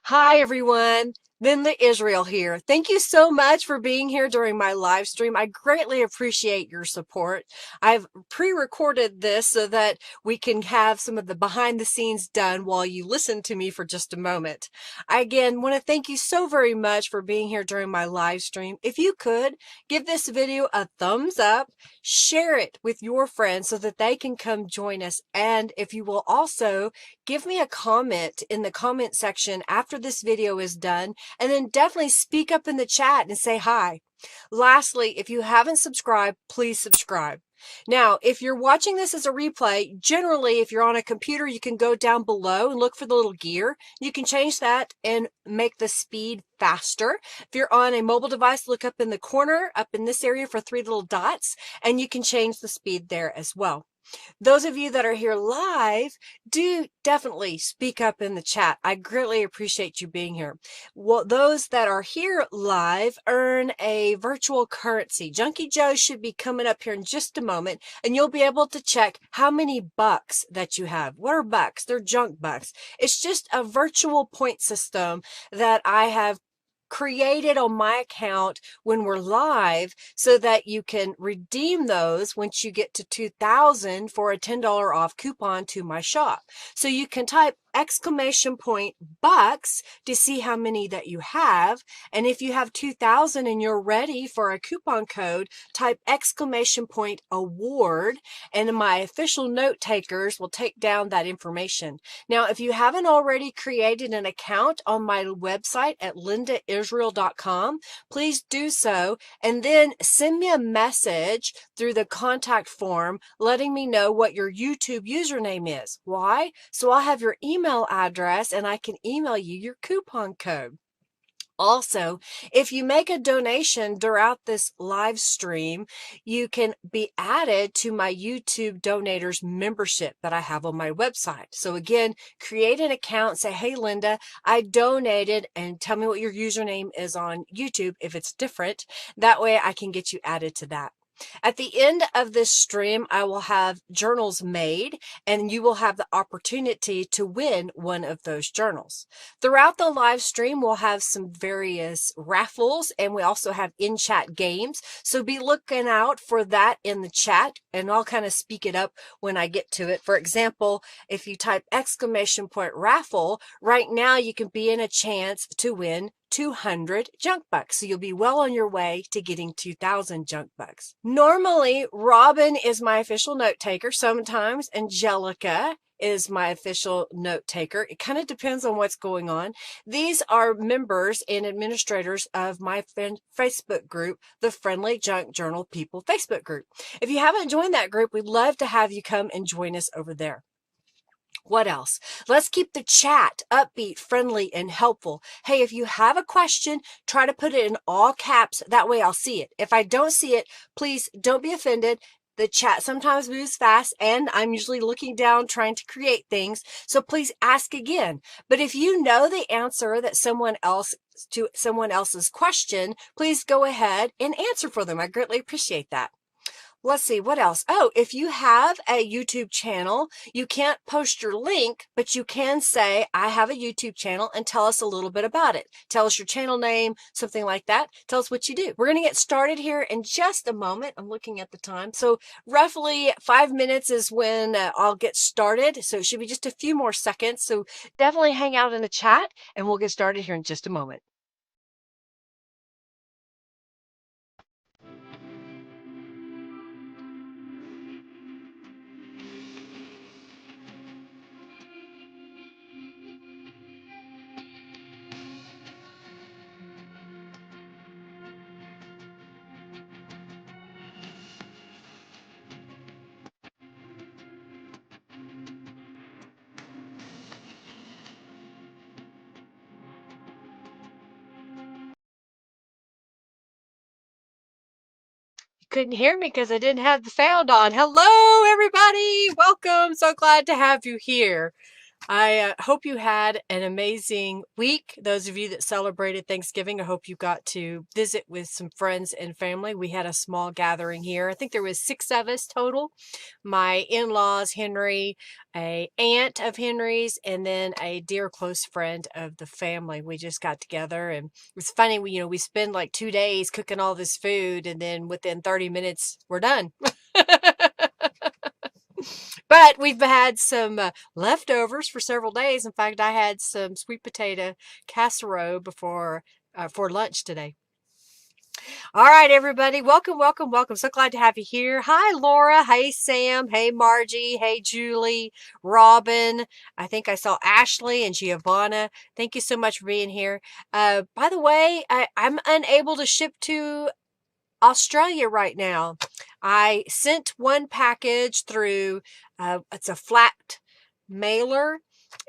Hi everyone, Linda Israel here. Thank you so much for being here during my live stream. I greatly appreciate your support. I've pre-recorded this so that we can have some of the behind the scenes done while you listen to me for just a moment. I again want to thank you so very much for being here during my live stream. If you could, give this video a thumbs up, share it with your friends so that they can come join us. And if you will also give me a comment in the comment section after this video is done, and then definitely speak up in the chat and say hi. Lastly, if you haven't subscribed, please subscribe. Now, if you're watching this as a replay, generally, if you're on a computer, you can go down below and look for the little gear. You can change that and make the speed faster. If you're on a mobile device, look up in the corner, up in this area for three little dots, and you can change the speed there as well. Those of you that are here live, do definitely speak up in the chat. I greatly appreciate you being here. Well, those that are here live earn a virtual currency. Junkie Joe should be coming up here in just a moment, and you'll be able to check how many bucks that you have. What are bucks? They're junk bucks. It's just a virtual point system that I have created on my account when we're live so that you can redeem those once you get to 2,000 for a $10 off coupon to my shop. So you can type exclamation point bucks to see how many that you have. And if you have 2,000 and you're ready for a coupon code, type exclamation point award, and my official note takers will take down that information. Now, if you haven't already created an account on my website at lindaisrael.com, please do so, and then send me a message through the contact form letting me know what your YouTube username is. Why? So I'll have your email address and I can email you your coupon code. Also, if you make a donation throughout this live stream, you can be added to my YouTube donators membership that I have on my website. So again, create an account, say, hey, Linda, I donated, and tell me what your username is on YouTube if it's different. That way I can get you added to that. At the end of this stream, I will have journals made, and you will have the opportunity to win one of those journals. Throughout the live stream, we'll have some various raffles, and we also have in-chat games. So be looking out for that in the chat, and I'll kind of speak it up when I get to it. For example, if you type exclamation point raffle, right now you can be in a chance to win 200 junk bucks. So you'll be well on your way to getting 2,000 junk bucks. Normally, Robin is my official note taker. Sometimes Angelica is my official note taker. It kind of depends on what's going on. These are members and administrators of my Facebook group, the Friendly Junk Journal People Facebook group. If you haven't joined that group, we'd love to have you come and join us over there. What else? Let's keep the chat upbeat, friendly, and helpful. Hey, if you have a question, try to put it in all caps. That way I'll see it. If I don't see it, please don't be offended. The chat sometimes moves fast, and I'm usually looking down trying to create things. So please ask again. But if you know the answer that someone else's question, please go ahead and answer for them. I greatly appreciate that. Let's see, what else? Oh, if you have a YouTube channel, you can't post your link, but you can say, I have a YouTube channel, and tell us a little bit about it. Tell us your channel name, something like that. Tell us what you do. We're going to get started here in just a moment. I'm looking at the time. So roughly 5 minutes is when I'll get started. So it should be just a few more seconds. So definitely hang out in the chat, and we'll get started here in just a moment. Couldn't hear me because I didn't have the sound on. Hello, everybody. Welcome. So glad to have you here. I hope you had an amazing week. Those of you that celebrated Thanksgiving, I hope you got to visit with some friends and family. We had a small gathering here. I think there was 6 of us total. My in-laws, Henry, a aunt of Henry's, and then a dear close friend of the family. We just got together, and it was funny. We spend like 2 days cooking all this food, and then within 30 minutes, we're done. But we've had some leftovers for several days. In fact, I had some sweet potato casserole before for lunch today. All right, everybody. Welcome, welcome, welcome. So glad to have you here. Hi, Laura. Hey, Sam. Hey, Margie. Hey, Julie. Robin. I think I saw Ashley and Giovanna. Thank you so much for being here. By the way, I'm unable to ship to Australia right now. I sent one package through, it's a flat mailer,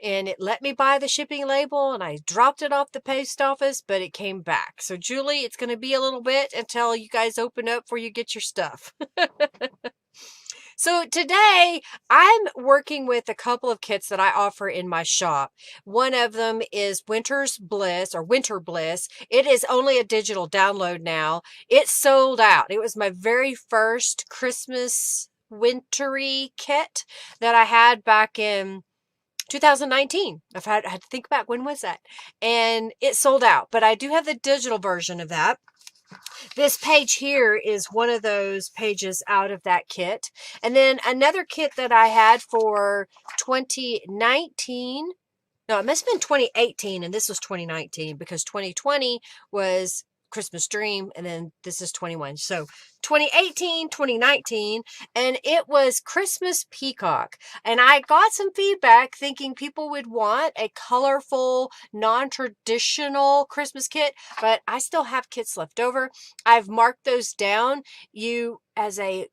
and it let me buy the shipping label, and I dropped it off the post office, but it came back. So Julie, it's going to be a little bit until you guys open up before you get your stuff. So today I'm working with a couple of kits that I offer in my shop. One of them is Winter's Bliss or Winter Bliss. It is only a digital download now. It sold out. It was my very first Christmas wintry kit that I had back in 2019. I had to think back, when was that? And it sold out, but I do have the digital version of that. This page here is one of those pages out of that kit. And then another kit that I had for 2019. No, it must have been 2018, and this was 2019 because 2020 was Christmas Dream, and then this is 21. So 2018, 2019, and it was Christmas Peacock. And I got some feedback thinking people would want a colorful, non-traditional Christmas kit, but I still have kits left over. I've marked those down. You, as a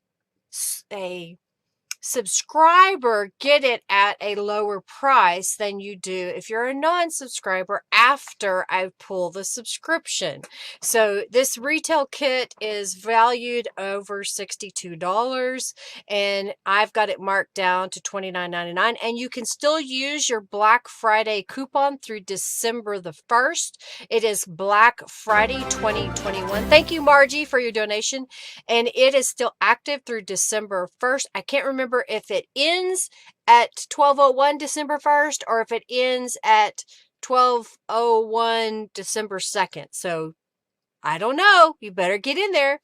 subscriber, get it at a lower price than you do if you're a non-subscriber after I pull the subscription. So this retail kit is valued over $62, and I've got it marked down to $29.99, and you can still use your Black Friday coupon through December the 1st. It is Black Friday 2021. Thank you, Margie, for your donation, and it is still active through December 1st. I can't remember if it ends at 12:01 December 1st or if it ends at 12:01 December 2nd. So I don't know. You better get in there.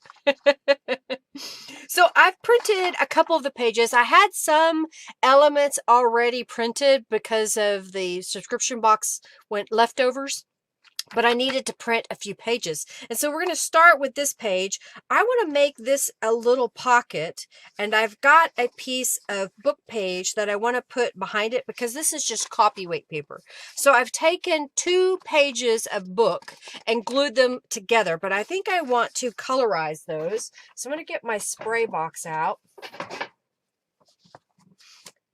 So I've printed a couple of the pages. I had some elements already printed because of the subscription box went leftovers, but I needed to print a few pages. And so we're going to start with this page. I want to make this a little pocket, and I've got a piece of book page that I want to put behind it because this is just copyweight paper. So I've taken 2 pages of book and glued them together, but I think I want to colorize those. So I'm going to get my spray box out.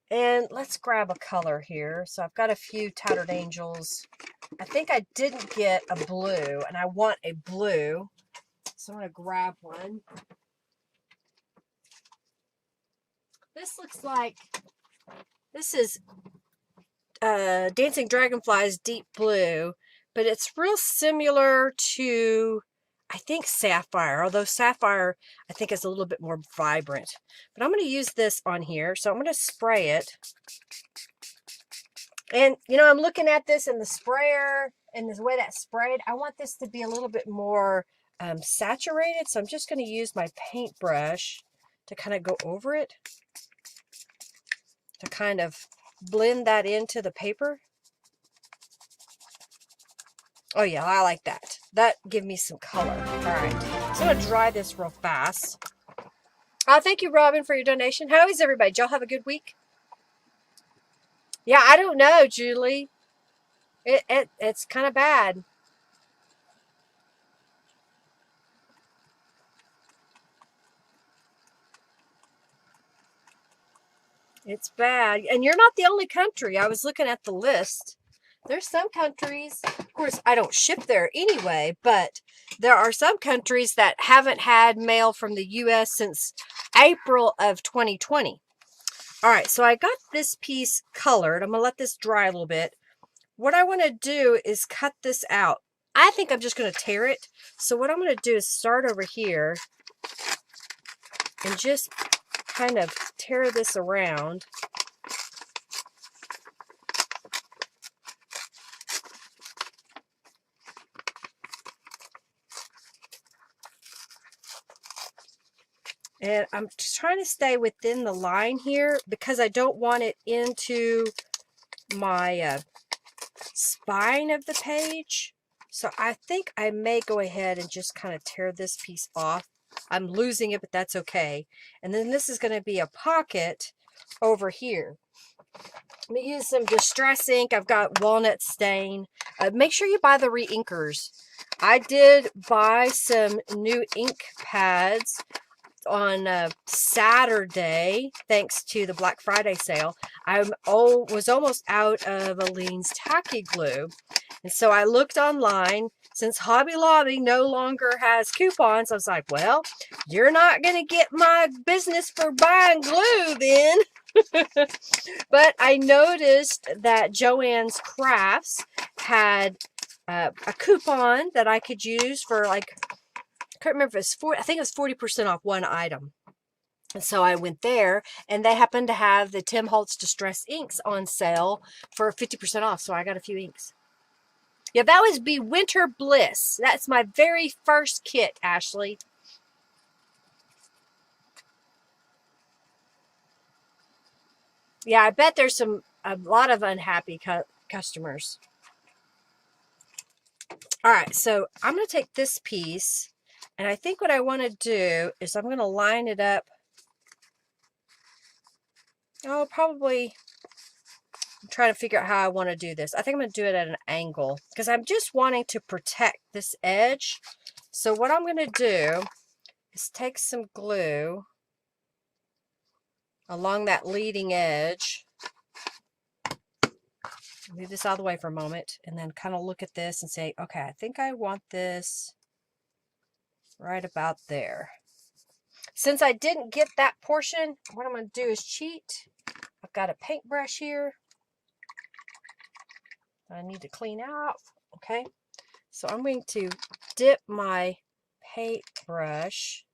And let's grab a color here. So I've got a few Tattered Angels. I think I didn't get a blue, and I want a blue. So I'm going to grab one. This looks like, this is Dancing Dragonfly's deep blue, but it's real similar to, I think, Sapphire, although Sapphire, I think, is a little bit more vibrant. But I'm going to use this on here, so I'm going to spray it. And, you know, I'm looking at this in the sprayer, and the way that's sprayed, I want this to be a little bit more saturated, so I'm just going to use my paintbrush to kind of go over it, to kind of blend that into the paper. Oh yeah, I like that. That gives me some color. All right, so I'm going to dry this real fast. Thank you, Robin, for your donation. How is everybody? Did y'all have a good week? Yeah, I don't know, Julie. It's kind of bad. It's bad. And you're not the only country. I was looking at the list. There's some countries, of course, I don't ship there anyway, but there are some countries that haven't had mail from the U.S. since April of 2020. All right, so I got this piece colored. I'm gonna let this dry a little bit. What I want to do is cut this out. I think I'm just going to tear it. So what I'm going to do is start over here and just kind of tear this around. And I'm just trying to stay within the line here because I don't want it into my spine of the page. So I think I may go ahead and just kind of tear this piece off. I'm losing it, but that's okay. And then this is going to be a pocket over here. I'm going to use some Distress ink. I've got walnut stain. Make sure you buy the re-inkers. I did buy some new ink pads on Saturday, thanks to the Black Friday sale. I was almost out of Aline's tacky glue. And so I looked online. Since Hobby Lobby no longer has coupons, I was like, well, you're not going to get my business for buying glue then. But I noticed that Joann's Crafts had a coupon that I could use for like, I can't remember if it's I think it was 40% off one item. And so I went there and they happened to have the Tim Holtz Distress inks on sale for 50% off. So I got a few inks. Yeah, that was Winter Bliss. That's my very first kit, Ashley. Yeah, I bet there's a lot of unhappy customers. All right, so I'm going to take this piece, and I think what I want to do is I'm going to line it up. Oh, probably, I'm trying to figure out how I want to do this. I think I'm going to do it at an angle because I'm just wanting to protect this edge. So what I'm going to do is take some glue along that leading edge. Move this out of the way for a moment and then kind of look at this and say, okay, I think I want this right about there. Since I didn't get that portion, what I'm going to do is cheat. I've got a paintbrush here I need to clean out. Okay, so I'm going to dip my paintbrush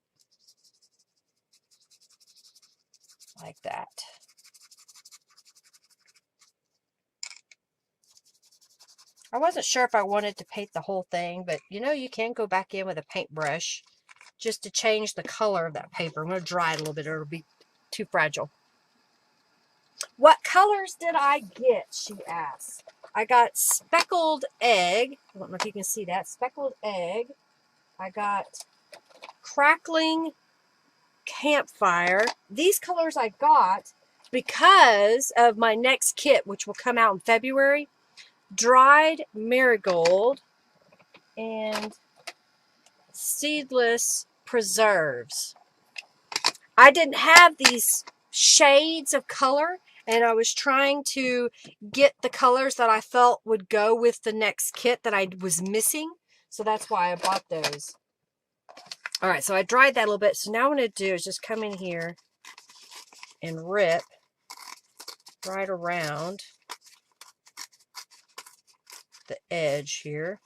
like that. I wasn't sure if I wanted to paint the whole thing, but you know, you can go back in with a paintbrush just to change the color of that paper. I'm going to dry it a little bit or it'll be too fragile. What colors did I get, she asks. I got speckled egg. I don't know if you can see that. Speckled egg. I got crackling campfire. These colors I got because of my next kit, which will come out in February. Dried marigold and seedless preserves. I didn't have these shades of color, and I was trying to get the colors that I felt would go with the next kit that I was missing. So that's why I bought those. All right, so I dried that a little bit. So now what I'm going to do is just come in here and rip right around the edge here.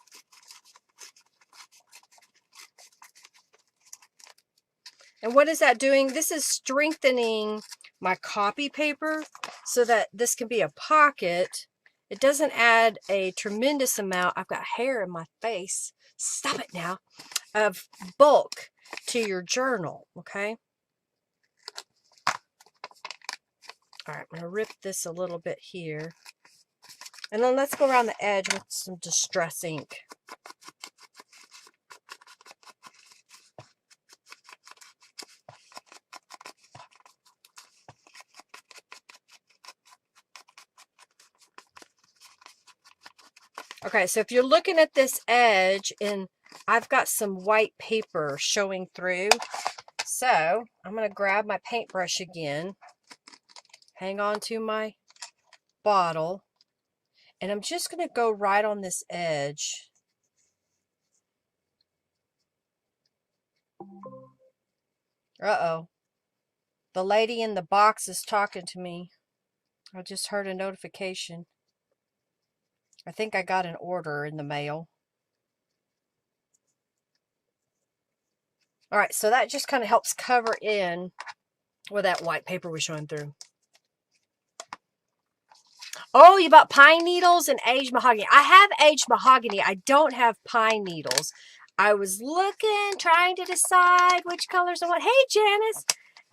And what is that doing? This is strengthening my copy paper so that this can be a pocket. It doesn't add a tremendous amount. I've got hair in my face. Stop it now. Of bulk to your journal, okay? All right, I'm going to rip this a little bit here. And then let's go around the edge with some Distress ink. Okay, so if you're looking at this edge, and I've got some white paper showing through, so I'm going to grab my paintbrush again, hang on to my bottle, and I'm just going to go right on this edge. Uh-oh. The lady in the box is talking to me. I just heard a notification. I think I got an order in the mail. All right, so that just kind of helps cover in where that white paper was showing through. Oh, you bought pine needles and aged mahogany. I have aged mahogany. I don't have pine needles. I was looking, trying to decide which colors I want. Hey, Janice.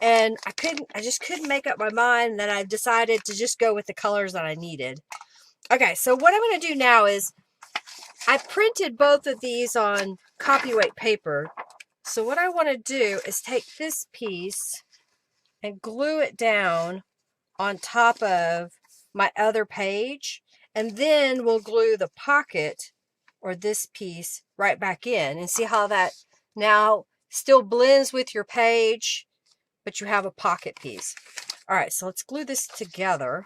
And I just couldn't make up my mind. And then I decided to just go with the colors that I needed. Okay, so what I'm going to do now is I printed both of these on copyweight paper. So what I want to do is take this piece and glue it down on top of my other page, and then we'll glue the pocket or this piece right back in, and see how that now still blends with your page, but you have a pocket piece. All right, so let's glue this together.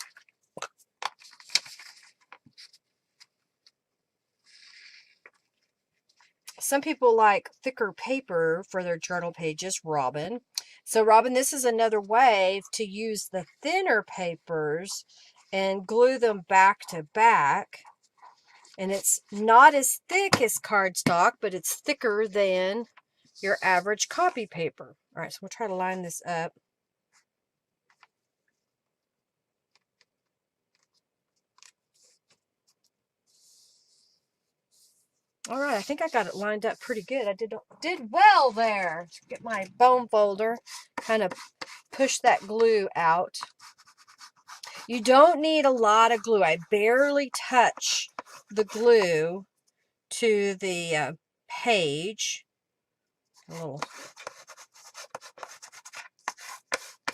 Some people like thicker paper for their journal pages, Robin. So Robin, this is another way to use the thinner papers and glue them back to back. And it's not as thick as cardstock, but it's thicker than your average copy paper. All right, so we'll try to line this up. All right, I think I got it lined up pretty good. I did well there. Get my bone folder, kind of push that glue out. You don't need a lot of glue. I barely touch the glue to the page.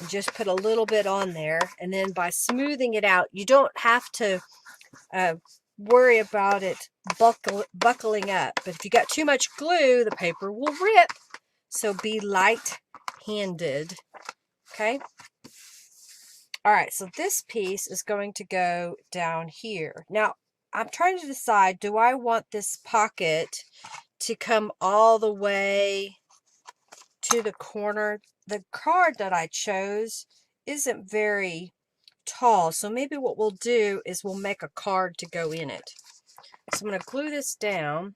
Just put a little bit on there, and then by smoothing it out, you don't have to worry about it buckling up. But if you got too much glue, the paper will rip. So be light-handed. Okay? All right, so this piece is going to go down here. Now, I'm trying to decide, do I want this pocket to come all the way to the corner? The card that I chose isn't very tall, so maybe what we'll do is we'll make a card to go in it. So I'm going to glue this down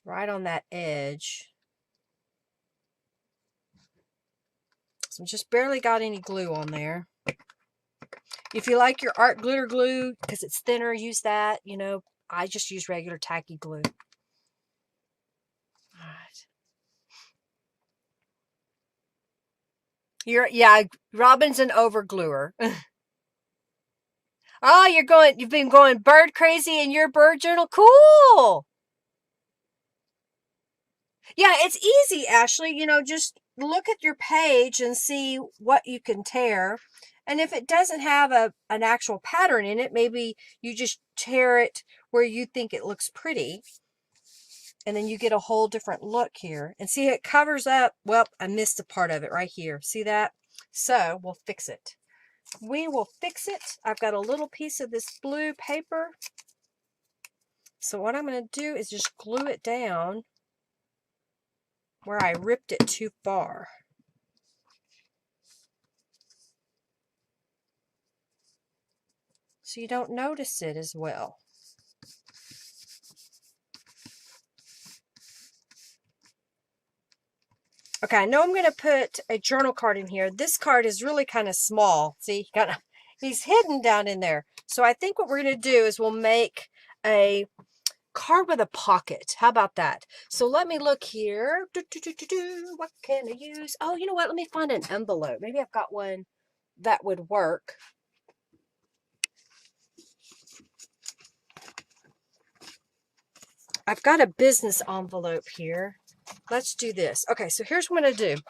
right on that edge. So just barely got any glue on there. If you like your art glitter glue because it's thinner, use that. You know, I just use regular tacky glue. All right. Yeah, Robin's an overgluer. Oh, you've been going bird crazy in your bird journal? Cool. Yeah, it's easy, Ashley. You know, just look at your page and see what you can tear. And if it doesn't have an actual pattern in it, maybe you just tear it where you think it looks pretty. And then you get a whole different look here. And see, it covers up. Well, I missed a part of it right here. See that? So we'll fix it. We will fix it. I've got a little piece of this blue paper. So what I'm going to do is just glue it down where I ripped it too far. So you don't notice it as well. Okay, I know I'm going to put a journal card in here. This card is really kind of small. See, he's hidden down in there. So I think what we're going to do is we'll make a card with a pocket. How about that? So let me look here. What can I use? Oh, you know what? Let me find an envelope. Maybe I've got one that would work. I've got a business envelope here. Let's do this. Okay, so here's what I'm going to do.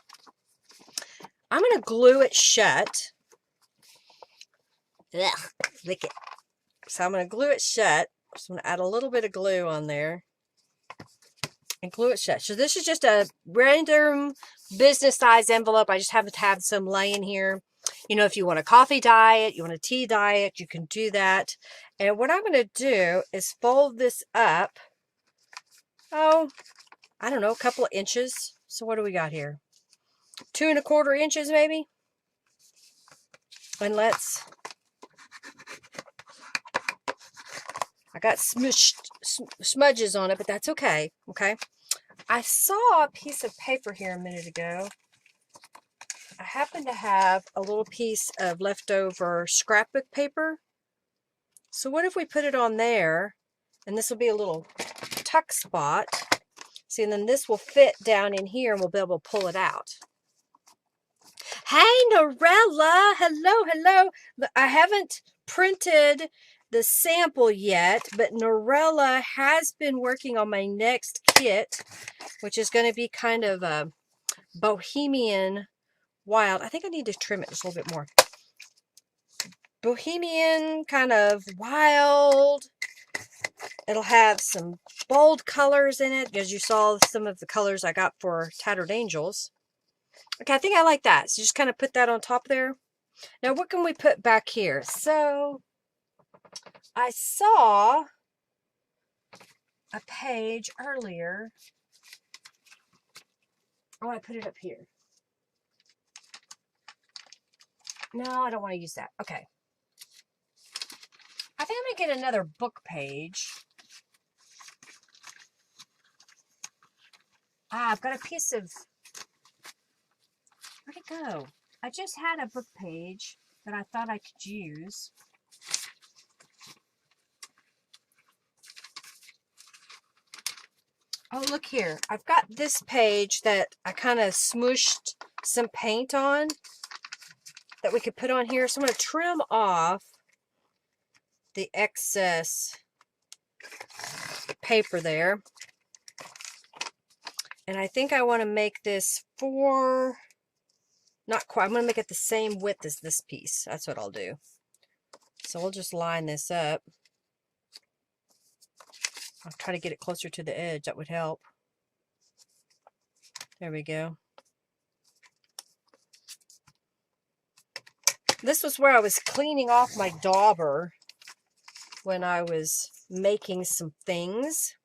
I'm going to glue it shut. Ugh, lick it. So I'm going to glue it shut. So I'm going to add a little bit of glue on there and glue it shut. So this is just a random business size envelope. I just happen to have some laying here. You know, if you want a coffee diet, you want a tea diet, you can do that. And what I'm going to do is fold this up. Oh, I don't know, a couple of inches. So what do we got here? 2¼ inches maybe. And I got smudges on it, but that's okay. Okay. I saw a piece of paper here a minute ago. I happen to have a little piece of leftover scrapbook paper. So what if we put it on there, and this will be a little tuck spot. See, and then this will fit down in here, and we'll be able to pull it out. Hey, Norella. Hello, hello. I haven't printed the sample yet, but Norella has been working on my next kit, which is going to be kind of a bohemian wild. I think I need to trim it just a little bit more. Bohemian, kind of wild. It'll have some bold colors in it, because you saw some of the colors I got for Tattered Angels. Okay, I think I like that. So just kind of put that on top there. Now, what can we put back here? So, I saw a page earlier. Oh, I put it up here. No, I don't want to use that. Okay. I think I'm going to get another book page. I've got a piece of... Where'd it go? I just had a book page that I thought I could use. Oh, look here. I've got this page that I kind of smooshed some paint on that we could put on here. So I'm going to trim off the excess paper there. And I think I want to make this not quite, I'm going to make it the same width as this piece. That's what I'll do. So we'll just line this up. I'll try to get it closer to the edge. That would help. There we go. This was where I was cleaning off my dauber when I was making some things.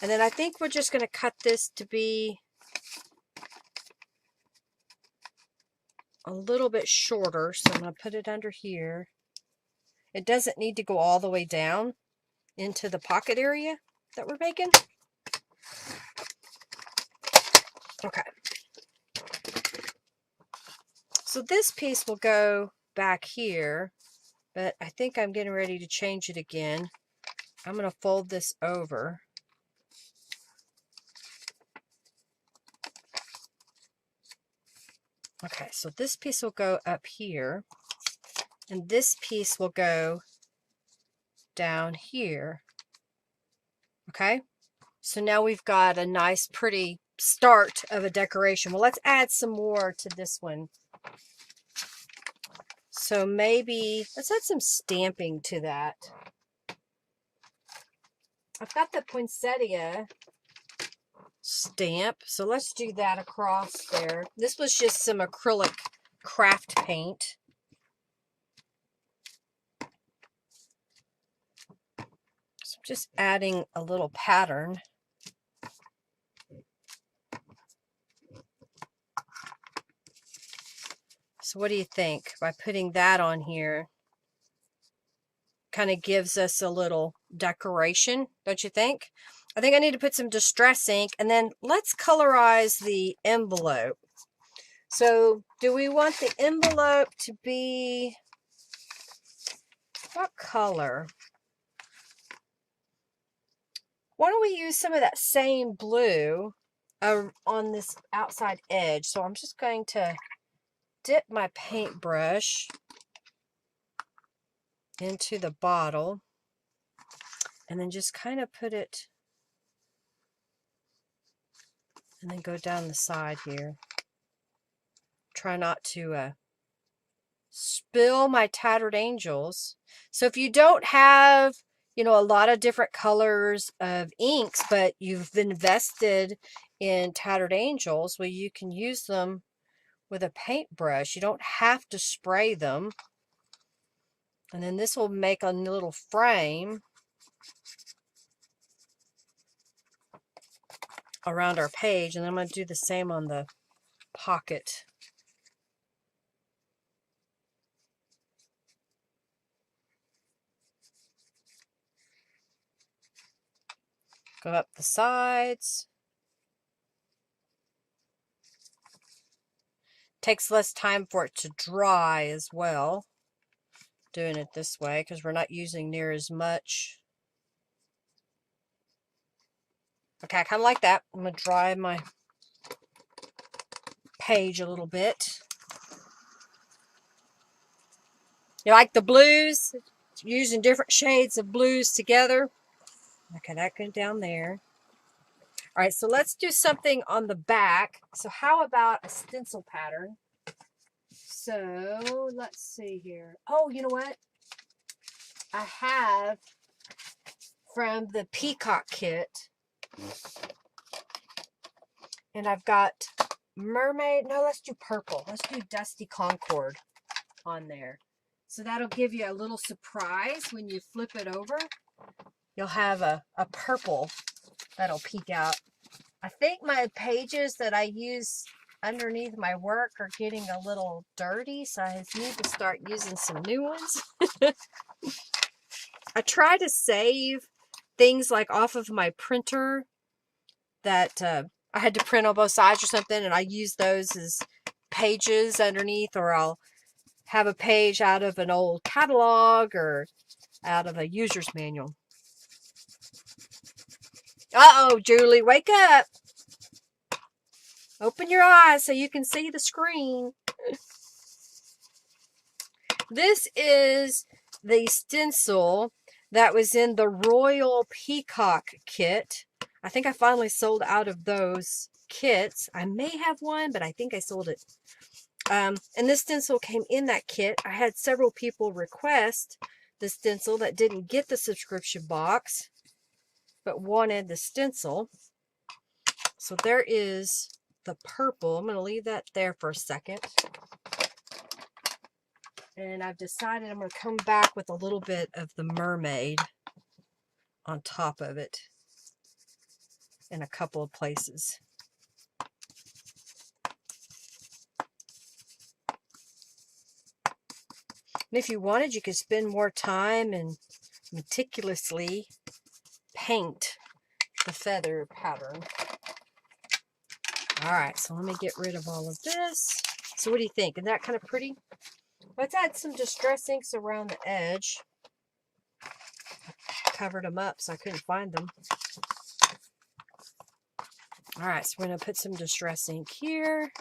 And then I think we're just going to cut this to be a little bit shorter. So I'm going to put it under here. It doesn't need to go all the way down into the pocket area that we're making. Okay. So this piece will go back here, but I think I'm getting ready to change it again. I'm going to fold this over. Okay, so this piece will go up here, and this piece will go down here. Okay, so now we've got a nice pretty start of a decoration. Well, let's add some more to this one. So maybe let's add some stamping to that. I've got the poinsettia stamp, so let's do that across there. This was just some acrylic craft paint. So I'm just adding a little pattern. So what do you think by putting that on here? Kind of gives us a little decoration, don't you think? I think I need to put some distress ink, and then let's colorize the envelope. So do we want the envelope to be what color? Why don't we use some of that same blue on this outside edge? So I'm just going to dip my paintbrush into the bottle and then just kind of put it, and then go down the side here. Try not to spill my Tattered Angels. So if you don't have, you know, a lot of different colors of inks, but you've invested in Tattered Angels, well, you can use them with a paintbrush. You don't have to spray them. And then this will make a little frame around our page. And I'm going to do the same on the pocket. Go up the sides. Takes less time for it to dry as well, doing it this way, because we're not using near as much. Okay, kind of like that. I'm going to dry my page a little bit. You like the blues? Using different shades of blues together. Okay, that goes down there. All right, so let's do something on the back. So how about a stencil pattern? So let's see here. Oh, you know what? I have from the Peacock kit. And I've got mermaid. No, let's do purple. Let's do Dusty Concord on there. So that'll give you a little surprise when you flip it over. You'll have a purple that'll peek out. I think my pages that I use underneath my work are getting a little dirty, so I need to start using some new ones. I try to save things like off of my printer that I had to print on both sides or something, and I use those as pages underneath, or I'll have a page out of an old catalog or out of a user's manual. Uh-oh, Julie, wake up. Open your eyes so you can see the screen. This is the stencil that was in the Royal Peacock kit. I think I finally sold out of those kits. I may have one, but I think I sold it. And this stencil came in that kit. I had several people request the stencil that didn't get the subscription box, but wanted the stencil. So there is the purple. I'm going to leave that there for a second. And I've decided I'm going to come back with a little bit of the mermaid on top of it in a couple of places. And if you wanted, you could spend more time and meticulously paint the feather pattern. All right, so let me get rid of all of this. So what do you think? Isn't that kind of pretty? Let's add some Distress inks around the edge. I covered them up so I couldn't find them. All right, so we're going to put some Distress ink here.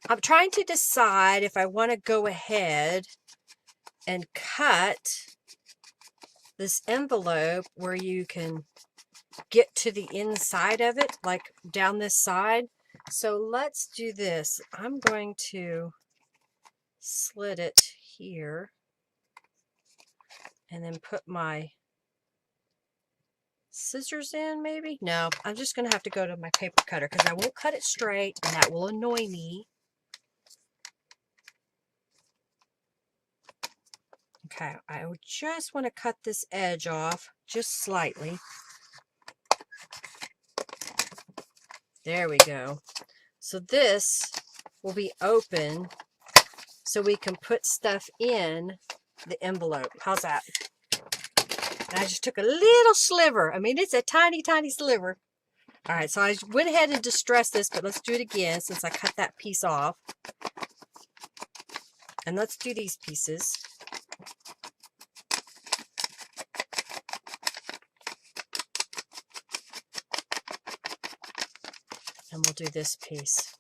I'm trying to decide if I want to go ahead and cut this envelope where you can get to the inside of it, like down this side. So let's do this. I'm going to slit it here and then put my scissors in, maybe? No, I'm just going to have to go to my paper cutter because I won't cut it straight and that will annoy me. Okay, I just want to cut this edge off just slightly. There we go. So this will be open so we can put stuff in the envelope. How's that? And I just took a little sliver. I mean, it's a tiny, tiny sliver. All right, so I went ahead and distressed this, but let's do it again since I cut that piece off. And let's do these pieces. And we'll do this piece.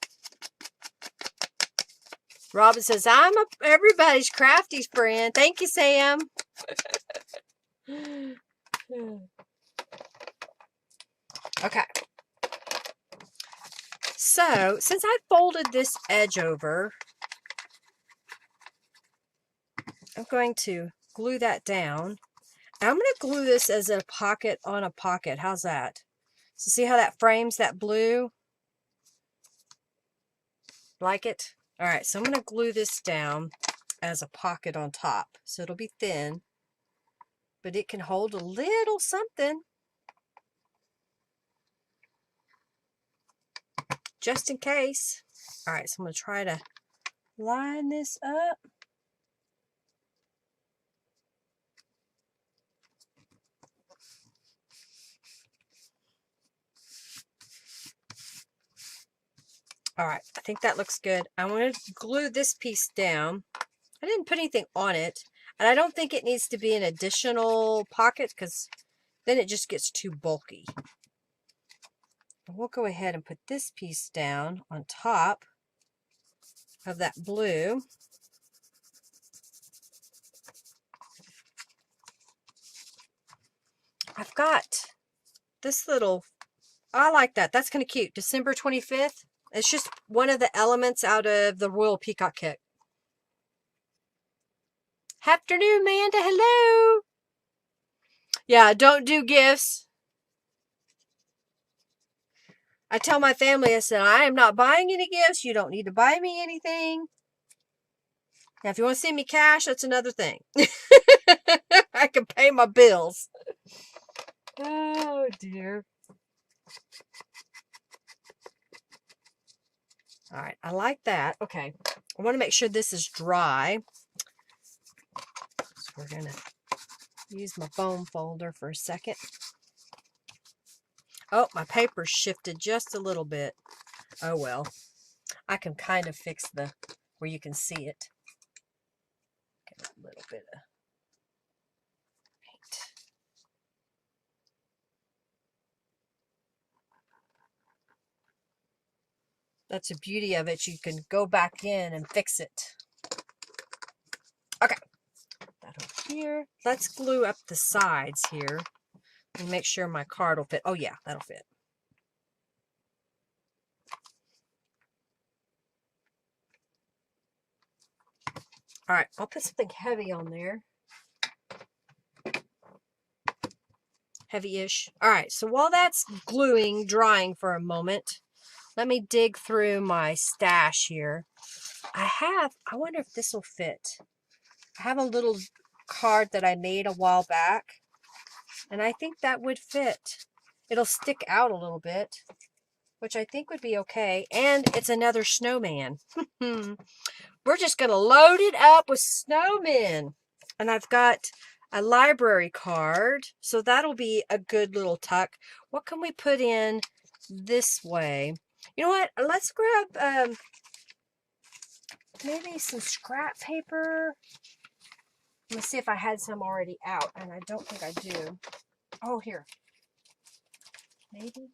Robin says, I'm everybody's crafty friend. Thank you, Sam. Okay. So, since I folded this edge over, I'm going to glue that down. And I'm going to glue this as a pocket on a pocket. How's that? So see how that frames that blue? Like it? All right, so I'm going to glue this down as a pocket on top. So it'll be thin. but it can hold a little something. Just in case. All right, so I'm going to try to line this up. All right, I think that looks good. I'm going to glue this piece down. I didn't put anything on it, and I don't think it needs to be an additional pocket because then it just gets too bulky. We'll go ahead and put this piece down on top of that blue. I've got this little, I like that. That's kind of cute. December 25th. It's just one of the elements out of the Royal Peacock kit. Afternoon, Amanda. Hello. Yeah, don't do gifts. I tell my family, I said, I am not buying any gifts. You don't need to buy me anything. Now, if you want to send me cash, that's another thing. I can pay my bills. Oh, dear. All right, I like that. Okay, I want to make sure this is dry. So we're going to use my foam folder for a second. Oh, my paper shifted just a little bit. Oh, well. I can kind of fix the where you can see it. Get a little bit of paint. That's the beauty of it. You can go back in and fix it. Okay. That over here. Let's glue up the sides here and make sure my card will fit. Oh, yeah, that'll fit. All right, I'll put something heavy on there. Heavy-ish. All right, so while that's gluing, drying for a moment, let me dig through my stash here. I wonder if this will fit. I have a little card that I made a while back, and I think that would fit. It'll stick out a little bit, which I think would be okay, and it's another snowman. We're just going to load it up with snowmen. And I've got a library card, so that'll be a good little tuck. What can we put in this way? You know what? Let's grab maybe some scrap paper. Let me see if I had some already out, and I don't think I do. Oh, here. Maybe.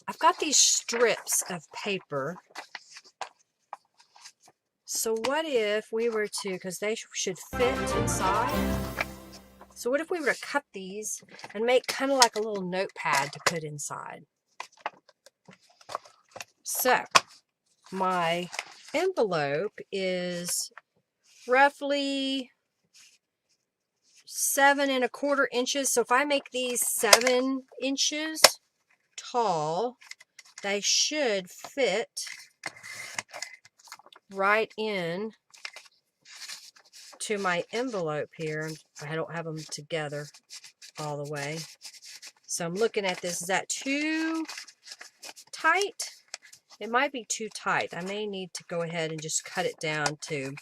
I've got these strips of paper. So what if we were to, because they should fit inside. So what if we were to cut these and make kind of like a little notepad to put inside? So my envelope is roughly 7 1/4 inches. So if I make these 7 inches tall, they should fit right in to my envelope here. I don't have them together all the way. So I'm looking at this. Is that too tight? It might be too tight. I may need to go ahead and just cut it down to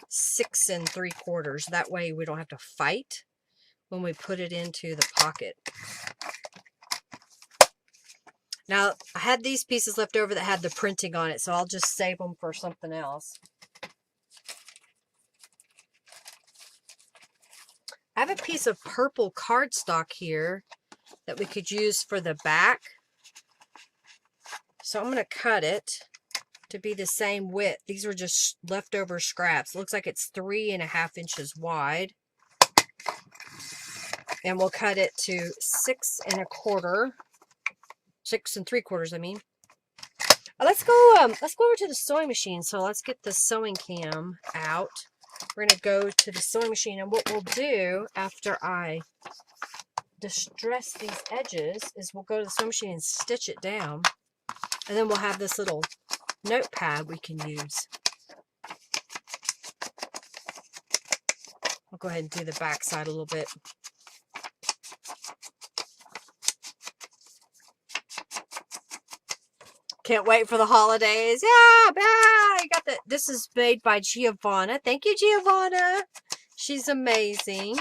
6 3/4. That way we don't have to fight when we put it into the pocket. Now, I had these pieces left over that had the printing on it, so I'll just save them for something else. I have a piece of purple cardstock here that we could use for the back. So I'm going to cut it to be the same width. These were just leftover scraps. It looks like it's 3 1/2 inches wide. And we'll cut it to 6 1/4. 6 3/4, I mean. Let's go over to the sewing machine. So let's get the sewing cam out. We're going to go to the sewing machine, and what we'll do after I distress these edges is we'll go to the sewing machine and stitch it down. And then we'll have this little notepad we can use. I'll go ahead and do the back side a little bit. Can't wait for the holidays. Yeah, I got that. This is made by Giovanna. Thank you, Giovanna. She's amazing.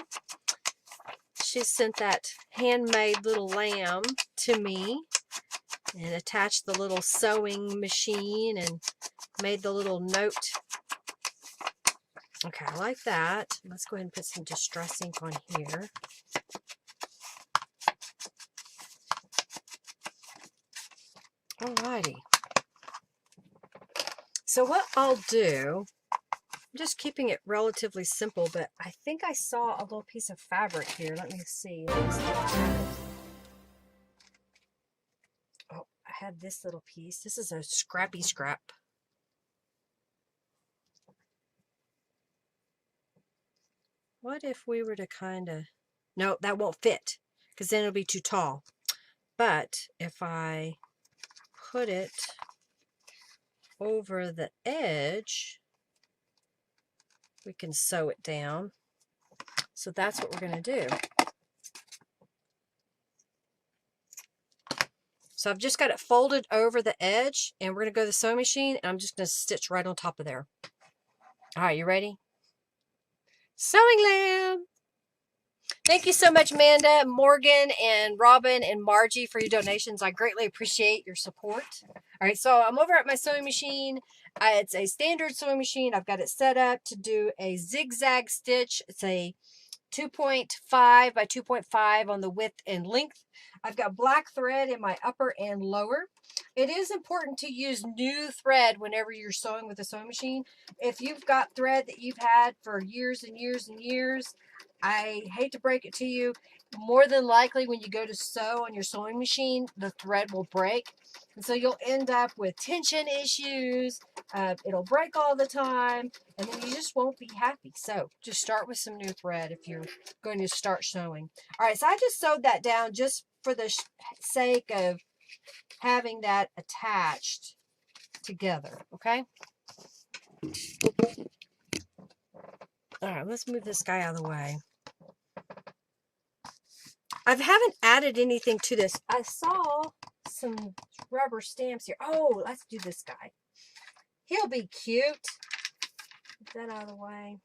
She sent that handmade little lamb to me and attached the little sewing machine and made the little note. Okay, I like that. Let's go ahead and put some distress ink on here. Alrighty. So what I'll do, I'm just keeping it relatively simple, but I think I saw a little piece of fabric here. Let me see. Oh, I had this little piece. This is a scrappy scrap. What if we were to kind of... No, that won't fit because then it'll be too tall. But if I put it over the edge, we can sew it down. So that's what we're going to do. So I've just got it folded over the edge, and we're going to go to the sewing machine, and I'm just going to stitch right on top of there. All right, you ready? Sewing lamb! Thank you so much, Amanda, Morgan, and Robin, and Margie for your donations. I greatly appreciate your support. All right, so I'm over at my sewing machine. It's a standard sewing machine. I've got it set up to do a zigzag stitch. It's a 2.5 by 2.5 on the width and length. I've got black thread in my upper and lower. It is important to use new thread whenever you're sewing with a sewing machine. If you've got thread that you've had for years and years and years, I hate to break it to you, more than likely when you go to sew on your sewing machine, the thread will break. And so you'll end up with tension issues. It'll break all the time, and then you just won't be happy. So just start with some new thread if you're going to start sewing. All right, so I just sewed that down just for the sake of having that attached together, okay? All right, let's move this guy out of the way. I haven't added anything to this. I saw some rubber stamps here. Oh, let's do this guy. He'll be cute. Get that out of the way.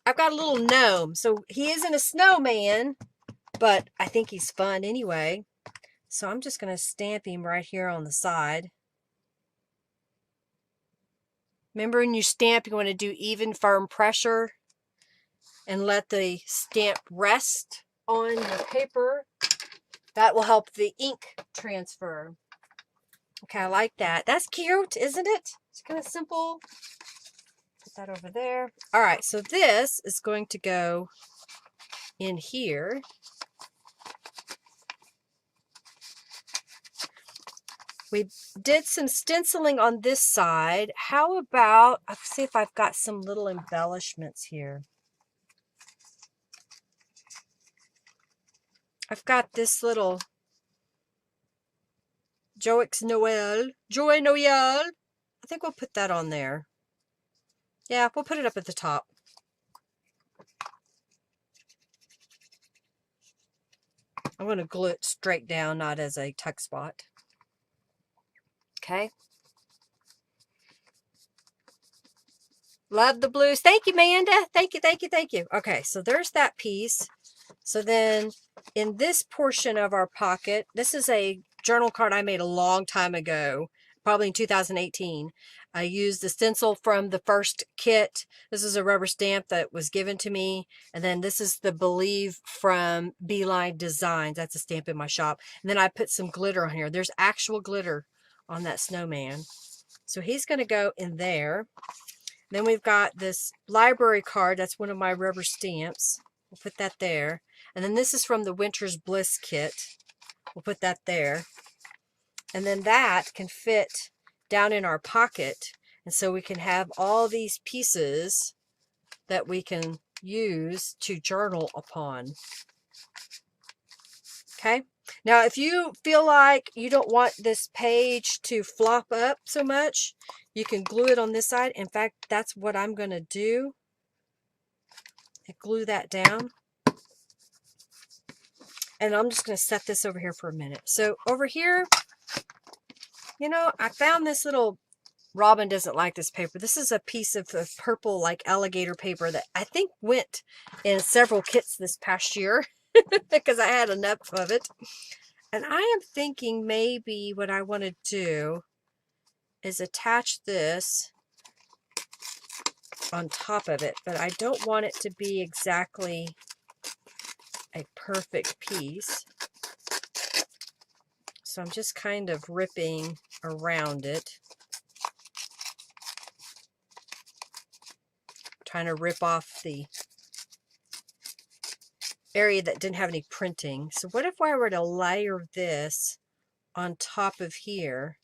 I've got a little gnome. So he isn't a snowman, but I think he's fun anyway. So I'm just going to stamp him right here on the side. Remember, when you stamp, you want to do even firm pressure and let the stamp rest on your paper. That will help the ink transfer. Okay, I like that. That's cute, isn't it? It's kind of simple. Put that over there. All right, so this is going to go in here. We did some stenciling on this side. How about, I'll see if I've got some little embellishments here. I've got this little Joy Noel. I think we'll put that on there. Yeah, we'll put it up at the top. I'm going to glue it straight down, not as a tuck spot. Okay. Love the blues. Thank you, Amanda. Thank you, thank you, thank you. Okay, so there's that piece. So then in this portion of our pocket, this is a journal card I made a long time ago, probably in 2018. I used the stencil from the first kit. This is a rubber stamp that was given to me. And then this is the Believe from Beeline Designs. That's a stamp in my shop. And then I put some glitter on here. There's actual glitter on that snowman. So he's going to go in there. Then we've got this library card. That's one of my rubber stamps. We'll put that there. And then this is from the Winter's Bliss kit. We'll put that there. And then that can fit down in our pocket. And so we can have all these pieces that we can use to journal upon. Okay. Now, if you feel like you don't want this page to flop up so much, you can glue it on this side. In fact, that's what I'm going to do. Glue that down. And I'm just going to set this over here for a minute. So over here, you know, I found this little, Robin doesn't like this paper. This is a piece of purple, like alligator paper that I think went in several kits this past year because I had enough of it. And I am thinking maybe what I want to do is attach this on top of it, but I don't want it to be exactly a perfect piece. So I'm just kind of ripping around it, trying to rip off the area that didn't have any printing. So what if I were to layer this on top of here?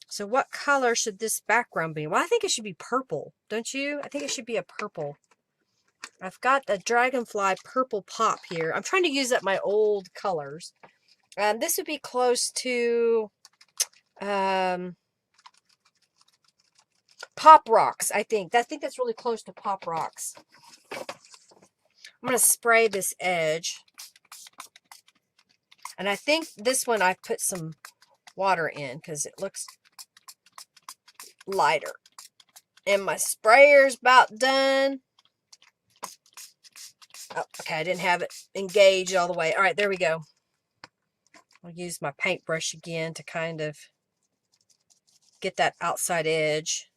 So what color should this background be? Well, I think it should be purple, don't you? I think it should be a purple. I've got the Dragonfly Purple Pop here. I'm trying to use up my old colors. This would be close to Pop Rocks, I think. I think that's really close to Pop Rocks. I'm going to spray this edge. And I think this one I put some water in because it looks lighter. And my sprayer's about done. Oh, okay, I didn't have it engaged all the way. All right, there we go. I'll use my paintbrush again to kind of get that outside edge.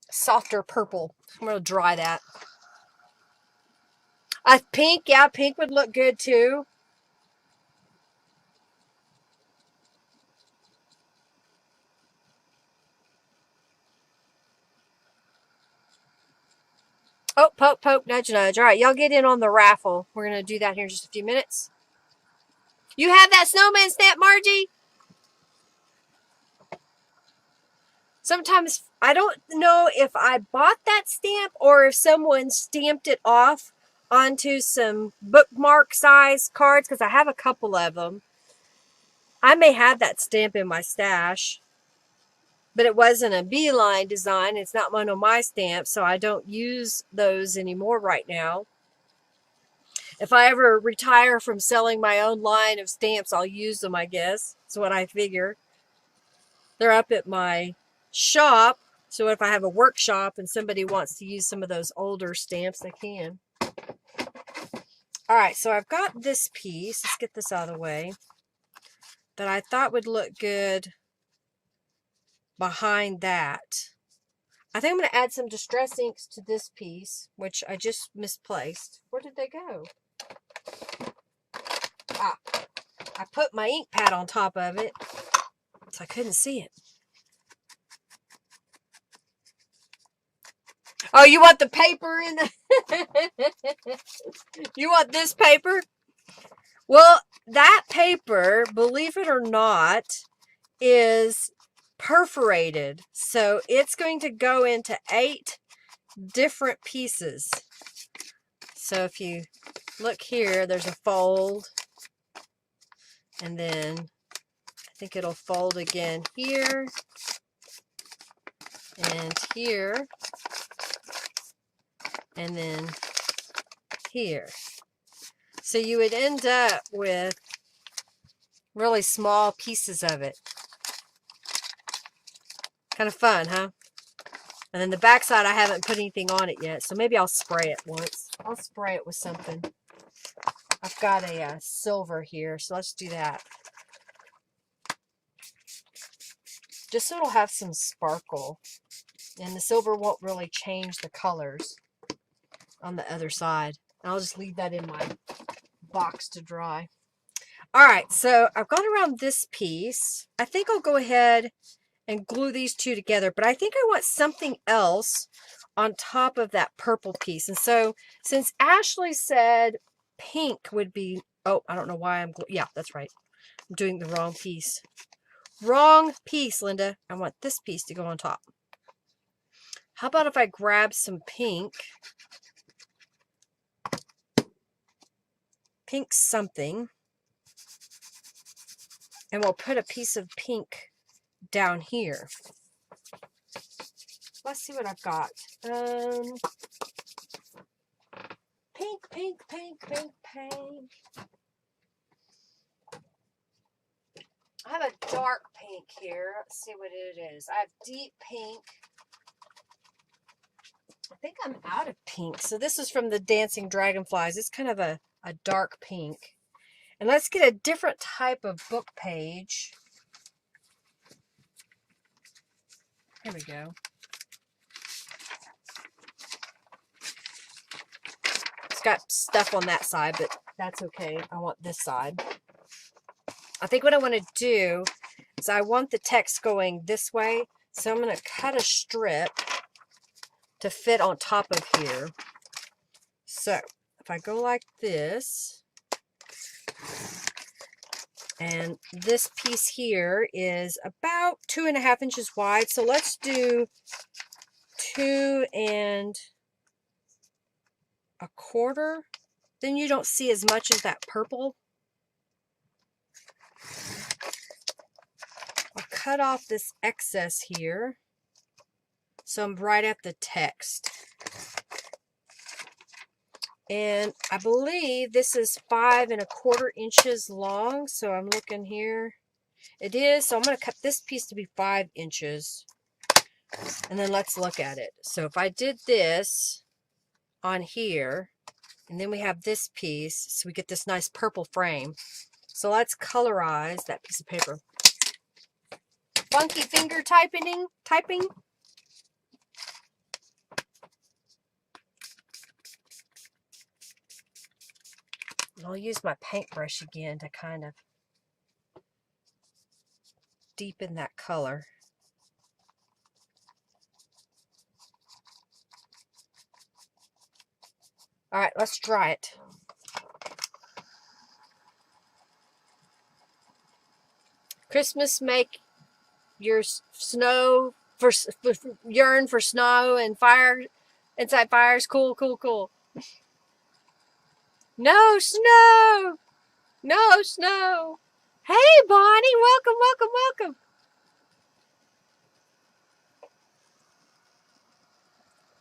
Softer purple. I'm going to dry that. Pink, yeah, pink would look good too. Oh, poke, poke, nudge, nudge. All right, y'all get in on the raffle. We're going to do that here in just a few minutes. You have that snowman stamp, Margie? Sometimes, I don't know if I bought that stamp or if someone stamped it off onto some bookmark size cards, because I have a couple of them. I may have that stamp in my stash, but it wasn't a beeline design. It's not one of my stamps, so I don't use those anymore right now. If I ever retire from selling my own line of stamps, I'll use them, I guess. That's what I figure. They're up at my shop, so if I have a workshop and somebody wants to use some of those older stamps, they can. All right, so I've got this piece. Let's get this out of the way. That I thought would look good behind that. I think I'm going to add some Distress inks to this piece, which I just misplaced. Where did they go? Ah, I put my ink pad on top of it, so I couldn't see it. Oh, you want the paper in the... You want this paper? Well, that paper, believe it or not, is perforated. So it's going to go into 8 different pieces. So if you look here, there's a fold. And then I think it'll fold again here. And here. And then here. So you would end up with really small pieces of it. Kind of fun, huh? And then the back side, I haven't put anything on it yet, so maybe I'll spray it once. I'll spray it with something. I've got a silver here, so let's do that. Just so it'll have some sparkle. And the silver won't really change the colors on the other side. And I'll just leave that in my box to dry. All right, so I've gone around this piece. I think I'll go ahead and glue these two together, but I think I want something else on top of that purple piece. And so since Ashley said pink would be, oh, I don't know why I'm, yeah, that's right. I'm doing the wrong piece. Wrong piece, Linda. I want this piece to go on top. How about if I grab some pink? Pink something. And we'll put a piece of pink down here. Let's see what I've got. Pink, pink, pink, pink, pink. I have a dark pink here. Let's see what it is. I have deep pink. I think I'm out of pink. So this is from the Dancing Dragonflies. It's kind of a dark pink. And let's get a different type of book page. Here we go. It's got stuff on that side, but that's okay. I want this side. I think what I want to do is I want the text going this way. So I'm going to cut a strip to fit on top of here. So if I go like this, and this piece here is about 2.5 inches wide. So let's do 2 1/4. Then you don't see as much as that purple. I'll cut off this excess here. So I'm right at the text. And I believe this is 5 1/4 inches long. So I'm looking here. It is. So I'm going to cut this piece to be 5 inches. And then let's look at it. So if I did this on here, and then we have this piece, so we get this nice purple frame. So let's colorize that piece of paper. Funky finger typing. I'll use my paintbrush again to kind of deepen that color. All right, let's dry it. Christmas make your snow yearn for snow and fire inside fires. Cool, cool, cool. No snow! No snow! Hey, Bonnie! Welcome, welcome, welcome!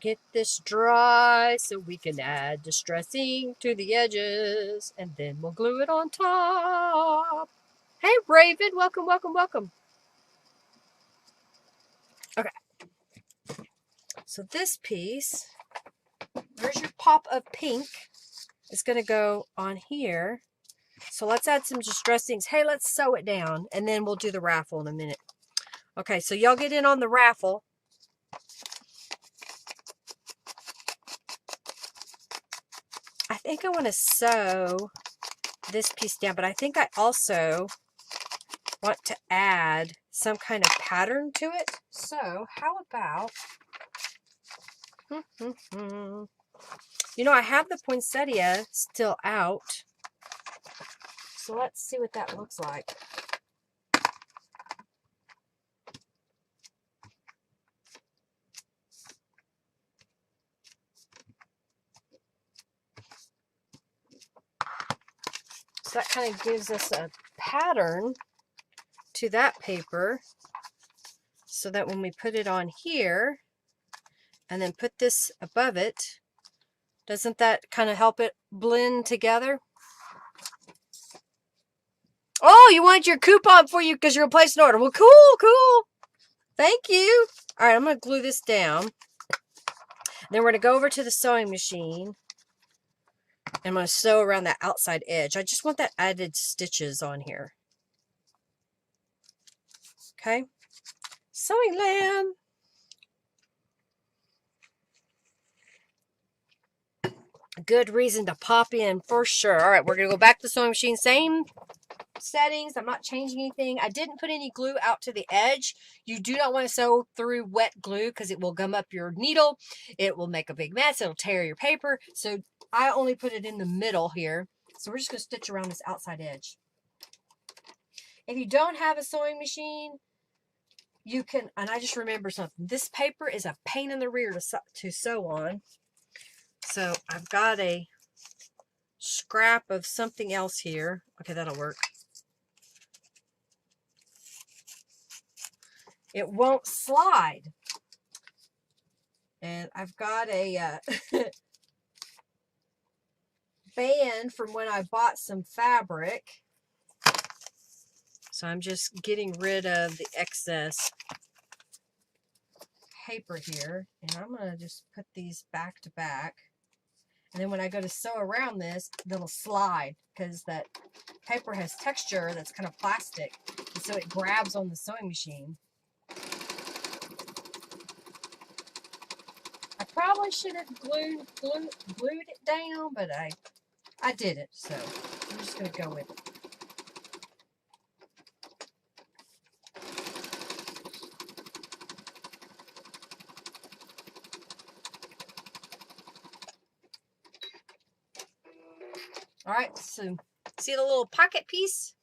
Get this dry so we can add distressing to the edges, and then we'll glue it on top. Hey, Raven! Welcome, welcome, welcome. Okay. So this piece, there's your pop of pink. It's going to go on here. So let's add some distressings. Hey, let's sew it down, and then we'll do the raffle in a minute. Okay, so y'all get in on the raffle. I think I want to sew this piece down, but I think I also want to add some kind of pattern to it. So how about, you know, I have the poinsettia still out. So let's see what that looks like. So that kind of gives us a pattern to that paper so that when we put it on here and then put this above it, doesn't that kind of help it blend together? Oh, you want your coupon for you because you're going to place an order. Well, cool, cool. Thank you. All right, I'm going to glue this down. Then we're going to go over to the sewing machine. I'm going to sew around that outside edge. I just want that added stitches on here. Okay. Sewing lamb. Good reason to pop in for sure. All right, we're going to go back to the sewing machine. Same settings. I'm not changing anything. I didn't put any glue out to the edge. You do not want to sew through wet glue because it will gum up your needle. It will make a big mess. It'll tear your paper. So I only put it in the middle here. So we're just going to stitch around this outside edge. If you don't have a sewing machine, you can, and I just remember something. This paper is a pain in the rear to sew on. So I've got a scrap of something else here. Okay, that'll work. It won't slide. And I've got a band from when I bought some fabric. So I'm just getting rid of the excess paper here. And I'm going to just put these back to back. And then when I go to sew around this, it'll slide because that paper has texture that's kind of plastic. And so it grabs on the sewing machine. I probably should have glued it down, but I didn't. So I'm just going to go with it. All right, so see the little pocket piece?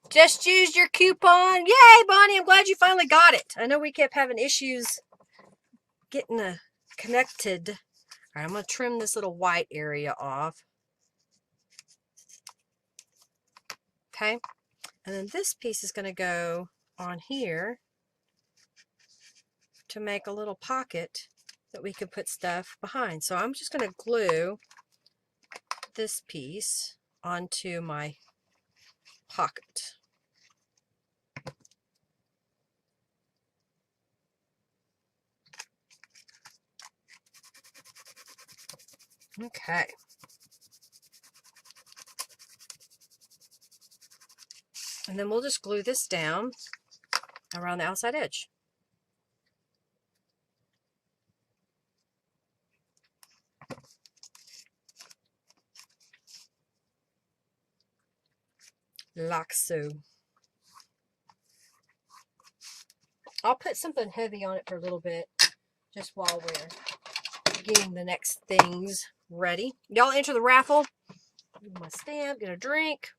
Just use your coupon. Yay, Bonnie, I'm glad you finally got it. I know we kept having issues getting connected. All right, I'm going to trim this little white area off. Okay, and then this piece is going to go on here to make a little pocket that we can put stuff behind. So I'm just going to glue this piece onto my pocket. Okay. And then we'll just glue this down around the outside edge. Like so. I'll put something heavy on it for a little bit, just while we're getting the next things ready. Y'all enter the raffle. Get my stamp, get a drink.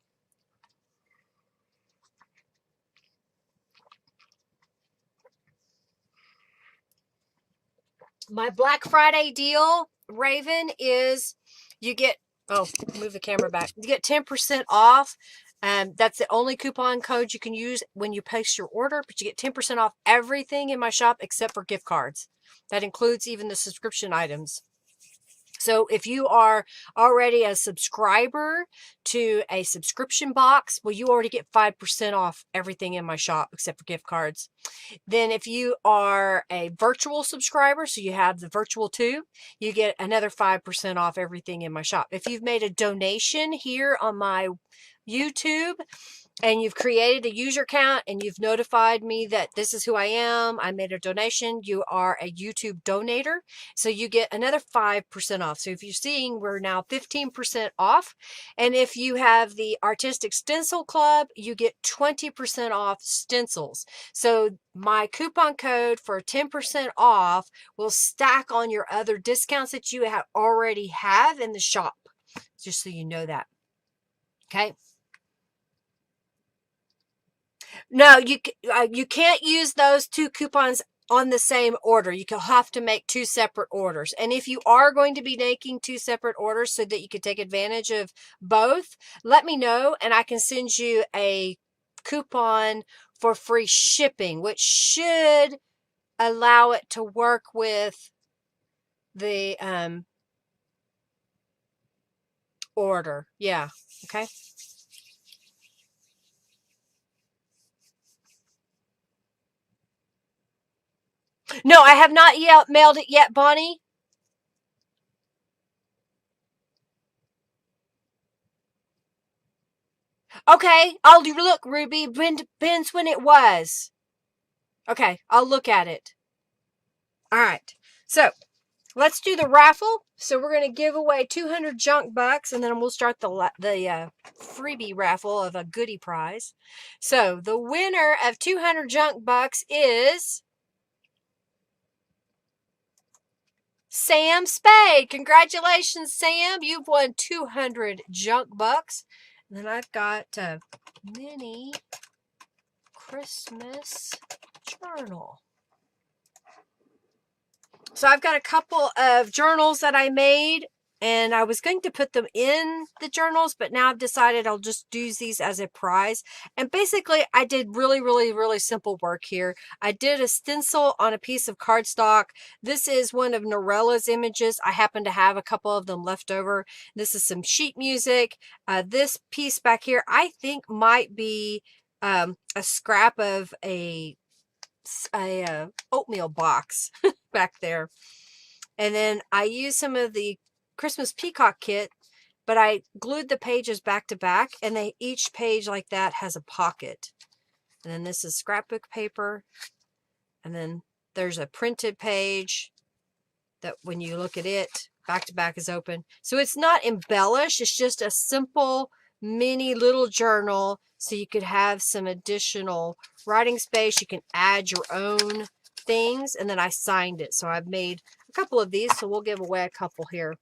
My Black Friday deal, Raven, is you get, oh, move the camera back. You get 10% off. That's the only coupon code you can use when you place your order, but you get 10% off everything in my shop except for gift cards. That includes even the subscription items. So if you are already a subscriber to a subscription box, well, you already get 5% off everything in my shop except for gift cards. Then if you are a virtual subscriber, so you have the virtual too, you get another 5% off everything in my shop. If you've made a donation here on my YouTube and you've created a user account and you've notified me that this is who I am, I made a donation, you are a YouTube donator, so you get another 5% off. So if you're seeing, we're now 15% off. And if you have the Artistic Stencil Club, you get 20% off stencils. So my coupon code for 10% off will stack on your other discounts that you already have in the shop, just so you know that. Okay. No, you can't use those two coupons on the same order. You can have to make two separate orders. And if you are going to be making two separate orders so that you can take advantage of both, let me know and I can send you a coupon for free shipping, which should allow it to work with the order. Yeah. Okay. No, I have not yet mailed it yet, Bonnie. Okay, I'll look, Ruby. Depends when it was. Okay, I'll look at it. All right, so let's do the raffle. So we're going to give away 200 junk bucks, and then we'll start the freebie raffle of a goodie prize. So the winner of 200 junk bucks is Sam Spade. Congratulations, Sam. You've won 200 junk bucks. And then I've got mini Christmas journal. So I've got a couple of journals that I made, and I was going to put them in the journals, but now I've decided I'll just use these as a prize. And basically, I did really simple work here. I did a stencil on a piece of cardstock. This is one of Norella's images. I happen to have a couple of them left over. This is some sheet music. This piece back here, I think might be a scrap of a oatmeal box back there. And then I used some of the Christmas Peacock kit, but I glued the pages back to back, and each page like that has a pocket. And then this is scrapbook paper, and then there's a printed page that when you look at it, back to back is open. So it's not embellished, it's just a simple mini little journal, so you could have some additional writing space. You can add your own things, and then I signed it. So I've made a couple of these, so we'll give away a couple here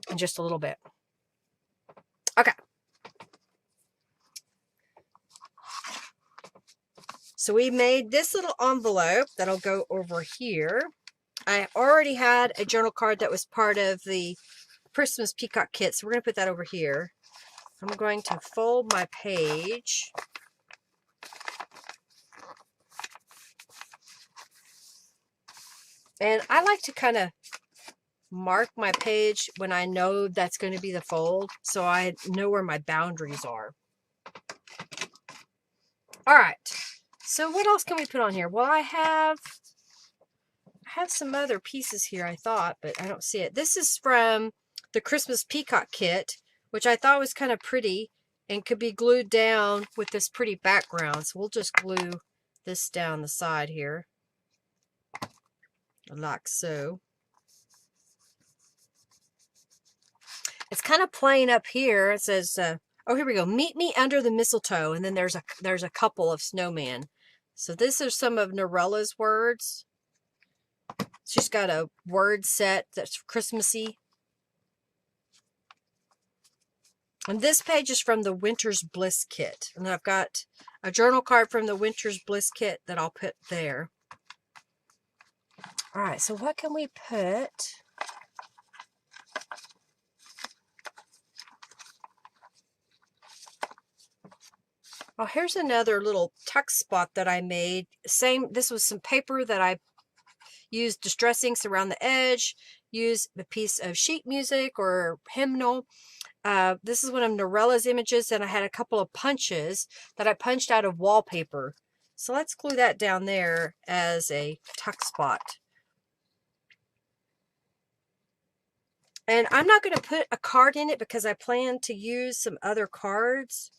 in just a little bit. Okay. So we made this little envelope that'll go over here. I already had a journal card that was part of the Christmas Peacock kit, so we're going to put that over here. I'm going to fold my page. And I like to kind of mark my page when I know that's going to be the fold, so I know where my boundaries are. All right. So what else can we put on here? Well, I have some other pieces here, I thought, but I don't see it. This is from the Christmas Peacock kit, which I thought was kind of pretty and could be glued down with this pretty background. So we'll just glue this down the side here, like so. It's kind of plain up here. It says, oh, here we go. Meet me under the mistletoe. And then there's a couple of snowmen. So this is some of Norella's words. She's got a word set that's Christmassy. And this page is from the Winter's Bliss kit. And I've got a journal card from the Winter's Bliss kit that I'll put there. All right, so what can we put? Oh, here's another little tuck spot that I made. This was some paper that I used distress inks around the edge, used a piece of sheet music or hymnal. This is one of Norella's images, and I had a couple of punches that I punched out of wallpaper. So let's glue that down there as a tuck spot. And I'm not going to put a card in it because I plan to use some other cards.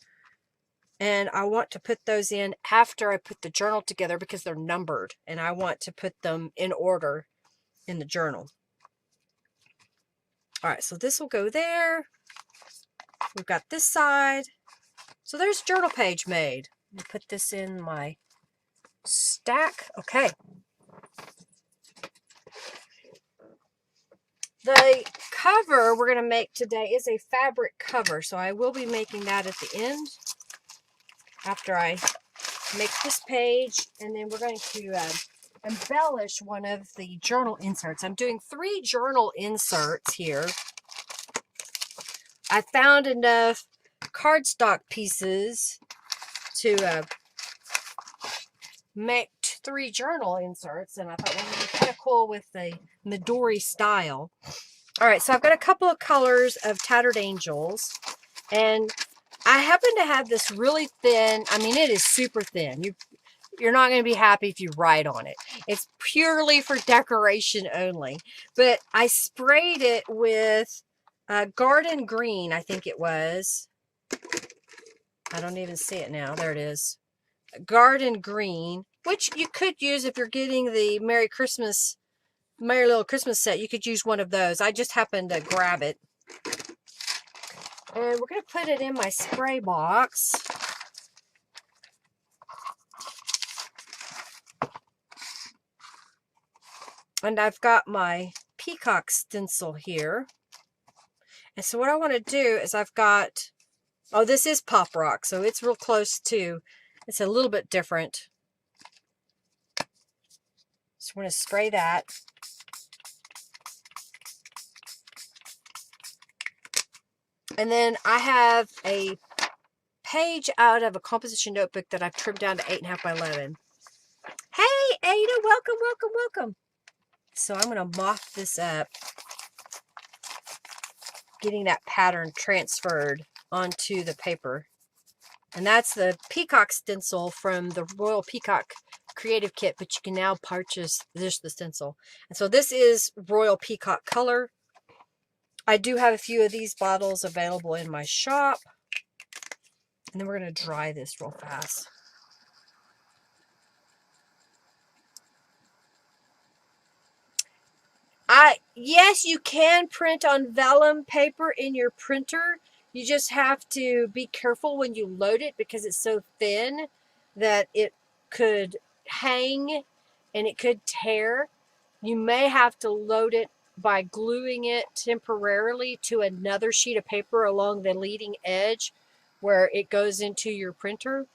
And I want to put those in after I put the journal together because they're numbered. And I want to put them in order in the journal. All right, so this will go there. We've got this side. So there's a journal page made. Let me put this in my stack. Okay. The cover we're going to make today is a fabric cover. So I will be making that at the end after I make this page. And then we're going to embellish one of the journal inserts. I'm doing 3 journal inserts here. I found enough cardstock pieces to make 3 journal inserts, and I thought, well, it would be kind of cool with the Midori style. All right, so I've got a couple of colors of Tattered Angels, and I happen to have this really thin, I mean, it is super thin. You're not going to be happy if you write on it. It's purely for decoration only, but I sprayed it with garden green, I think it was. I don't even see it now. There it is. Garden green, which you could use if you're getting the Merry Little Christmas set. You could use one of those. I just happened to grab it. And we're going to put it in my spray box. And I've got my Peacock stencil here. And so what I want to do is I've got, oh, this is Pop Rock, so it's real close to, it's a little bit different. So we're going to spray that. And then I have a page out of a composition notebook that I've trimmed down to 8.5 by 11. Hey, Ada, welcome, welcome, welcome. So I'm going to mock this up, getting that pattern transferred onto the paper. And that's the Peacock stencil from the Royal Peacock Creative Kit, but you can now purchase just the stencil. And so this is Royal Peacock color. I do have a few of these bottles available in my shop. And then we're going to dry this real fast. Yes, you can print on vellum paper in your printer. You just have to be careful when you load it because it's so thin that it could hang and it could tear. You may have to load it by gluing it temporarily to another sheet of paper along the leading edge where it goes into your printer.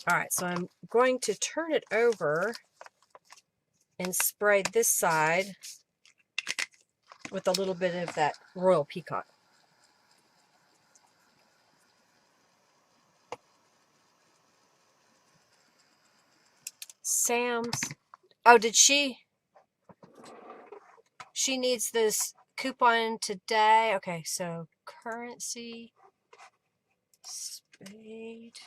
All right, so I'm going to turn it over and spray this side with a little bit of that Royal Peacock. Sam's, oh, did she needs this coupon today. Okay, so currency, spade.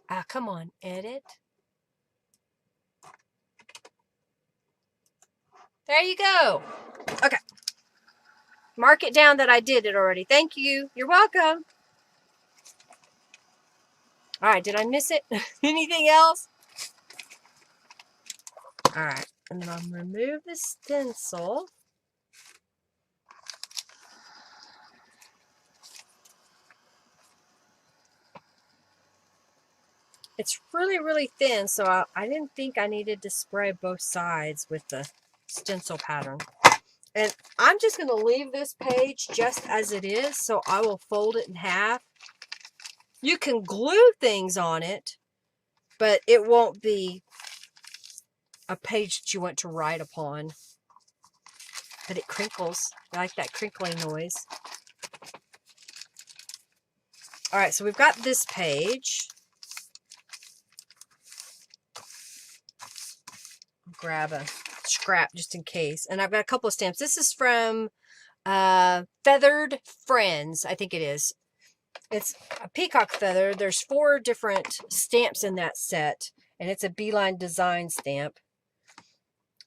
Ah, come on, edit. There you go. Okay. Mark it down that I did it already. Thank you. You're welcome. All right, did I miss it? Anything else? All right, and then I'll remove the stencil. It's really, really thin, so I didn't think I needed to spray both sides with the stencil pattern. And I'm just going to leave this page just as it is, so I will fold it in half. You can glue things on it, but it won't be a page that you want to write upon. But it crinkles. I like that crinkling noise. All right, so we've got this page. Grab a scrap just in case. And I've got a couple of stamps. This is from Feathered Friends, I think it is. It's a peacock feather. There's 4 different stamps in that set, and it's a beeline design stamp.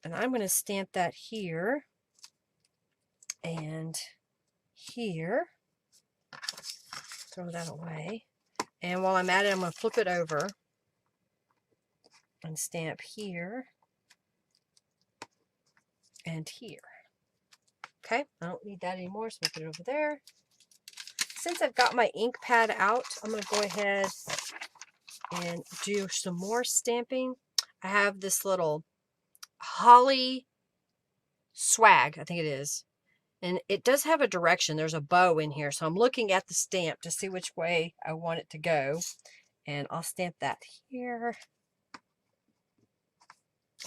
And I'm going to stamp that here and here. Throw that away. And while I'm at it, I'm going to flip it over and stamp here and here. Okay, I don't need that anymore, so I'll put it over there. Since I've got my ink pad out, I'm going to go ahead and do some more stamping. I have this little holly swag, I think it is. And it does have a direction. There's a bow in here. So I'm looking at the stamp to see which way I want it to go. And I'll stamp that here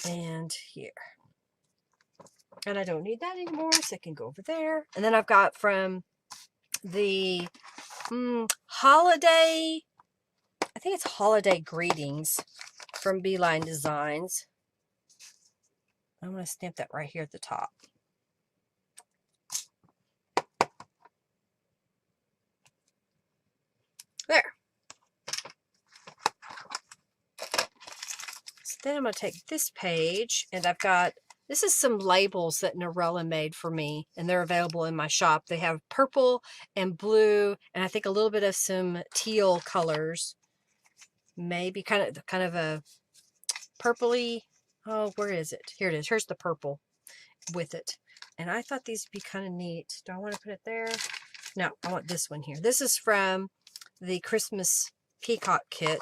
and here. And I don't need that anymore, so it can go over there. And then I've got from the holiday, I think it's Holiday Greetings from Beeline Designs. I'm going to stamp that right here at the top. There. So then I'm going to take this page, and I've got, this is some labels that Norella made for me, and they're available in my shop. They have purple and blue, and I think a little bit of some teal colors. Maybe kind of a purpley. Oh, where is it? Here it is. Here's the purple with it. And I thought these would be kind of neat. Do I want to put it there? No, I want this one here. This is from the Christmas Peacock kit.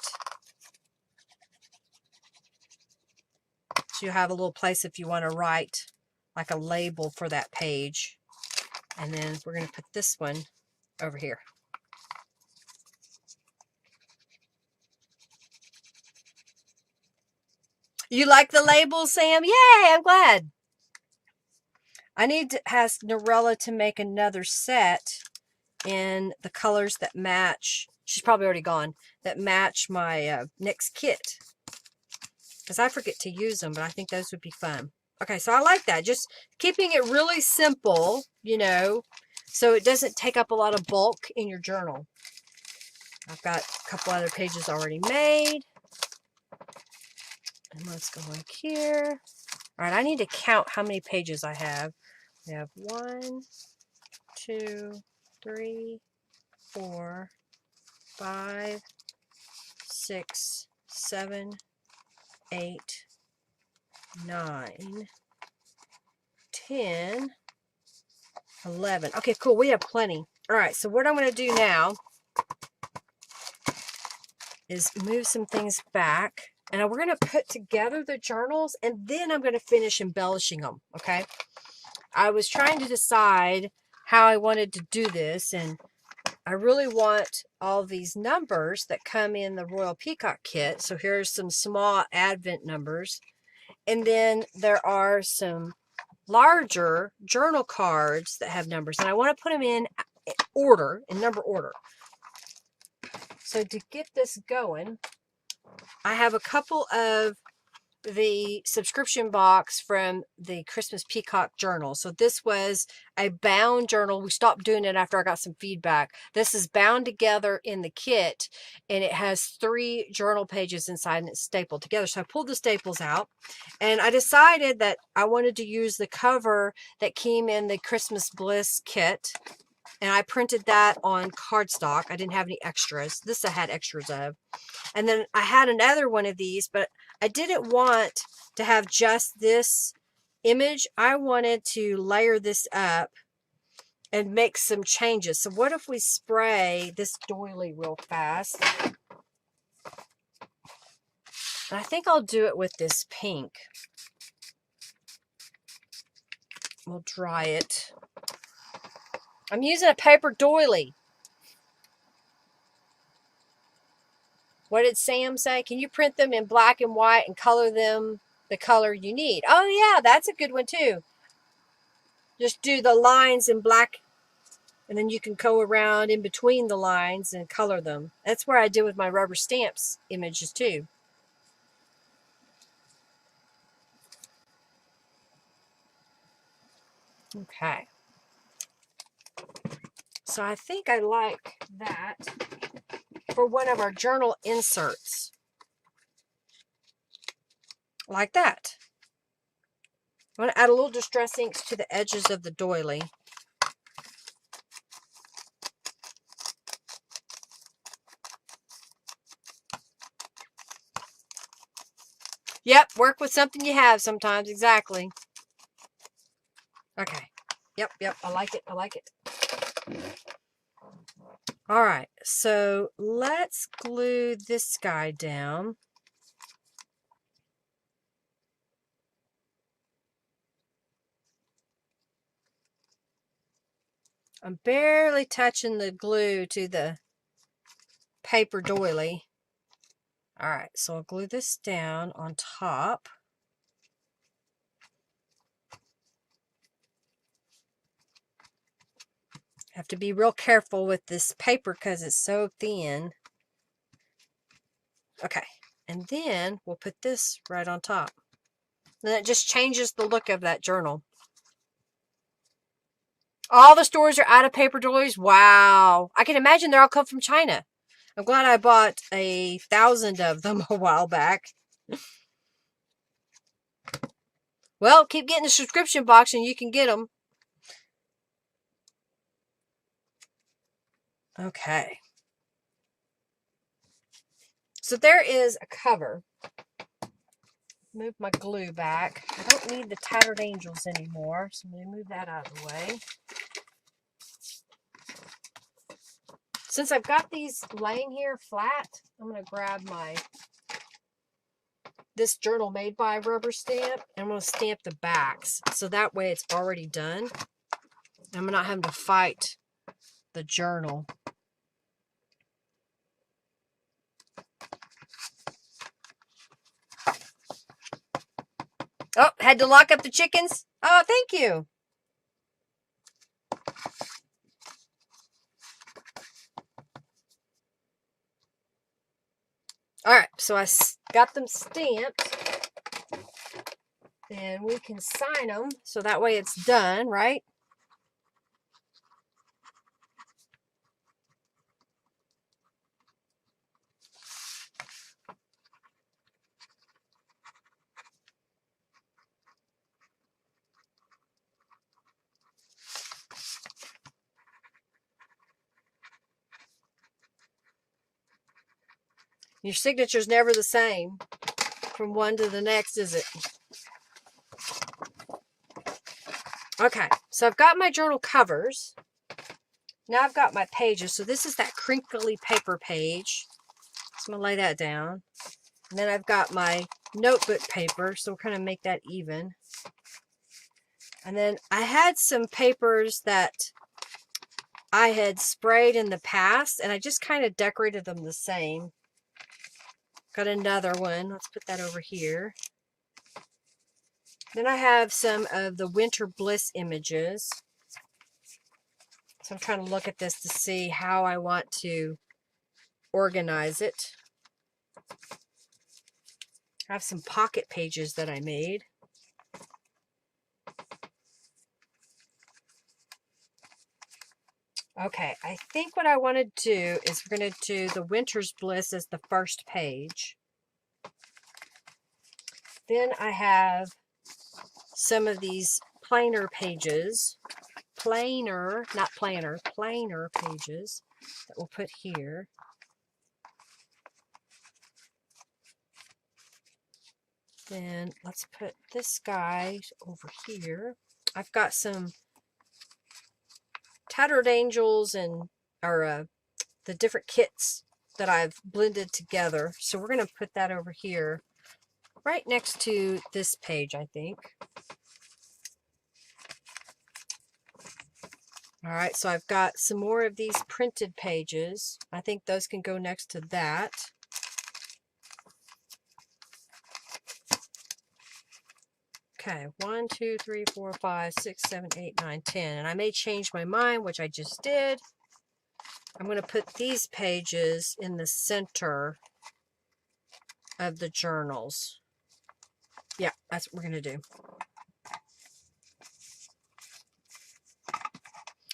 So you have a little place if you want to write like a label for that page. And then we're going to put this one over here. You like the label, Sam? Yay, I'm glad. I need to ask Norella to make another set in the colors that match. She's probably already gone. That match my next kit. Because I forget to use them, but I think those would be fun. Okay, so I like that. Just keeping it really simple, you know, so it doesn't take up a lot of bulk in your journal. I've got a couple other pages already made. And let's go like here. All right, I need to count how many pages I have. We have 1, 2, 3, 4, 5, 6, 7, 8, 9, 10, 11. Okay, cool. We have plenty. All right, so what I'm going to do now is move some things back. And we're going to put together the journals, and then I'm going to finish embellishing them, okay? I was trying to decide how I wanted to do this, and I really want all these numbers that come in the Royal Peacock kit. So here's some small Advent numbers. And then there are some larger journal cards that have numbers. And I want to put them in order, in number order. So to get this going, I have a couple of the subscription box from the Christmas Peacock journal. So this was a bound journal. We stopped doing it after I got some feedback. This is bound together in the kit, and it has 3 journal pages inside, and it's stapled together. So I pulled the staples out, and I decided that I wanted to use the cover that came in the Christmas Bliss kit, and I printed that on cardstock. I didn't have any extras. This I had extras of. And then I had another one of these, but I didn't want to have just this image. I wanted to layer this up and make some changes. So what if we spray this doily real fast? And I think I'll do it with this pink. We'll dry it. I'm using a paper doily. What did Sam say? Can you print them in black and white and color them the color you need? Oh yeah, that's a good one too. Just do the lines in black, and then you can go around in between the lines and color them. That's where I did with my rubber stamps images too. Okay. So I think I like that for one of our journal inserts. Like that. I'm going to add a little distress inks to the edges of the doily. Yep, work with something you have sometimes. Exactly. Okay. Yep. I like it. I like it. All right. So let's glue this guy down. I'm barely touching the glue to the paper doily. All right, so I'll glue this down on top. Have to be real careful with this paper because it's so thin. Okay, and then we'll put this right on top. Then it just changes the look of that journal. All the stores are out of paper doilies. Wow. I can imagine they're all come from China. I'm glad I bought 1,000 of them a while back. Well, keep getting the subscription box and you can get them. Okay. So there is a cover. Move my glue back. I don't need the Tattered Angels anymore, so I'm going to move that out of the way. Since I've got these laying here flat, I'm going to grab this journal made by Rubber Stamp, and I'm going to stamp the backs, so that way it's already done. I'm not having to fight the journal. Oh, had to lock up the chickens? Oh, thank you. All right, so I got them stamped. And we can sign them, so that way it's done, right? Your signature's never the same from one to the next, is it? Okay, so I've got my journal covers. Now I've got my pages. So this is that crinkly paper page. So I'm going to lay that down. And then I've got my notebook paper. So we're going to make that even. And then I had some papers that I had sprayed in the past. And I just kind of decorated them the same. Got another one. Let's put that over here. Then I have some of the Winter Bliss images. So I'm trying to look at this to see how I want to organize it. I have some pocket pages that I made. Okay, I think what I want to do is we're going to do the Winter's Bliss as the first page. Then I have some of these plainer pages. Plainer, not planner, plainer pages that we'll put here. Then let's put this guy over here. I've got some Tattered Angels and the different kits that I've blended together. So we're going to put that over here right next to this page, I think. All right, so I've got some more of these printed pages. I think those can go next to that. Okay, 1, 2, 3, 4, 5, 6, 7, 8, 9, 10. And I may change my mind, which I just did. I'm going to put these pages in the center of the journals. Yeah, that's what we're going to do.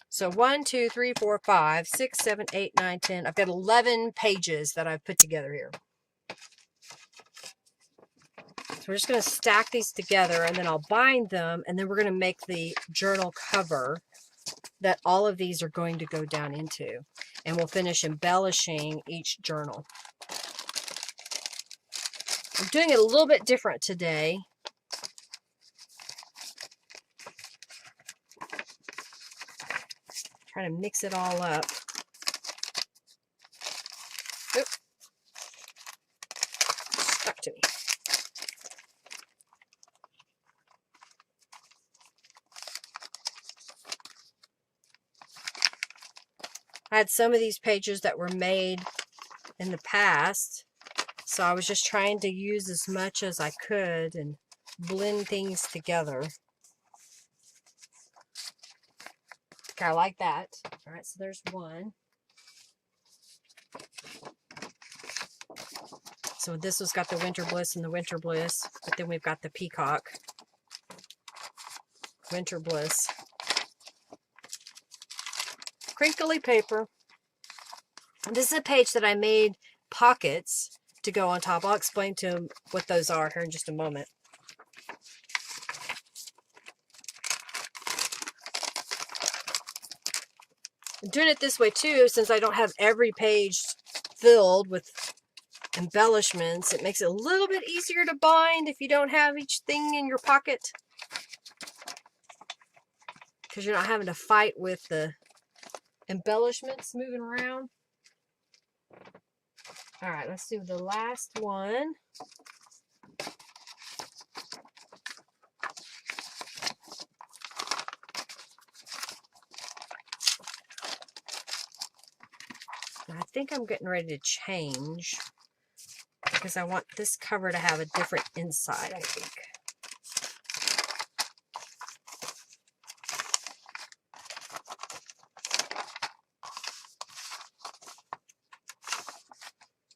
So 1, 2, 3, 4, 5, 6, 7, 8, 9, 10. I've got 11 pages that I've put together here. So we're just going to stack these together and then I'll bind them and then we're going to make the journal cover that all of these are going to go down into. And we'll finish embellishing each journal. I'm doing it a little bit different today. Trying to mix it all up. Oop. Stuck to me. I had some of these pages that were made in the past, so I was just trying to use as much as I could and blend things together. Okay, I like that. All right, so there's one. So this has got the Winter Bliss and the Winter Bliss, but then we've got the Peacock. Winter Bliss. Crinkly paper. And this is a page that I made pockets to go on top. I'll explain to them what those are here in just a moment. I'm doing it this way too, since I don't have every page filled with embellishments. It makes it a little bit easier to bind if you don't have each thing in your pocket, because you're not having to fight with the embellishments moving around. All right, let's do the last one. And I think I'm getting ready to change because I want this cover to have a different inside, I think.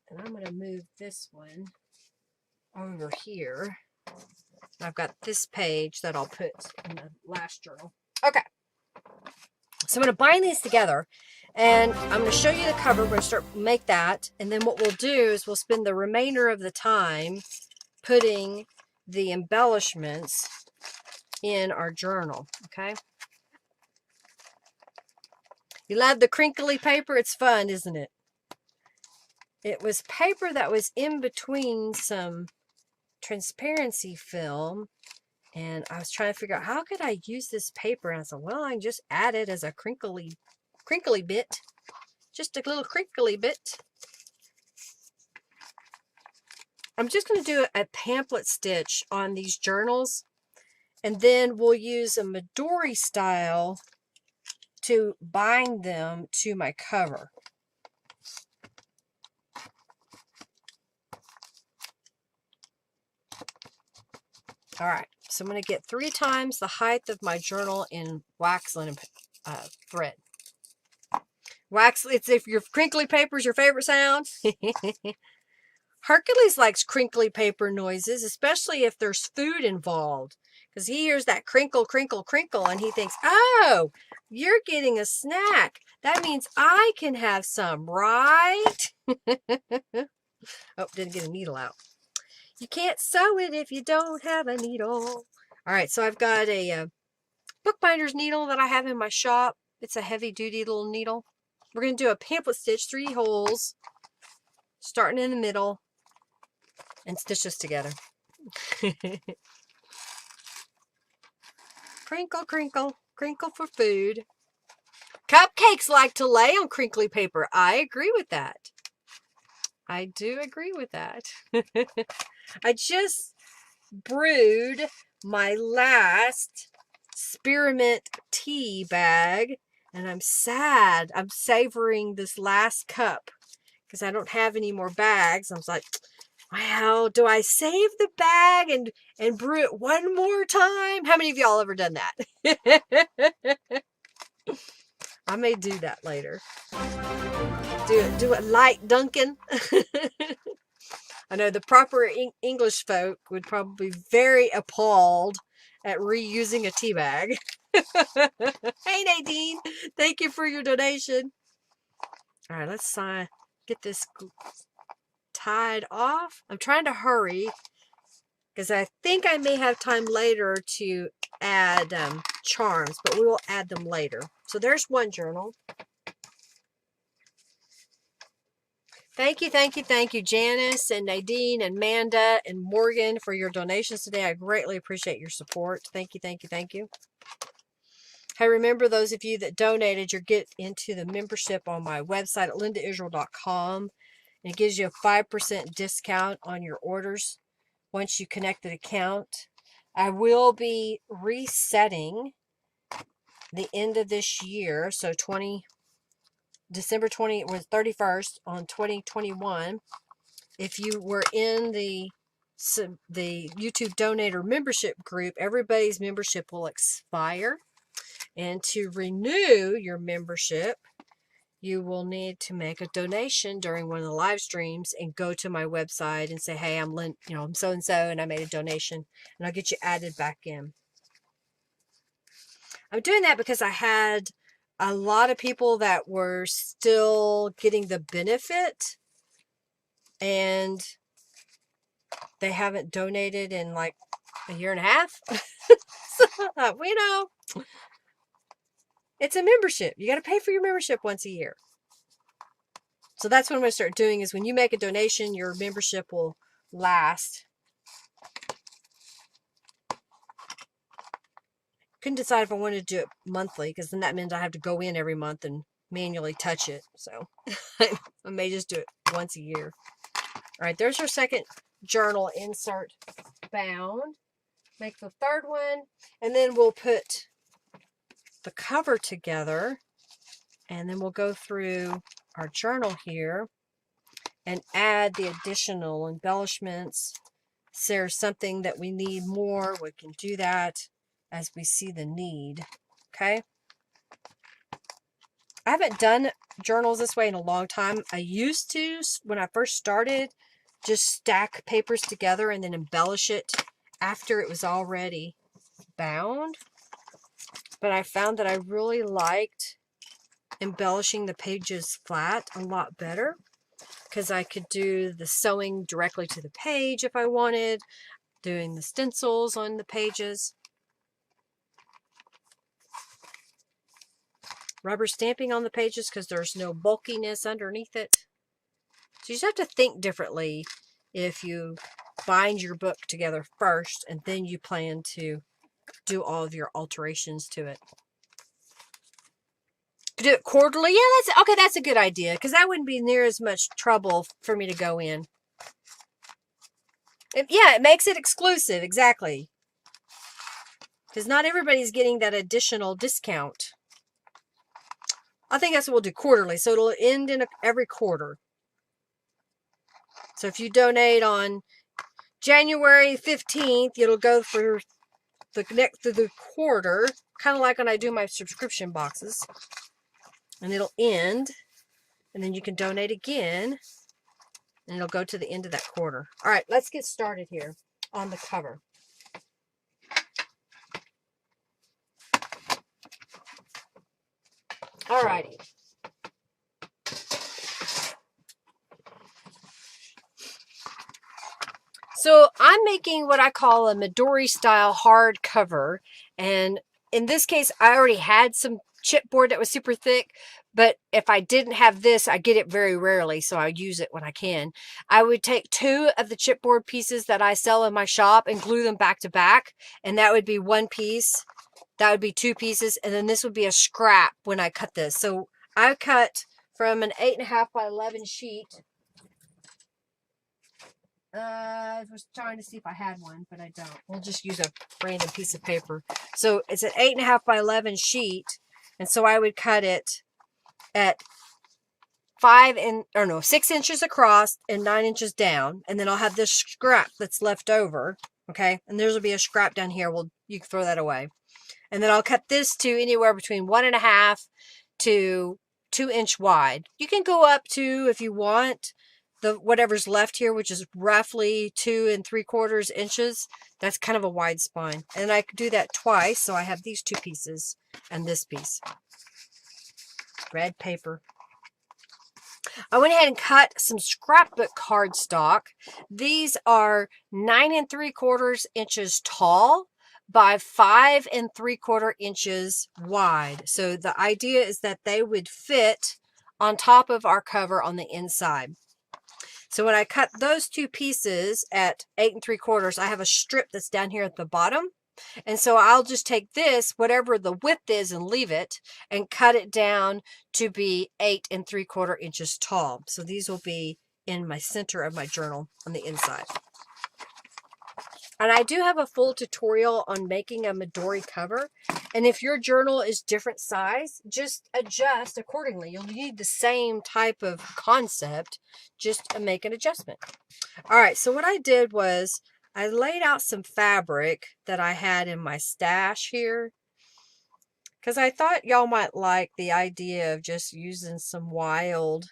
And I'm going to move this one over here. I've got this page that I'll put in the last journal. Okay. So I'm going to bind these together, and I'm going to show you the cover. We're going to start make that, and then what we'll do is we'll spend the remainder of the time putting the embellishments in our journal. Okay. You love the crinkly paper? It's fun, isn't it? It was paper that was in between some transparency film, and I was trying to figure out how could I use this paper, and I said, well, I can just add it as a crinkly bit, just a little crinkly bit. I'm just going to do a pamphlet stitch on these journals, and then we'll use a Midori style to bind them to my cover. All right, so I'm going to get 3 times the height of my journal in wax linen thread. Wax, it's if your crinkly paper is your favorite sound. Hercules likes crinkly paper noises, especially if there's food involved, because he hears that crinkle, crinkle, crinkle, and he thinks, oh, you're getting a snack. That means I can have some, right? Oh, didn't get a needle out. You can't sew it if you don't have a needle. All right, so I've got a bookbinder's needle that I have in my shop. It's a heavy-duty little needle. We're going to do a pamphlet stitch, 3 holes, starting in the middle, and stitch this together. Crinkle, crinkle, crinkle for food. Cupcakes like to lay on crinkly paper. I agree with that. I do agree with that. I just brewed my last spearmint tea bag, and I'm sad. I'm savoring this last cup because I don't have any more bags. I was like, wow, do I save the bag and brew it one more time? How many of y'all ever done that? I may do that later. Do it light Duncan. I know the proper English folk would probably be very appalled at reusing a tea bag. Hey Nadine, thank you for your donation. All right, let's get this tied off. I'm trying to hurry because I think I may have time later to add charms, but we will add them later. So there's one journal. Thank you, Janice and Nadine and Manda and Morgan for your donations today. I greatly appreciate your support. Thank you. Hey, remember those of you that donated, you get into the membership on my website at lindaisrael.com. And it gives you a 5% discount on your orders once you connect an account. I will be resetting the end of this year, so December 31st on 2021. If you were in the YouTube donator membership group, everybody's membership will expire. And to renew your membership, you will need to make a donation during one of the live streams and go to my website and say, hey, I'm Lynn, I'm so-and-so, and I made a donation, and I'll get you added back in. I'm doing that because I had a lot of people that were still getting the benefit, and they haven't donated in like a year and a half. So I thought, it's a membership. You got to pay for your membership once a year. So that's what I'm going to start doing, is when you make a donation, your membership will last. Couldn't decide if I wanted to do it monthly, because then that means I have to go in every month and manually touch it. So I may just do it once a year. All right, there's our second journal insert bound. Make the third one, and then we'll put the cover together And then we'll go through our journal here and add the additional embellishments. If there's something that we need more, we can do that as we see the need. Okay. I haven't done journals this way in a long time. I used to, when I first started, just stack papers together and then embellish it after it was already bound. But I found that I really liked embellishing the pages flat a lot better, because I could do the sewing directly to the page if I wanted, doing the stencils on the pages, rubber stamping on the pages because there's no bulkiness underneath it. So you just have to think differently if you bind your book together first and then you plan to do all of your alterations to it. Do it quarterly. Yeah, that's a good idea, because that wouldn't be near as much trouble for me to go in. It makes it exclusive, exactly. Because not everybody's getting that additional discount. I think that's what we'll do, quarterly. So it'll end in every quarter. So if you donate on January 15th, it'll go for the quarter, kind of like when I do my subscription boxes. And it'll end, and then you can donate again, and it'll go to the end of that quarter. All right, let's get started here on the cover. All righty. So I'm making what I call a Midori style hard cover, and in this case I already had some chipboard that was super thick, but if I didn't have this, I get it very rarely, so I use it when I can. I would take 2 of the chipboard pieces that I sell in my shop and glue them back to back, and that would be 1 piece, that would be 2 pieces, and then this would be a scrap when I cut this. So I cut from an 8.5 by 11 sheet. I was trying to see if I had one, but I don't. We'll just use a random piece of paper. So it's an 8.5 by 11 sheet, and so I would cut it at 6 inches across and 9 inches down, and then I'll have this scrap that's left over. Okay, and there's will be a scrap down here. You can throw that away, and then I'll cut this to anywhere between 1.5 to 2-inch wide. You can go up to, if you want, whatever's left here, which is roughly 2 3/4 inches. That's kind of a wide spine, and I could do that twice. So I have these 2 pieces and this piece. Red paper. I went ahead and cut some scrapbook cardstock. These are 9 3/4 inches tall by 5 3/4 inches wide. So the idea is that they would fit on top of our cover on the inside. So when I cut those 2 pieces at 8 3/4, I have a strip that's down here at the bottom. And so I'll just take this, whatever the width is, and leave it and cut it down to be 8 3/4 inches tall. So these will be in my center of my journal on the inside. And I do have a full tutorial on making a Midori cover. And if your journal is different size, just adjust accordingly. You'll need the same type of concept, just make an adjustment. All right, so what I did was I laid out some fabric that I had in my stash here, because I thought y'all might like the idea of just using some wild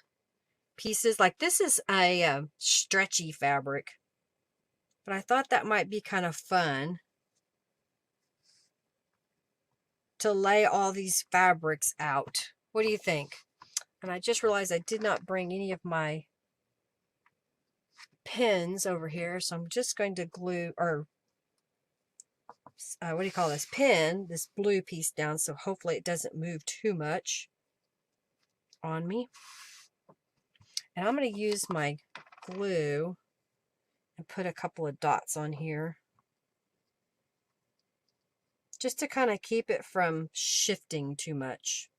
pieces. Like this is a stretchy fabric, but I thought that might be kind of fun to lay all these fabrics out. What do you think? And I just realized I did not bring any of my pins over here, so I'm just going to glue, or what do you call this, pin this blue piece down, so hopefully it doesn't move too much on me. And I'm going to use my glue and put a couple of dots on here just to kind of keep it from shifting too much.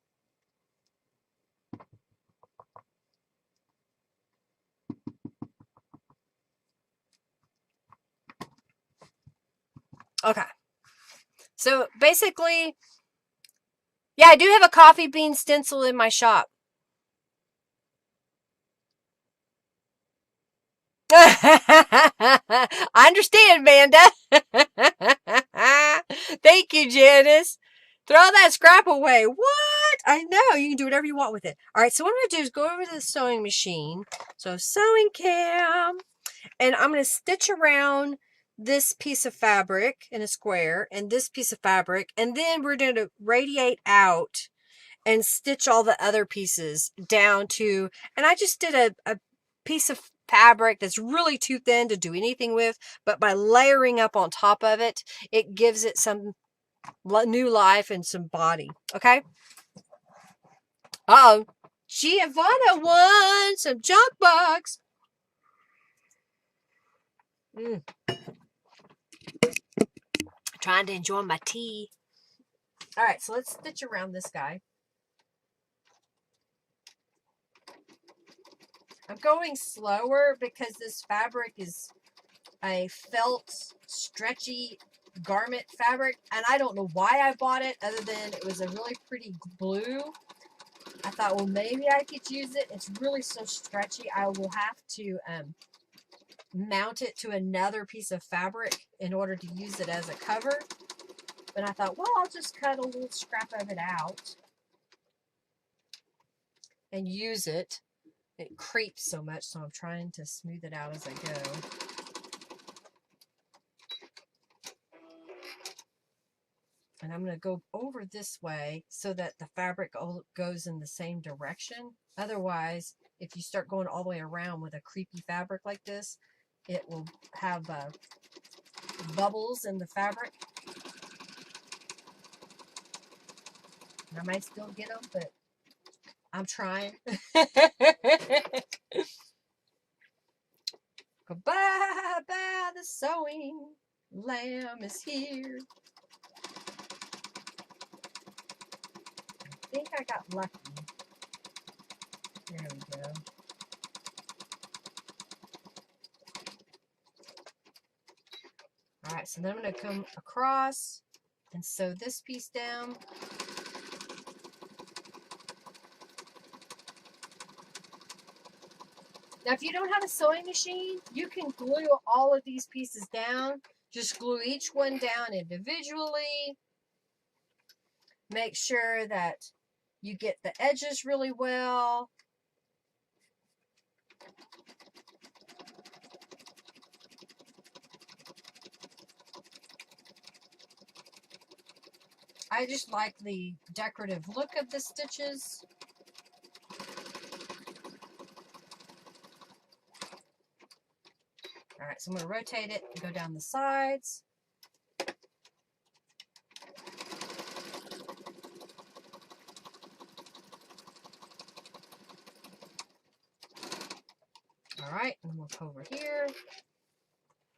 Okay, so basically, Yeah, I do have a coffee bean stencil in my shop. I understand, Amanda. Thank you, Janice. Throw that scrap away. What? I know. You can do whatever you want with it. All right, so what I'm going to do is go over to the sewing machine. So sewing cam. And I'm going to stitch around this piece of fabric in a square and this piece of fabric. And then we're going to radiate out and stitch all the other pieces down to, and I just did a piece of fabric that's really too thin to do anything with, but by layering up on top of it, it gives it some new life and some body. Okay. Uh-oh. Giovanna won some junk bugs. Trying to enjoy my tea. All right, so let's stitch around this guy. I'm going slower because this fabric is a felt, stretchy garment fabric, and I don't know why I bought it other than it was a really pretty blue. I thought, well, maybe I could use it. It's really so stretchy. I will have to mount it to another piece of fabric in order to use it as a cover. But I thought, well, I'll just cut a little scrap of it out and use it. It creeps so much, so I'm trying to smooth it out as I go. And I'm going to go over this way so that the fabric goes in the same direction. Otherwise, if you start going all the way around with a creepy fabric like this, it will have bubbles in the fabric. And I might still get them, but I'm trying. Goodbye, bye, the sewing lamb is here. I think I got lucky. There we go. All right, so then I'm going to come across and sew this piece down. Now, if you don't have a sewing machine, you can glue all of these pieces down. Just glue each one down individually. Make sure that you get the edges really well. I just like the decorative look of the stitches. All right, so I'm going to rotate it and go down the sides. All right, and we'll come over here.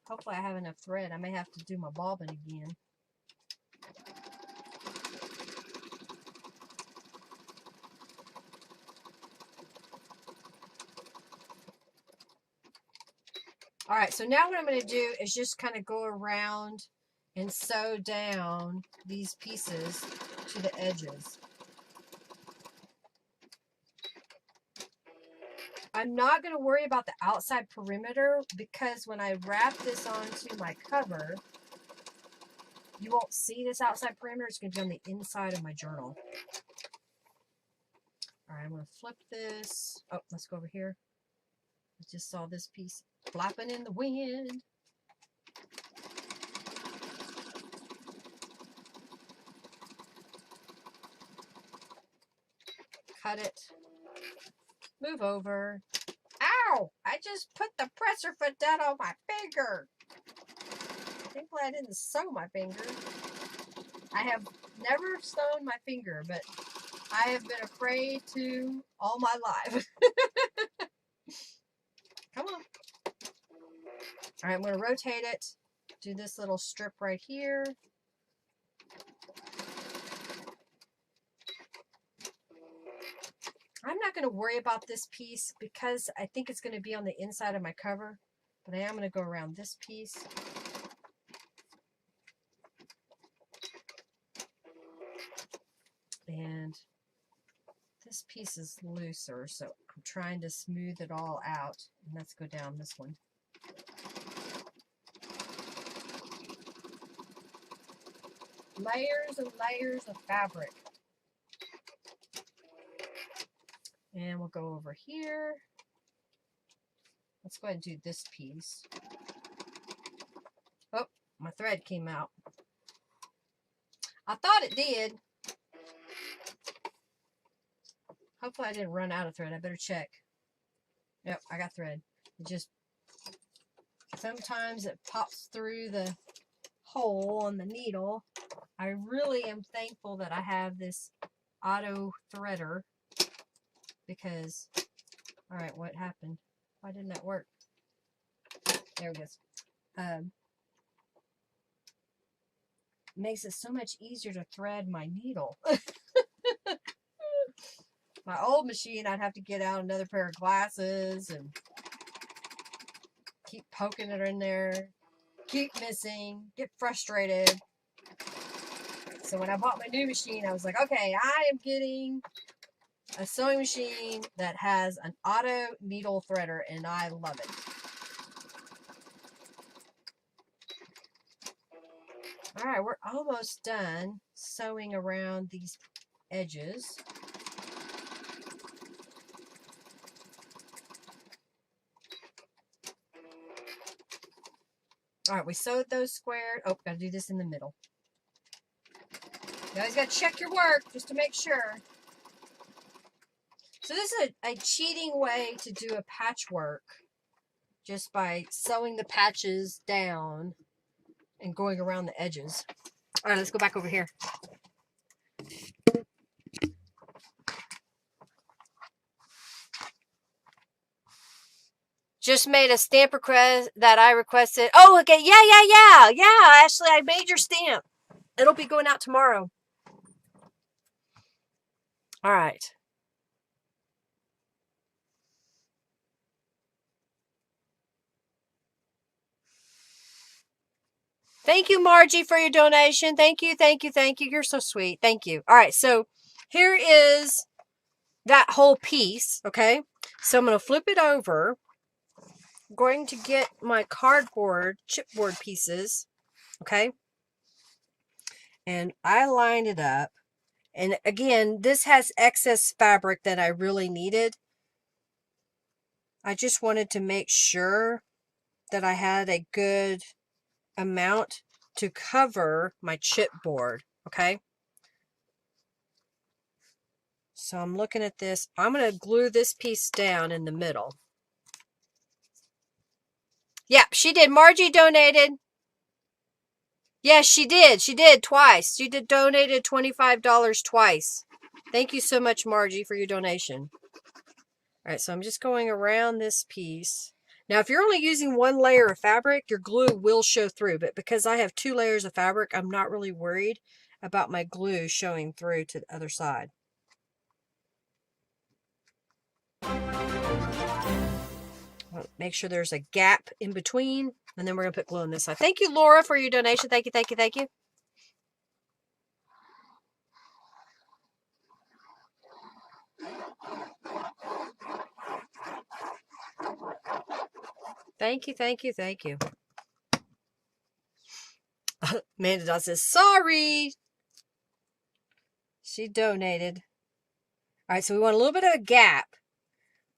Hopefully I have enough thread. I may have to do my bobbin again. All right, so now what I'm going to do is just kind of go around and sew down these pieces to the edges. I'm not going to worry about the outside perimeter because when I wrap this onto my cover, you won't see this outside perimeter. It's going to be on the inside of my journal. All right, I'm going to flip this. Oh, let's go over here. I just saw this piece flapping in the wind. Cut it. Move over. Ow! I just put the presser foot down on my finger. Thankfully I didn't sew my finger. I have never sewn my finger, but I have been afraid to all my life. Come on. All right, I'm going to rotate it. Do this little strip right here. I'm not going to worry about this piece because I think it's going to be on the inside of my cover, but I am going to go around this piece. And this piece is looser, so I'm trying to smooth it all out. And let's go down this one. Layers and layers of fabric. And we'll go over here. Let's go ahead and do this piece. Oh, my thread came out. I thought it did. Hopefully I didn't run out of thread. I better check. Yep, I got thread. It just, sometimes it pops through the hole on the needle. I really am thankful that I have this auto threader because, all right, what happened? Why didn't that work? There it goes. Makes it so much easier to thread my needle. My old machine, I'd have to get out another pair of glasses and keep poking it in there, keep missing, get frustrated. So when I bought my new machine, I was like, okay, I am getting a sewing machine that has an auto needle threader, and I love it. All right, we're almost done sewing around these edges. All right, we sewed those squared. Oh, gotta do this in the middle. You always gotta check your work just to make sure. So this is a cheating way to do a patchwork, just by sewing the patches down and going around the edges. All right, let's go back over here. Just made a stamp request that I requested. Oh, okay. Yeah. Ashley, I made your stamp. It'll be going out tomorrow. All right. Thank you, Margie, for your donation. Thank you. You're so sweet. Thank you. All right, so here is that whole piece, okay? So I'm going to flip it over. I'm going to get my cardboard, chipboard pieces, okay? And I lined it up. And again, this has excess fabric that I really needed. I just wanted to make sure that I had a good amount to cover my chipboard, okay? So I'm looking at this. I'm going to glue this piece down in the middle. Yeah, she did. Margie donated. Yes, she did. She did twice. She did donated $25 twice. Thank you so much, Margie, for your donation. All right, so I'm just going around this piece. Now, if you're only using one layer of fabric, your glue will show through. But because I have 2 layers of fabric, I'm not really worried about my glue showing through to the other side. Make sure there's a gap in between, and then we're going to put glue on this side. Thank you, Laura, for your donation. Thank you. Thank you. Amanda Dot says, sorry. She donated. All right, so we want a little bit of a gap.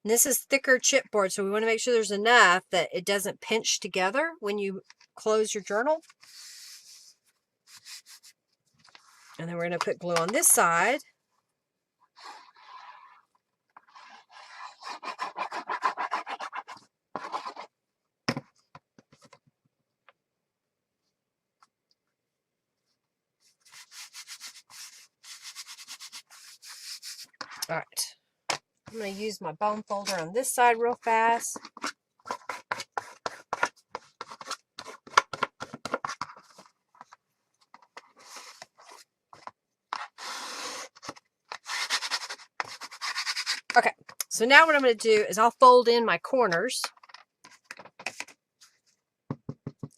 And this is thicker chipboard, so we want to make sure there's enough that it doesn't pinch together when you close your journal. And then we're going to put glue on this side. All right. I'm going to use my bone folder on this side real fast. Okay, so now what I'm going to do is I'll fold in my corners.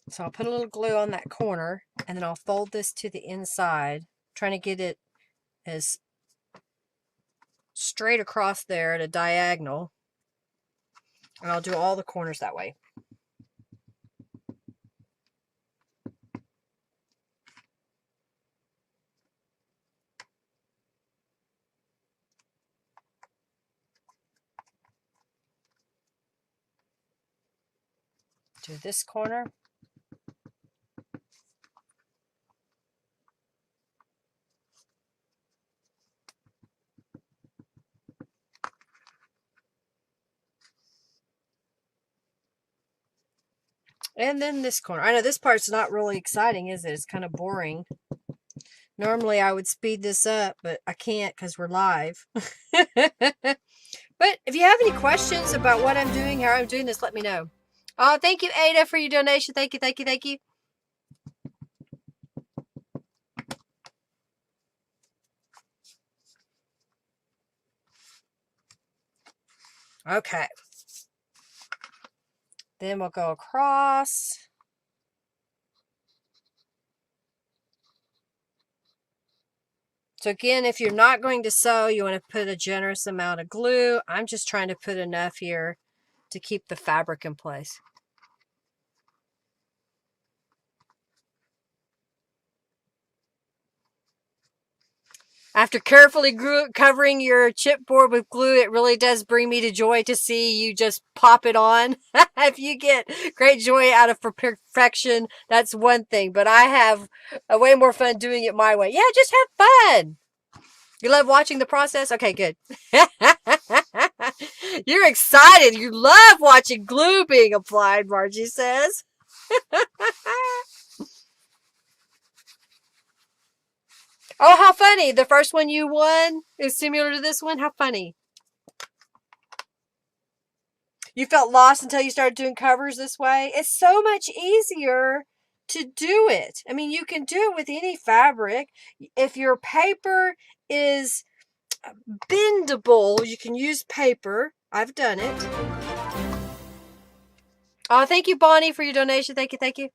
So I'll put a little glue on that corner, and then I'll fold this to the inside, trying to get it as straight across there at a diagonal. And I'll do all the corners that way. Do this corner. And then this corner. I know this part's not really exciting, is it? It's kind of boring. Normally I would speed this up, but I can't because we're live. But if you have any questions about what I'm doing, how I'm doing this, let me know. Oh, thank you, Ada, for your donation. Thank you, thank you, thank you. Okay. Then we'll go across. So again, if you're not going to sew, you want to put a generous amount of glue. I'm just trying to put enough here to keep the fabric in place. After carefully covering your chipboard with glue, it really does bring me to joy to see you just pop it on. If you get great joy out of perfection, that's one thing. But I have a way more fun doing it my way. Yeah, just have fun. You love watching the process? Okay, good. You're excited. You love watching glue being applied, Margie says. Oh, how funny. The first one you won is similar to this one. How funny. You felt lost until you started doing covers this way. It's so much easier to do it. I mean, you can do it with any fabric. If your paper is bendable, you can use paper. I've done it. Oh, thank you, Bonnie, for your donation. Thank you, thank you.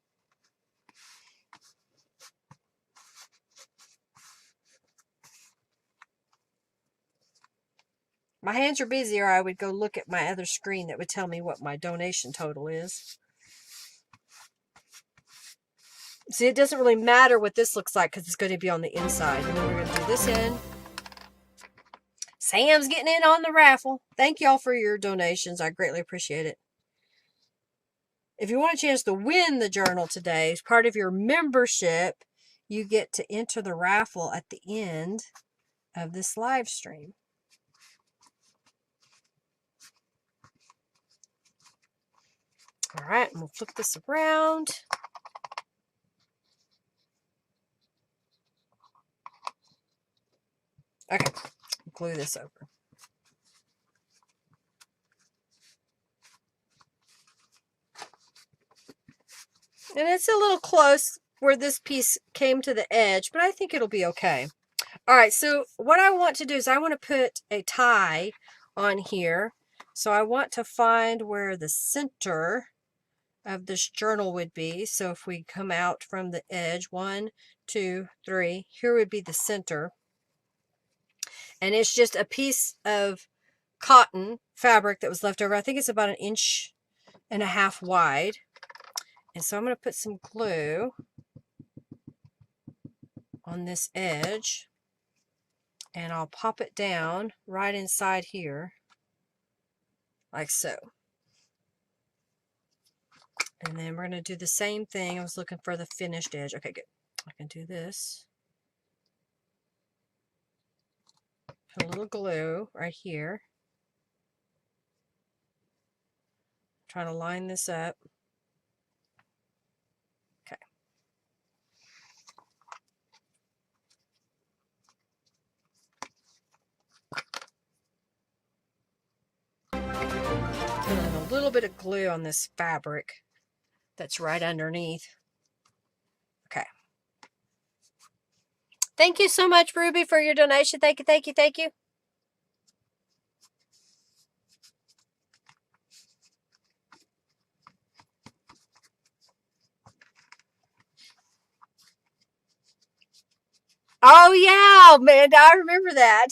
My hands are busy, or I would go look at my other screen that would tell me what my donation total is. See, it doesn't really matter what this looks like because it's going to be on the inside. And then we're going to do this end. Sam's getting in on the raffle. Thank y'all for your donations. I greatly appreciate it. If you want a chance to win the journal today, as part of your membership, you get to enter the raffle at the end of this live stream. All right, and we'll flip this around. Okay, glue this over. And it's a little close where this piece came to the edge, but I think it'll be okay. All right, so what I want to do is I want to put a tie on here. So I want to find where the center of this journal would be. So if we come out from the edge, 1, 2, 3, here would be the center. And it's just a piece of cotton fabric that was left over. I think it's about 1.5 inches wide. And so I'm going to put some glue on this edge. And I'll pop it down right inside here, like so. And then we're going to do the same thing. I was looking for the finished edge. Okay, good. I can do this. Put a little glue right here. Try to line this up. Okay. Put in a little bit of glue on this fabric that's right underneath. Okay. Thank you so much, Ruby, for your donation. Thank you, thank you, thank you. Oh yeah, Amanda, I remember that.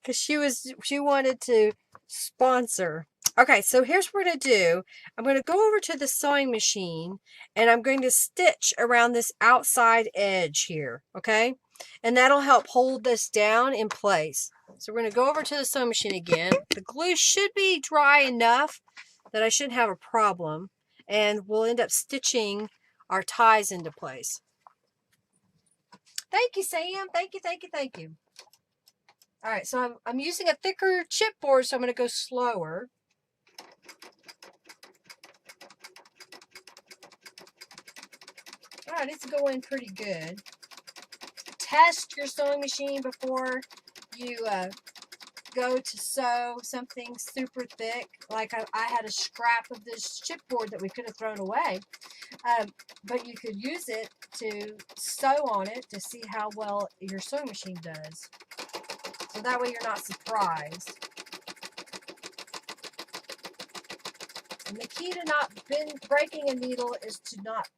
Because she wanted to sponsor. Okay, so here's what we're going to do. I'm going to go over to the sewing machine and I'm going to stitch around this outside edge here, okay? And that'll help hold this down in place. So we're going to go over to the sewing machine again. The glue should be dry enough that I shouldn't have a problem. And we'll end up stitching our ties into place. Thank you, Sam. Thank you, thank you, thank you. All right, so I'm using a thicker chipboard, so I'm going to go slower. All right, it's going pretty good. Test your sewing machine before you go to sew something super thick. Like I had a scrap of this chipboard that we could have thrown away, but you could use it to sew on it to see how well your sewing machine does. So that way you're not surprised. And the key to not breaking a needle is to not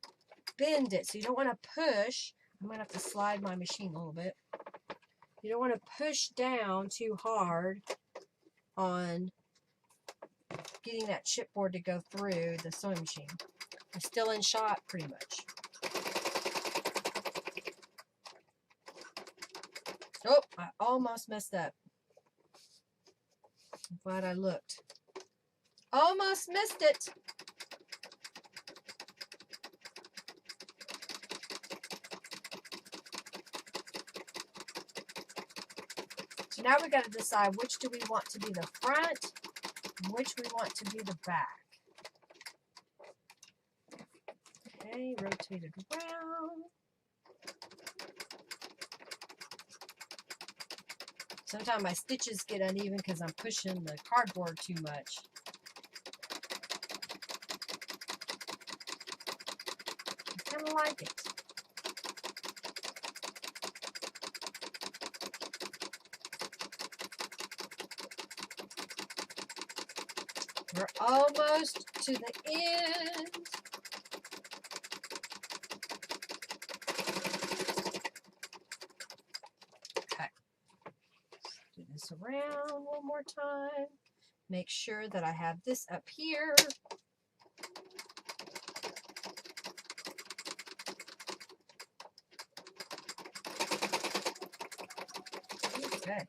bend it. So you don't want to push. I'm going to have to slide my machine a little bit. You don't want to push down too hard on getting that chipboard to go through the sewing machine. I'm still in shot pretty much. Oh, I almost messed up. I'm glad I looked. Almost missed it. So now we got to decide which do we want to be the front and which we want to be the back. Okay, rotate it around. Sometimes my stitches get uneven because I'm pushing the cardboard too much. I kind of like it. We're almost to the end. Okay. Do this around one more time. Make sure that I have this up here. Okay.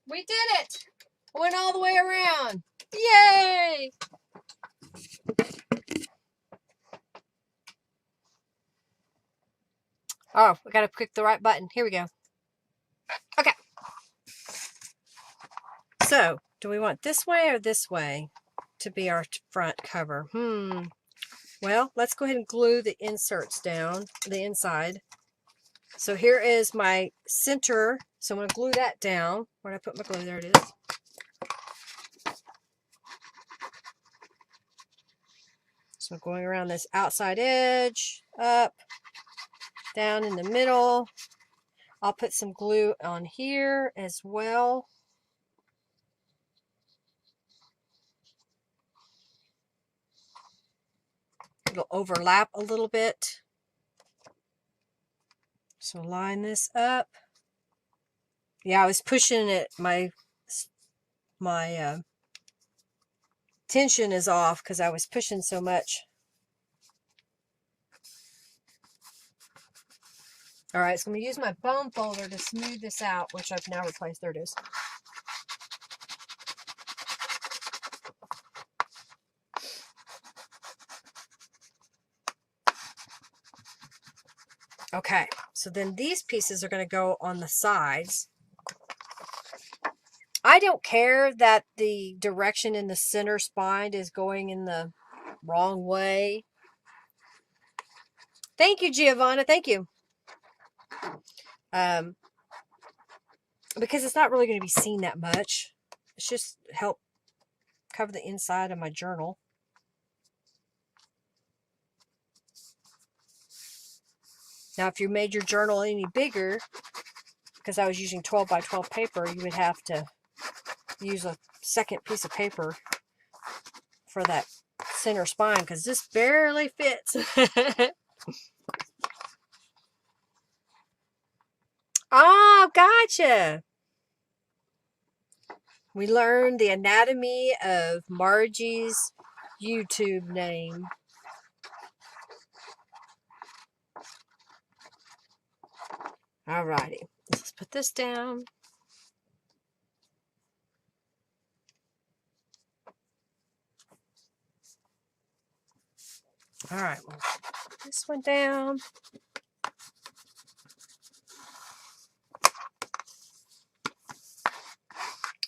We did it! Went all the way around. Yay! Oh, we gotta click the right button. Here we go. Okay. So, do we want this way or this way to be our front cover? Well, let's go ahead and glue the inserts down, the inside. So here is my center. So I'm going to glue that down. Where did I put my glue? There it is. So I'm going around this outside edge, up, down in the middle. I'll put some glue on here as well. It'll overlap a little bit. So line this up. Yeah, I was pushing it. My tension is off because I was pushing so much. All right, so I'm going to use my bone folder to smooth this out, which I've now replaced. There it is. Okay, so then these pieces are going to go on the sides. I don't care that the direction in the center spine is going in the wrong way. Thank you, Giovanna. Thank you. Because it's not really going to be seen that much. It's just help cover the inside of my journal. Now, if you made your journal any bigger, because I was using 12 by 12 paper, you would have to use a second piece of paper for that center spine because this barely fits. Oh, gotcha. We learned the anatomy of Margie's YouTube name. Alrighty, let's put this down. Alright, we'll put this one down.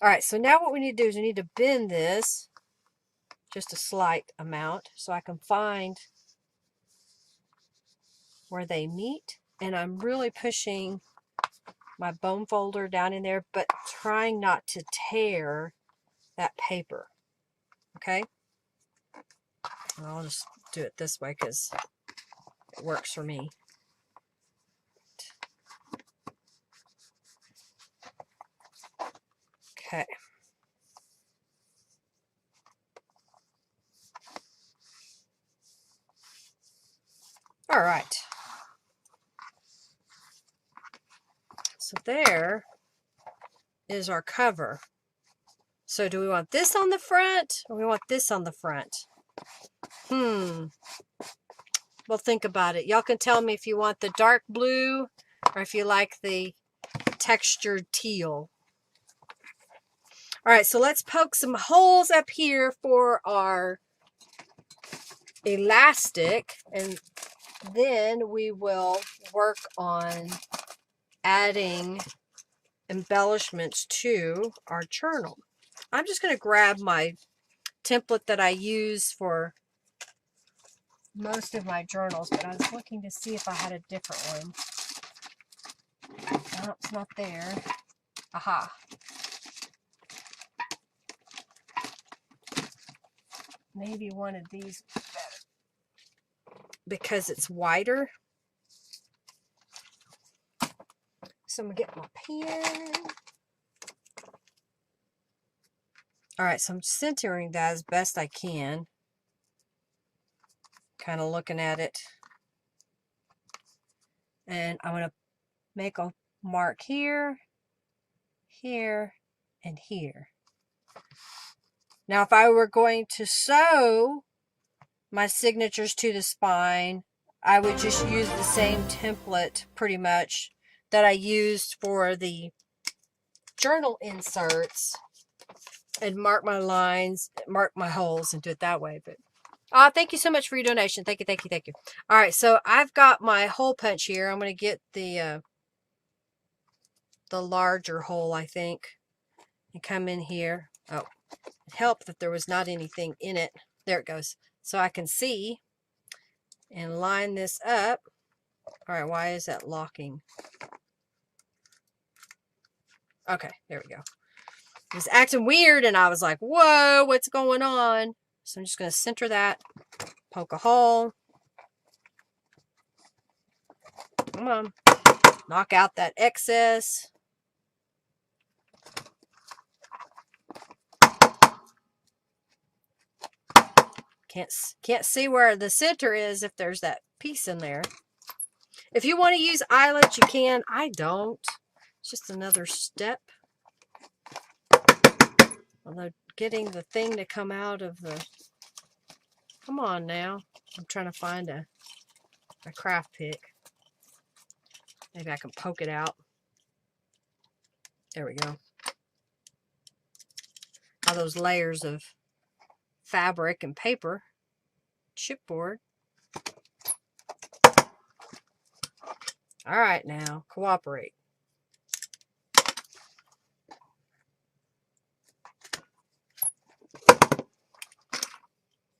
Alright, so now what we need to do is we need to bend this just a slight amount so I can find where they meet. And I'm really pushing my bone folder down in there, but trying not to tear that paper. Okay? And I'll just do it this way because it works for me. Okay. All right. So there is our cover. So do we want this on the front or we want this on the front? Well, think about it. Y'all can tell me if you want the dark blue or if you like the textured teal. All right, so let's poke some holes up here for our elastic, and then we will work on adding embellishments to our journal. I'm just going to grab my template that I use for most of my journals, but I was looking to see if I had a different one. Oh, it's not there. Aha. Maybe one of these would be better because it's wider. So I'm going to get my pen. Alright, so I'm centering that as best I can. Kind of looking at it. And I'm going to make a mark here, here, and here. Now, if I were going to sew my signatures to the spine, I would just use the same template pretty much that I used for the journal inserts and mark my lines, mark my holes, and do it that way. But thank you so much for your donation. Thank you, thank you, thank you. All right, so I've got my hole punch here. I'm going to get the larger hole, I think, and come in here. Oh, it helped that there was not anything in it. There it goes. So I can see and line this up. All right, why is that locking? Okay, there we go. It was acting weird, and I was like, whoa, what's going on? So I'm just going to center that, poke a hole. Come on. Knock out that excess. Can't see where the center is if there's that piece in there. If you want to use eyelets, you can. I don't. It's just another step. Although getting the thing to come out of the... Come on now. I'm trying to find a craft pick. Maybe I can poke it out. There we go. All those layers of fabric and paper. Chipboard. All right now, cooperate.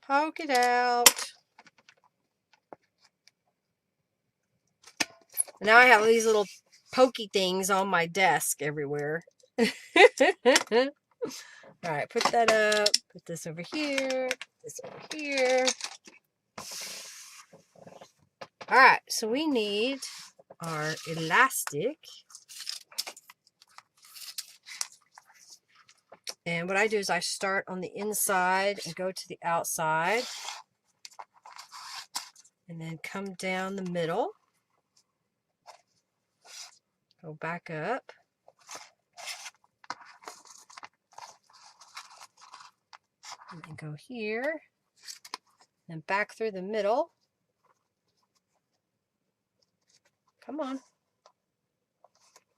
Poke it out. Now I have these little pokey things on my desk everywhere. All right, put that up. Put this over here. This over here. All right, so we need our elastic. And what I do is I start on the inside and go to the outside. And then come down the middle. Go back up. And then go here. And back through the middle. Come on.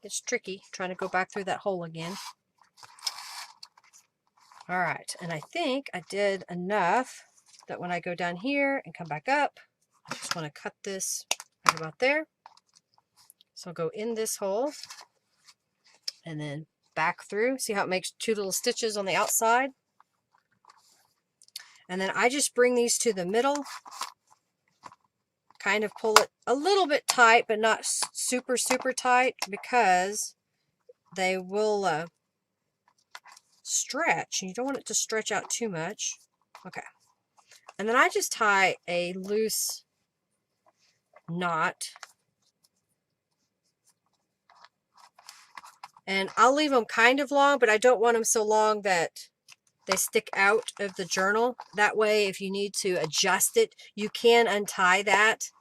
It's tricky trying to go back through that hole again. All right, and I think I did enough that when I go down here and come back up, I just want to cut this right about there. So I'll go in this hole and then back through. See how it makes two little stitches on the outside? And then I just bring these to the middle, kind of pull it a little bit tight, but not super, super tight, because they will stretch. You don't want it to stretch out too much. Okay. And then I just tie a loose knot. And I'll leave them kind of long, but I don't want them so long that they stick out of the journal. That way, if you need to adjust it, you can untie that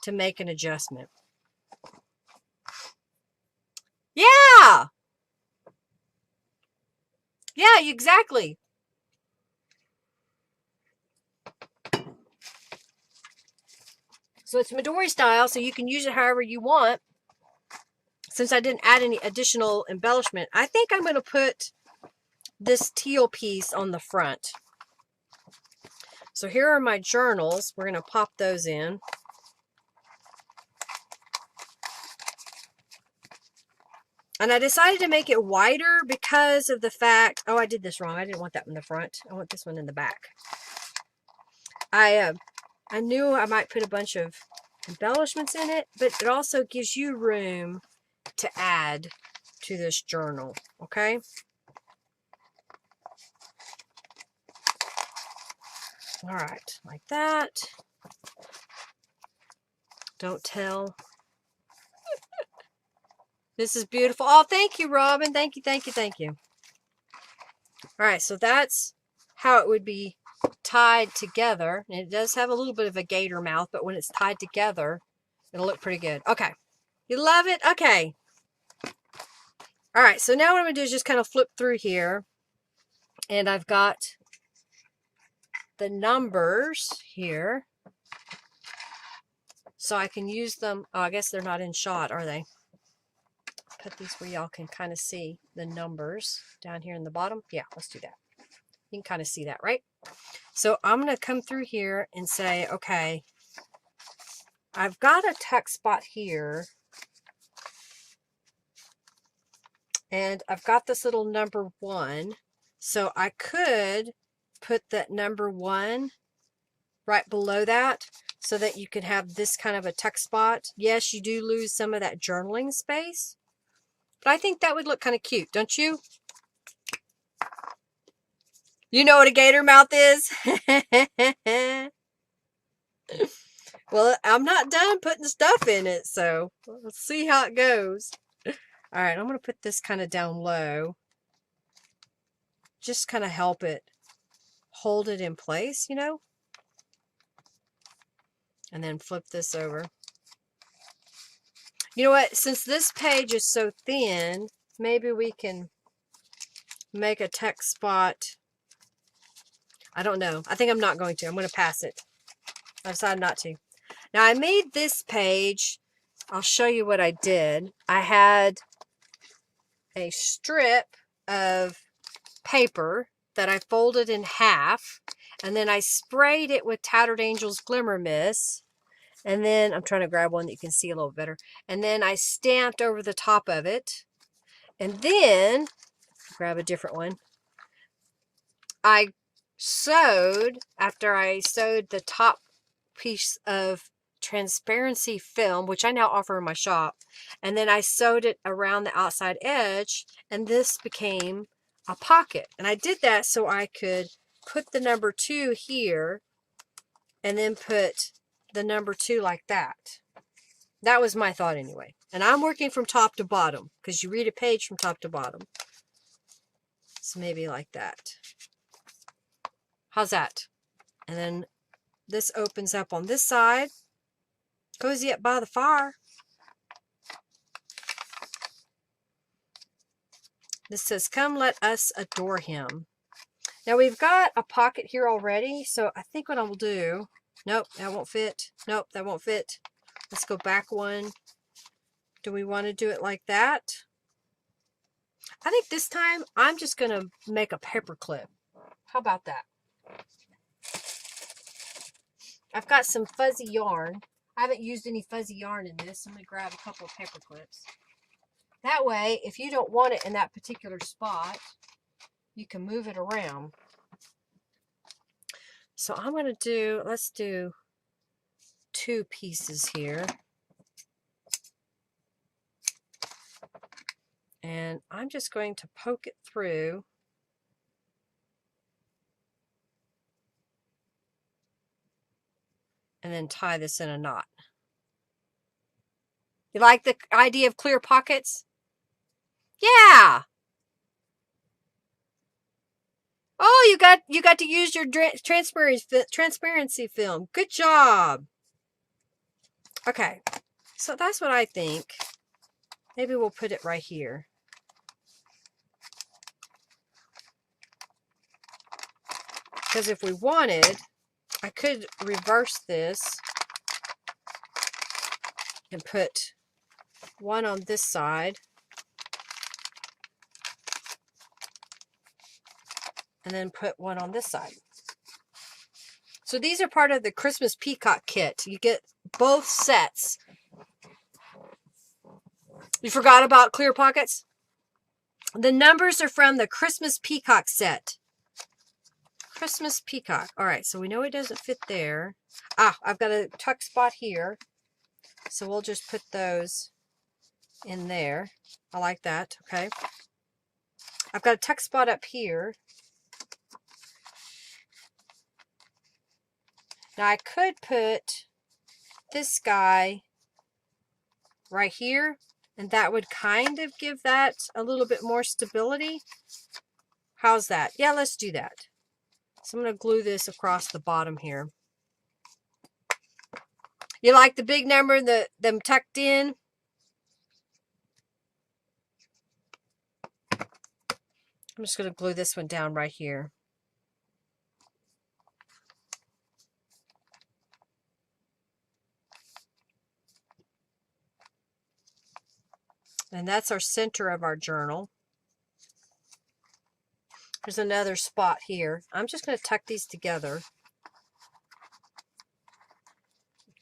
to make an adjustment. Yeah! Yeah, exactly. So it's Midori style, so you can use it however you want. Since I didn't add any additional embellishment, I think I'm going to put this teal piece on the front. So here are my journals. We're going to pop those in. And I decided to make it wider because of the fact, oh, I did this wrong. I didn't want that in the front. I want this one in the back. I knew I might put a bunch of embellishments in it, but it also gives you room to add to this journal, okay? All right, like that. Don't tell. This is beautiful. Oh, thank you, Robin. Thank you, thank you, thank you. All right, so that's how it would be tied together. And it does have a little bit of a gator mouth, but when it's tied together, it'll look pretty good. Okay. You love it? Okay. All right, so now what I'm going to do is just kind of flip through here. And I've got the numbers here. So I can use them. Oh, I guess they're not in shot, are they? Put these where y'all can kind of see the numbers down here in the bottom. Yeah, let's do that. You can kind of see that, right? So I'm going to come through here and say, okay, I've got a tuck spot here. And I've got this little number 1. So I could put that number 1 right below that so that you could have this kind of a tuck spot. Yes, you do lose some of that journaling space, but I think that would look kind of cute, don't you? You know what a gator mouth is? Well, I'm not done putting stuff in it, so let's see how it goes. All right, I'm going to put this kind of down low. Just kind of help it hold it in place, you know? And then flip this over. You know what? Since this page is so thin, maybe we can make a text spot. I don't know. I think I'm not going to. I'm going to pass it. I decided not to. Now, I made this page. I'll show you what I did. I had a strip of paper that I folded in half, and then I sprayed it with Tattered Angels Glimmer Mists, and then I'm trying to grab one that you can see a little better, and then I stamped over the top of it, and then grab a different one. I sewed, after I sewed the top piece of transparency film, which I now offer in my shop, and then I sewed it around the outside edge, and this became a pocket. And I did that so I could put the number 2 here and then put the number 2 like that. That was my thought anyway. And I'm working from top to bottom because you read a page from top to bottom. So maybe like that. How's that? And then this opens up on this side. Cozy up by the fire. This says, come let us adore him. Now we've got a pocket here already, so I think what I will do, nope, that won't fit. Nope, that won't fit. Let's go back one. Do we want to do it like that? I think this time I'm just going to make a paper clip. How about that? I've got some fuzzy yarn. I haven't used any fuzzy yarn in this. I'm going to grab a couple of paper clips. That way, if you don't want it in that particular spot, you can move it around. So I'm going to do, let's do 2 pieces here. And I'm just going to poke it through. And then tie this in a knot. You like the idea of clear pockets? Yeah. Oh, you got to use your transparency film. Good job. Okay. So that's what I think. Maybe we'll put it right here. Because if we wanted, I could reverse this and put one on this side. And then put one on this side. So these are part of the Christmas Peacock kit. You get both sets. You forgot about clear pockets? The numbers are from the Christmas Peacock set. Christmas Peacock. All right, so we know it doesn't fit there. Ah, I've got a tuck spot here. So we'll just put those in there. I like that, okay. I've got a tuck spot up here. Now I could put this guy right here, and that would kind of give that a little bit more stability. How's that? Yeah, let's do that. So I'm going to glue this across the bottom here. You like the big number, them tucked in? I'm just going to glue this one down right here. And that's our center of our journal. There's another spot here. I'm just going to tuck these together.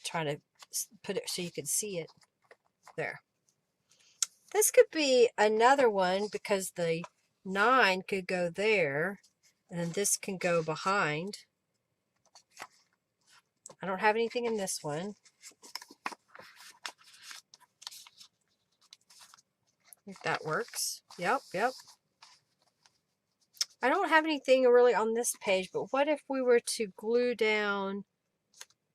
Trying to put it so you can see it. There. This could be another one because the 9 could go there. And then this can go behind. I don't have anything in this one. If that works. Yep. I don't have anything really on this page, but what if we were to glue down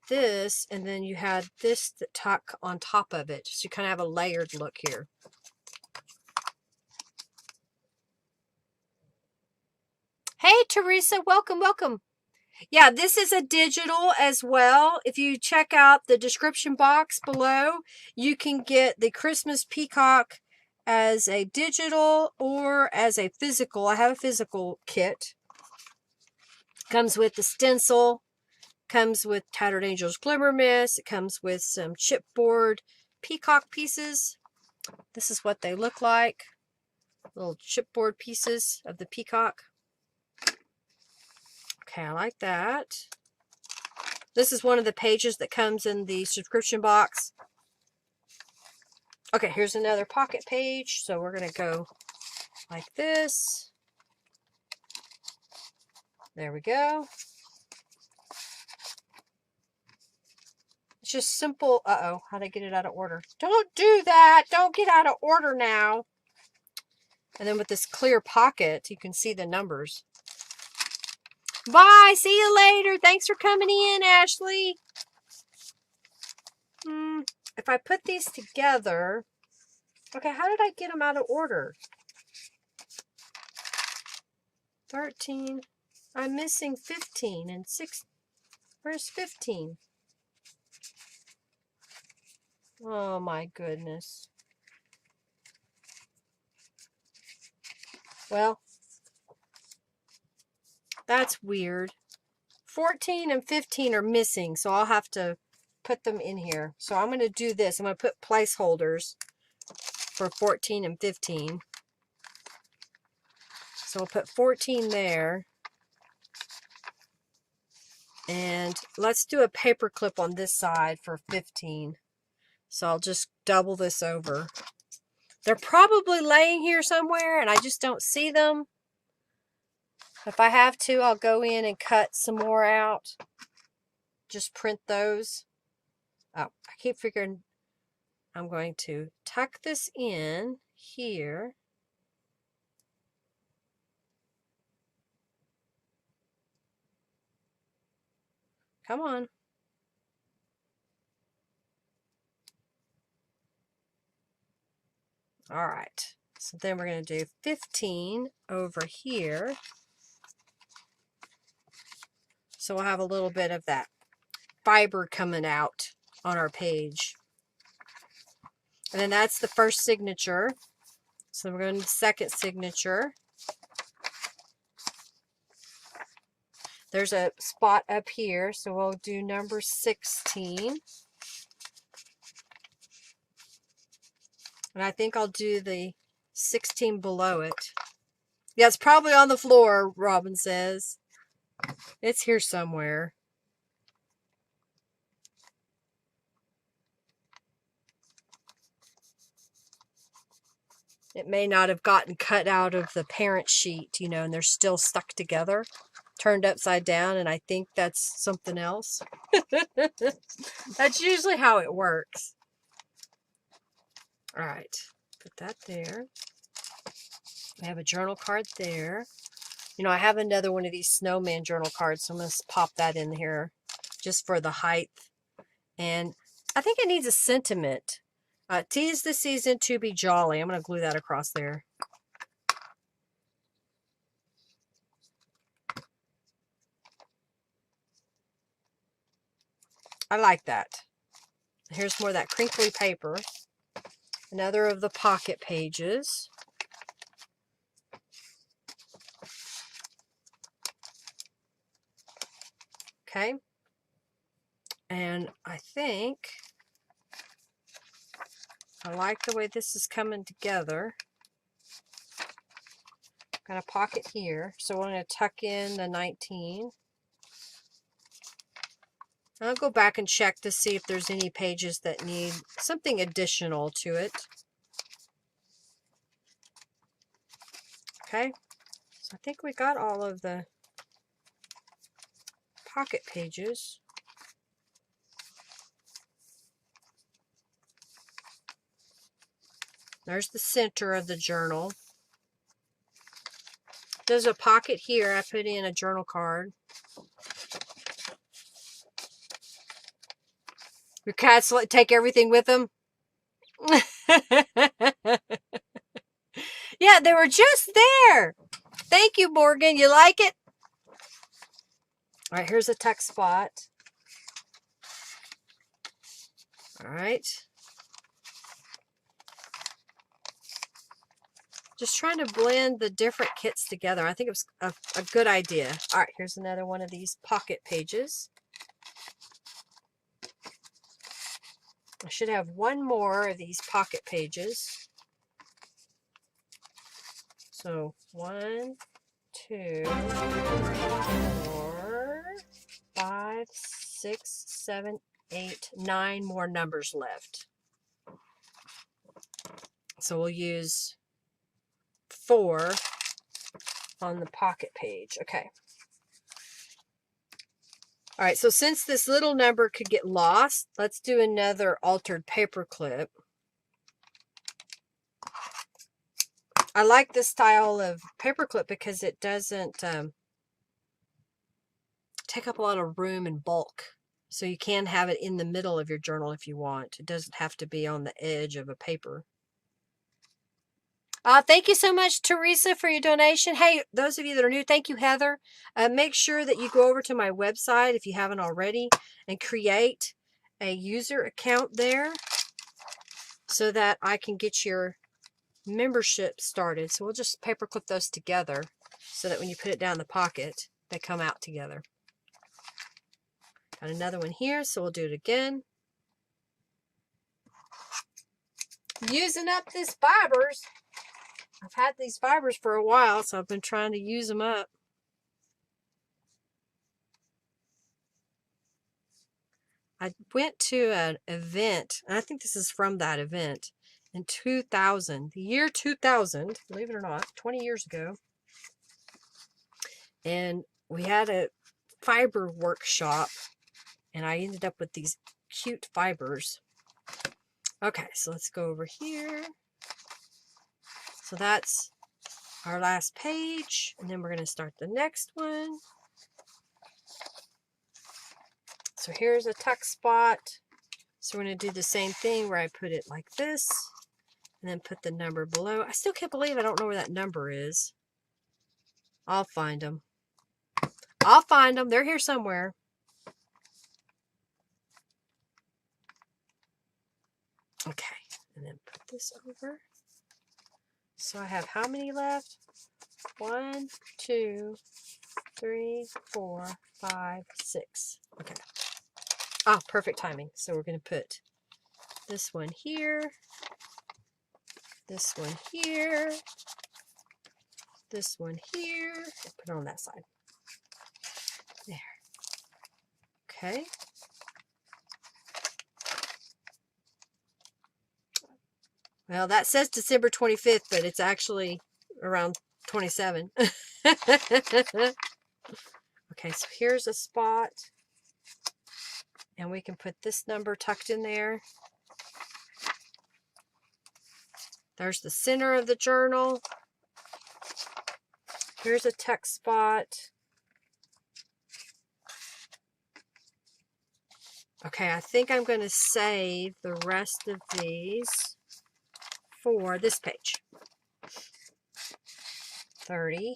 this and then you had this that tuck on top of it, so you kind of have a layered look here. Hey Teresa, welcome. Yeah, this is a digital as well. If you check out the description box below, you can get the Christmas Peacock as a digital or as a physical. I have a physical kit. Comes with the stencil, comes with Tattered Angels Glimmer Mists, it comes with some chipboard peacock pieces. This is what they look like. Little chipboard pieces of the peacock. Okay, I like that. This is one of the pages that comes in the subscription box. Okay, here's another pocket page. So we're going to go like this. There we go. It's just simple. Uh-oh, how'd I get it out of order? Don't do that. Don't get out of order now. And then with this clear pocket, you can see the numbers. Bye. See you later. Thanks for coming in, Ashley. If I put these together, okay, how did I get them out of order? 13. I'm missing 15 and 6. Where's 15? Oh my goodness. Well, that's weird. 14 and 15 are missing, so I'll have to put them in here. So I'm going to do this. I'm going to put placeholders for 14 and 15. So we'll put 14 there. And let's do a paper clip on this side for 15. So I'll just double this over. They're probably laying here somewhere and I just don't see them. If I have to, I'll go in and cut some more out. Just print those. Oh, I keep figuring I'm going to tuck this in here. Come on. All right. So then we're going to do 15 over here. So we'll have a little bit of that fiber coming out on our page. And then that's the first signature. So we're going to the second signature. There's a spot up here, so we'll do number 16. And I think I'll do the 16 below it. Yeah, it's probably on the floor, Robin says. It's here somewhere. It may not have gotten cut out of the parent sheet, you know, and they're still stuck together, turned upside down, and I think that's something else. That's usually how it works. All right, put that there. I have a journal card there. You know, I have another one of these snowman journal cards, so I'm going to pop that in here just for the height. And I think it needs a sentiment. Tis the season to be jolly. I'm going to glue that across there. I like that. Here's more of that crinkly paper. Another of the pocket pages. Okay. And I think I like the way this is coming together. Got a pocket here, so we're going to tuck in the 19. I'll go back and check to see if there's any pages that need something additional to it. Okay, so I think we got all of the pocket pages. There's the center of the journal. There's a pocket here. I put in a journal card. Your cats take everything with them? Yeah, they were just there. Thank you, Morgan. You like it? All right, here's a tuck spot. All right. Just trying to blend the different kits together. I think it was a good idea. All right, here's another one of these pocket pages. I should have one more of these pocket pages. So 1, 2, 4, 5, 6, 7, 8, 9 more numbers left. So we'll use 4 on the pocket page. Okay. All right, so since this little number could get lost, let's do another altered paper clip. I like this style of paper clip because it doesn't take up a lot of room in bulk. So you can have it in the middle of your journal if you want. It doesn't have to be on the edge of a paper. Thank you so much, Teresa, for your donation. Hey, those of you that are new, thank you, Heather. Make sure that you go over to my website if you haven't already and create a user account there so that I can get your membership started. So we'll just paperclip those together so that when you put it down in the pocket, they come out together. Got another one here, so we'll do it again. Using up these fibers. I've had these fibers for a while, so I've been trying to use them up. I went to an event, and I think this is from that event, in 2000, the year 2000, believe it or not, 20 years ago. And we had a fiber workshop, and I ended up with these cute fibers. Okay, so let's go over here. So that's our last page, and then we're going to start the next one. So here's a tuck spot. So we're going to do the same thing where I put it like this, and then put the number below. I still can't believe I don't know where that number is. I'll find them. I'll find them. They're here somewhere. Okay, and then put this over. So I have how many left? 1, 2, 3, 4, 5, 6. Okay. Ah, perfect timing. So we're going to put this one here, this one here, this one here, and put it on that side. There. Okay. Well, that says December 25th, but it's actually around 27. Okay, so here's a spot. And we can put this number tucked in there. There's the center of the journal. Here's a tuck spot. Okay, I think I'm going to save the rest of these for this page. 30,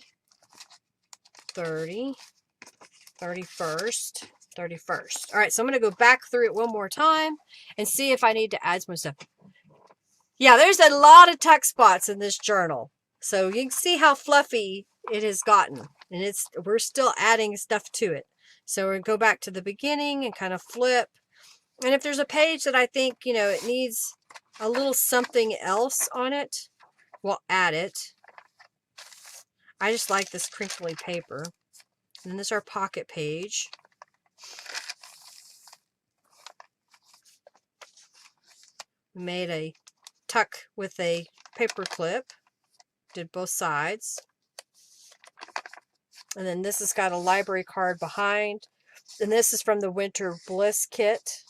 30, 31st, 31st. All right, so I'm going to go back through it one more time and see if I need to add some stuff. Yeah, there's a lot of tuck spots in this journal. So you can see how fluffy it has gotten. And we're still adding stuff to it. So we're going to go back to the beginning and kind of flip. And if there's a page that I think, you know, it needs a little something else on it, we'll add it. I just like this crinkly paper. And then this is our pocket page. We made a tuck with a paper clip. Did both sides. And then this has got a library card behind. And this is from the Winter Bliss kit.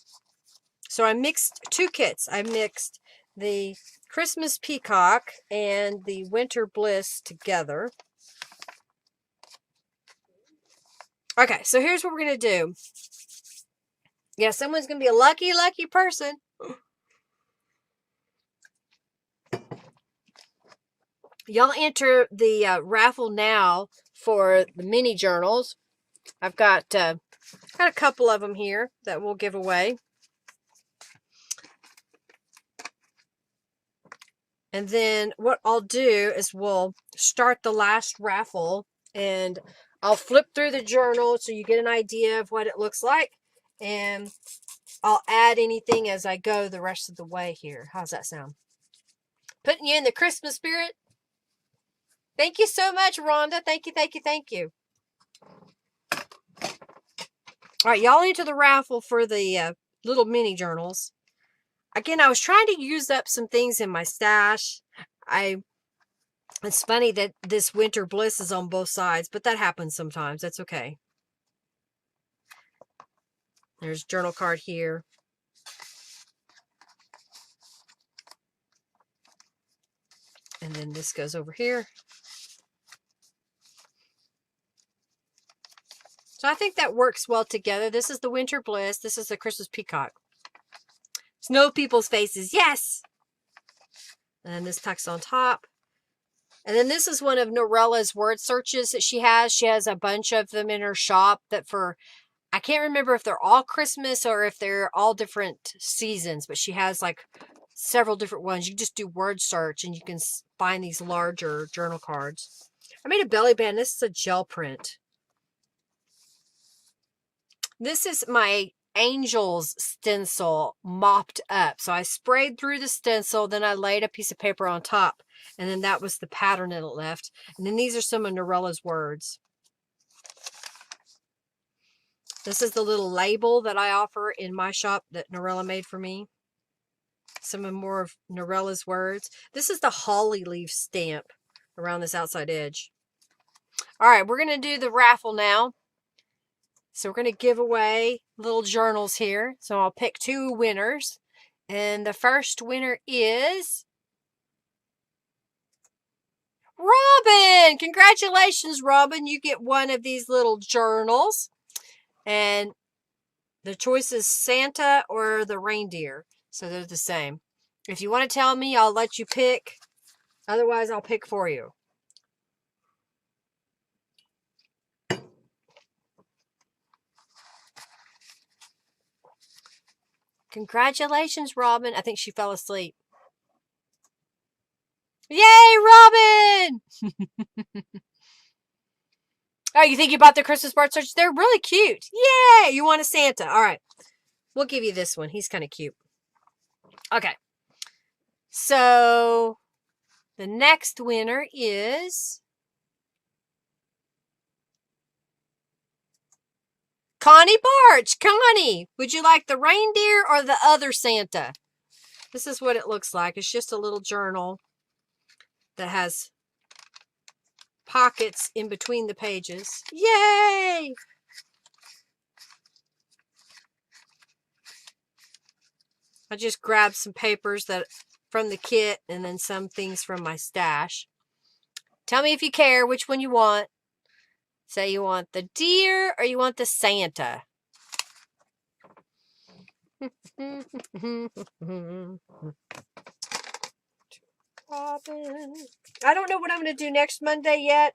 So I mixed two kits. I mixed the Christmas Peacock and the Winter Bliss together. Okay, so here's what we're going to do. Yeah, someone's going to be a lucky, lucky person. Y'all enter the raffle now for the mini journals. I've got a couple of them here that we'll give away. And then what I'll do is we'll start the last raffle and I'll flip through the journal so you get an idea of what it looks like. And I'll add anything as I go the rest of the way here. How's that sound? Putting you in the Christmas spirit? Thank you so much, Rhonda. Thank you, thank you, thank you. All right, y'all enter the raffle for the little mini journals. Again, I was trying to use up some things in my stash. It's funny that this Winter Bliss is on both sides, but that happens sometimes. That's okay. There's a journal card here. And then this goes over here. So I think that works well together. This is the Winter Bliss. This is the Christmas Peacock. Snow people's faces. Yes! And then this tucks on top. And then this is one of Norella's word searches that she has. She has a bunch of them in her shop that I can't remember if they're all Christmas or if they're all different seasons, but she has like several different ones. You just do word search and you can find these larger journal cards. I made a belly band. This is a gel print. This is my Angels stencil mopped up. So I sprayed through the stencil, then I laid a piece of paper on top, and then that was the pattern that it left. And then these are some of Norella's words. This is the little label that I offer in my shop that Norella made for me. Some of more of Norella's words. This is the holly leaf stamp around this outside edge. All right, we're going to do the raffle now. So we're going to give away little journals here. So I'll pick 2 winners. And the first winner is Robin. Congratulations, Robin. You get one of these little journals. And the choice is Santa or the reindeer. So they're the same. If you want to tell me, I'll let you pick. Otherwise, I'll pick for you. Congratulations, Robin. I think she fell asleep. Yay, Robin! Oh, you think you bought the Christmas word search? They're really cute. Yay! You want a Santa. All right. We'll give you this one. He's kind of cute. Okay. So, the next winner is Connie Barch. Connie, would you like the reindeer or the other Santa? This is what it looks like. It's just a little journal that has pockets in between the pages. Yay! I just grabbed some papers from the kit and then some things from my stash. Tell me if you care which one you want. Say you want the deer or you want the Santa. I don't know what I'm going to do next Monday yet.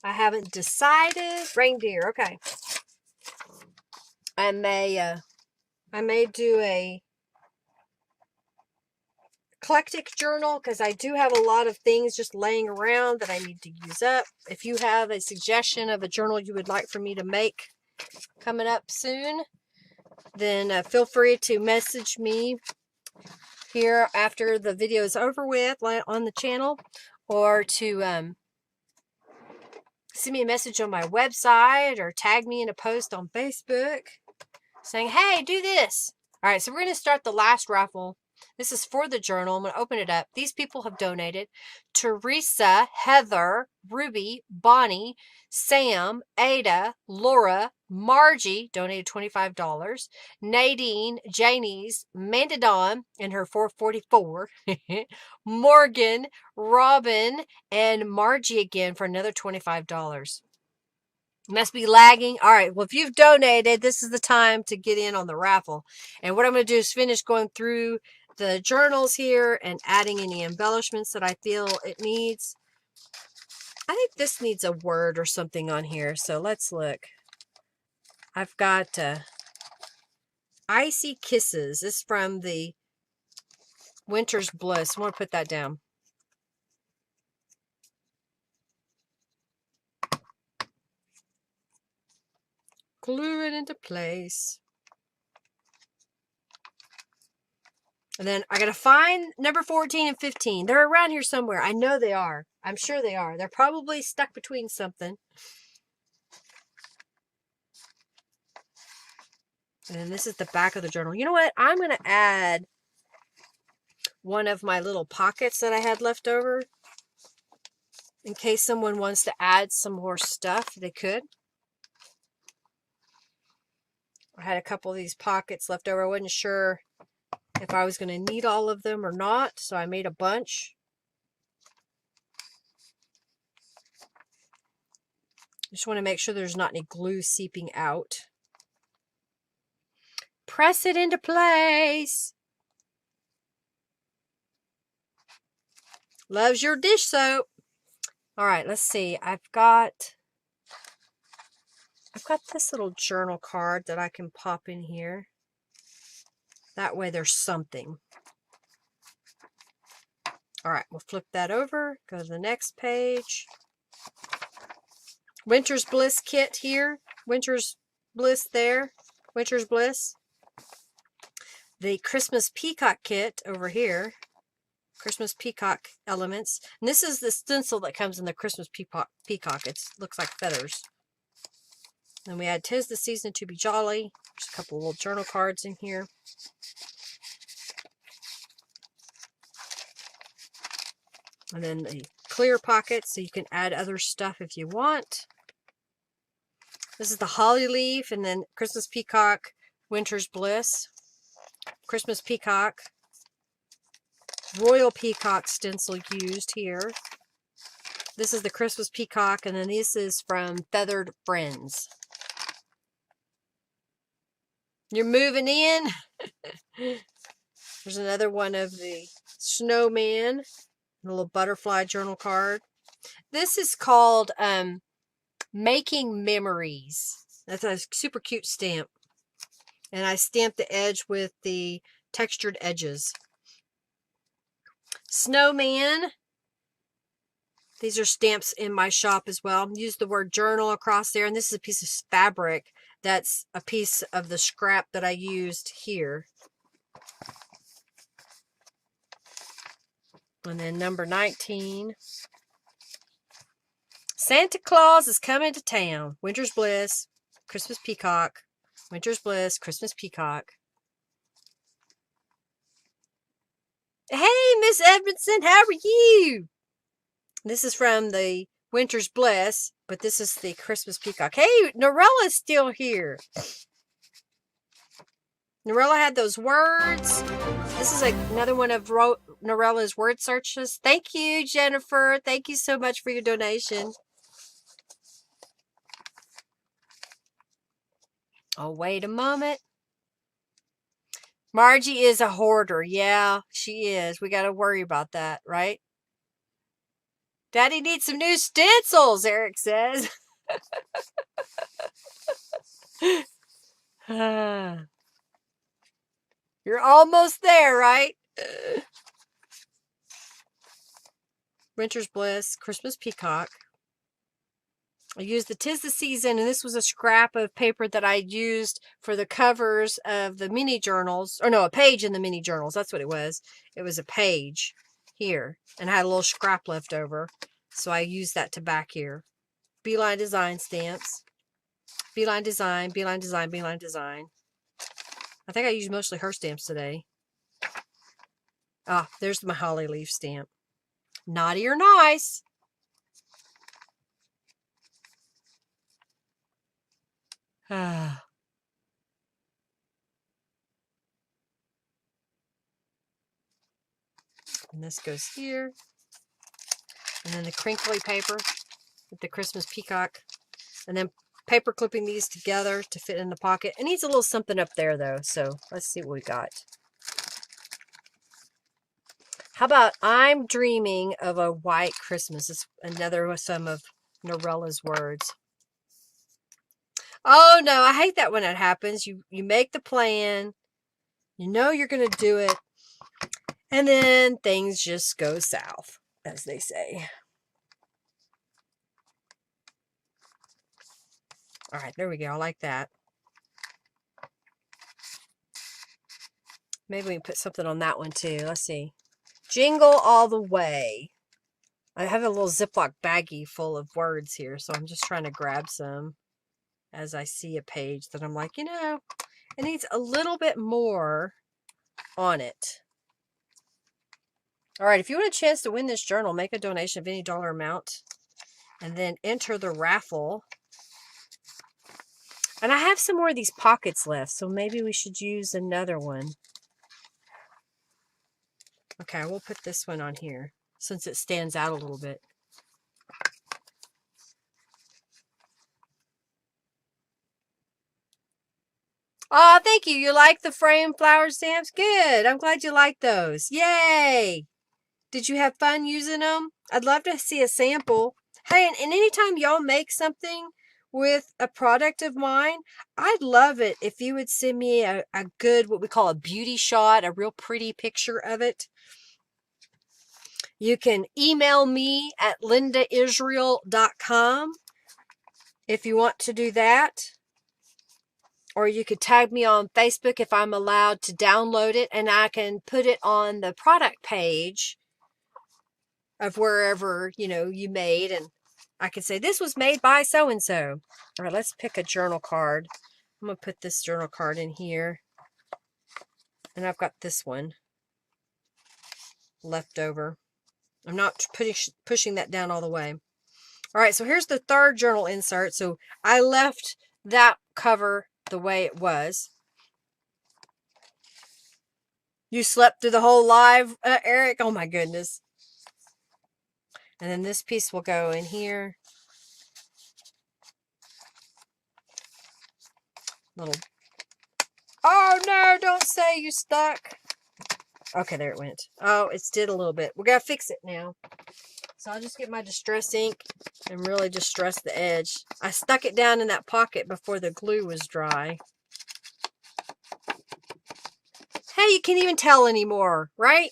I haven't decided. Reindeer, okay. I may do a eclectic journal because I do have a lot of things just laying around that I need to use up. If you have a suggestion of a journal you would like for me to make coming up soon, then feel free to message me here after the video is over with on the channel, or to send me a message on my website or tag me in a post on Facebook saying, hey, do this. All right, so we're going to start the last raffle. This is for the journal. I'm going to open it up. These people have donated. Teresa, Heather, Ruby, Bonnie, Sam, Ada, Laura, Margie donated $25. Nadine, Janie's, Manda Dawn and her 444. Morgan, Robin, and Margie again for another $25. Must be lagging. All right. Well, if you've donated, this is the time to get in on the raffle. And what I'm going to do is finish going through the journals here and adding any embellishments that I feel it needs. I think this needs a word or something on here. So let's look. I've got Icy Kisses. This is from the Winter's Bliss. I want to put that down. Glue it into place. And then I got to find number 14 and 15. They're around here somewhere. I know they are. I'm sure they are. They're probably stuck between something. And then this is the back of the journal. You know what? I'm going to add one of my little pockets that I had left over. In case someone wants to add some more stuff, they could. I had a couple of these pockets left over. I wasn't sure if I was going to need all of them or not, so I made a bunch. Just want to make sure there's not any glue seeping out. Press it into place. Loves your dish soap. All right, let's see. I've got this little journal card that I can pop in here. That way there's something. All right, we'll flip that over. Go to the next page. Winter's Bliss kit here. Winter's Bliss there. Winter's Bliss. The Christmas Peacock kit over here. Christmas Peacock elements. And this is the stencil that comes in the Christmas Peacock. It looks like feathers. Then we had 'Tis the Season to Be Jolly. There's a couple of little journal cards in here. And then the clear pocket, so you can add other stuff if you want. This is the Holly Leaf, and then Christmas Peacock, Winter's Bliss, Christmas Peacock, Royal Peacock stencil used here. This is the Christmas Peacock, and then this is from Feathered Friends. You're moving in. There's another one of the snowman, a little butterfly journal card. This is called Making Memories. That's a super cute stamp. And I stamped the edge with the textured edges. Snowman. These are stamps in my shop as well. Use the word journal across there. And this is a piece of fabric. That's a piece of the scrap that I used here. And then number 19. Santa Claus is coming to town. Winter's Bliss, Christmas Peacock. Winter's Bliss, Christmas Peacock. Hey, Miss Edmondson, how are you? This is from the Winter's Bliss, but this is the Christmas Peacock. Hey, Norella's still here. Norella had those words. This is another one of Norella's word searches. Thank you, Jennifer. Thank you so much for your donation. Oh, wait a moment. Margie is a hoarder. Yeah, she is. We got to worry about that, right? Daddy needs some new stencils, Eric says. You're almost there, right? Winter's Bliss, Christmas Peacock. I used the 'Tis the Season, and this was a scrap of paper that I used for the covers of the mini journals. Or no, a page in the mini journals. That's what it was. It was a page here, and I had a little scrap left over. So I used that to back here. Beeline Design stamps. Beeline Design, Beeline Design, Beeline Design. I think I used mostly her stamps today. Ah, there's my Holly Leaf stamp. Naughty or nice. And this goes here. And then the crinkly paper with the Christmas Peacock. And then paper clipping these together to fit in the pocket. It needs a little something up there though. So let's see what we got. How about I'm Dreaming of a White Christmas? It's another with some of Norella's words. Oh no, I hate that when that happens. You make the plan. You know you're going to do it. And then things just go south, as they say. All right, there we go. I like that. Maybe we can put something on that one too. Let's see. Jingle All the Way. I have a little Ziploc baggie full of words here, so I'm just trying to grab some as I see a page that I'm like, you know, it needs a little bit more on it. All right, if you want a chance to win this journal, make a donation of any dollar amount and then enter the raffle. And I have some more of these pockets left, so maybe we should use another one. Okay, we'll put this one on here since it stands out a little bit. Oh, thank you. You like the frame flower stamps? Good. I'm glad you like those. Yay. Did you have fun using them? I'd love to see a sample. Hey, and anytime y'all make something with a product of mine, I'd love it if you would send me a good, what we call a beauty shot, a real pretty picture of it. You can email me at lindaisrael.com if you want to do that. Or you could tag me on Facebook if I'm allowed to download it, and I can put it on the product page of wherever, you know, you made, and I can say this was made by so-and-so. All right, let's pick a journal card. I'm going to put this journal card in here. And I've got this one left over. I'm not pushing that down all the way. All right, so here's the third journal insert. So I left that cover the way it was. You slept through the whole live, Eric? Oh my goodness. And then this piece will go in here. Little. Oh no, don't say you stuck. Okay, there it went. Oh, it's did a little bit. We're going to fix it now. So I'll just get my distress ink and really distress the edge. I stuck it down in that pocket before the glue was dry. Hey, you can't even tell anymore, right?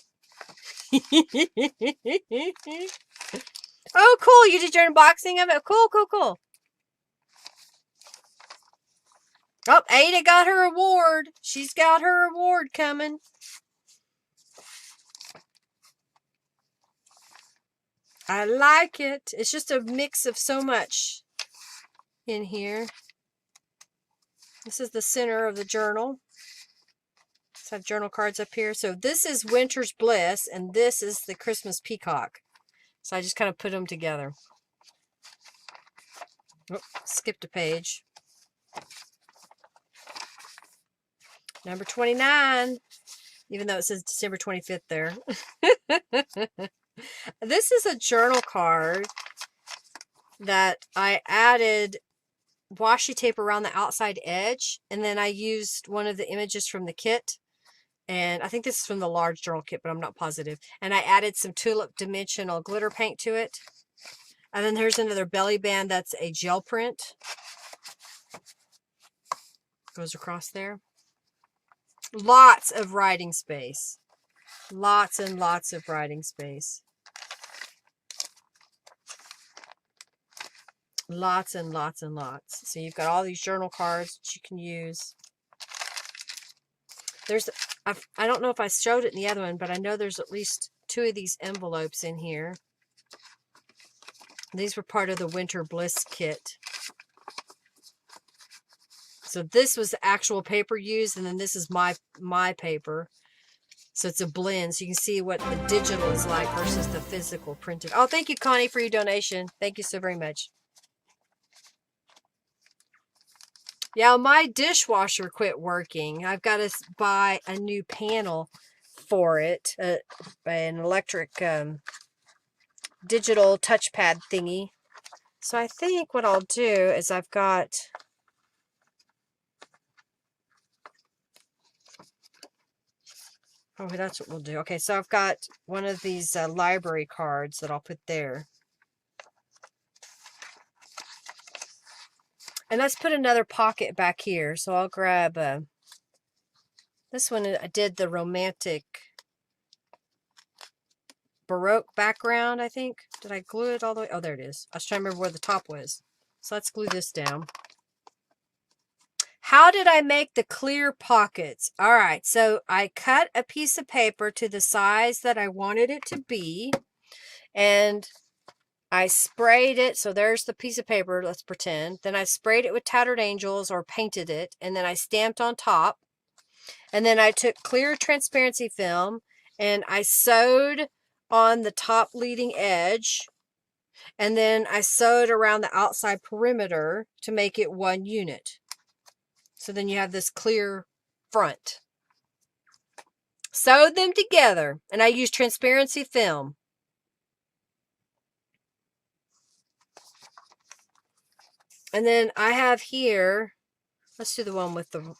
Oh, cool. You did your unboxing of it? Cool, cool, cool. Oh, Ada got her award. She's got her award coming. I like it. It's just a mix of so much in here. This is the center of the journal. Let's have journal cards up here. So this is Winter's Bliss, and this is the Christmas Peacock. So I just kind of put them together. Oh, skipped a page. Number 29, even though it says December 25th there. This is a journal card that I added washi tape around the outside edge, and then I used one of the images from the kit, and I think this is from the large journal kit, but I'm not positive, and I added some tulip dimensional glitter paint to it. And then there's another belly band that's a gel print, goes across there. Lots of writing space, lots and lots of writing space. Lots and lots and lots. So you've got all these journal cards that you can use. There's, I don't know if I showed it in the other one, but I know there's at least 2 of these envelopes in here. These were part of the Winter Bliss kit. So this was the actual paper used, and then this is my paper. So it's a blend, so you can see what the digital is like versus the physical printed. Oh, thank you, Connie, for your donation. Thank you so very much. Yeah, my dishwasher quit working. I've got to buy a new panel for it, an electric digital touchpad thingy. So I think what I'll do is I've got... Oh, that's what we'll do. Okay, so I've got one of these library cards that I'll put there. And let's put another pocket back here. So I'll grab this one. I did the romantic Baroque background, I think. Did I glue it all the way? Oh, there it is. I was trying to remember where the top was. So let's glue this down. How did I make the clear pockets? All right, so I cut a piece of paper to the size that I wanted it to be, and I sprayed it. So there's the piece of paper, let's pretend. Then I sprayed it with Tattered Angels, or painted it, and then I stamped on top. And then I took clear transparency film and I sewed on the top leading edge, and then I sewed around the outside perimeter to make it one unit. So then you have this clear front. Sewed them together, and I used transparency film. And then I have here, let's do the one with the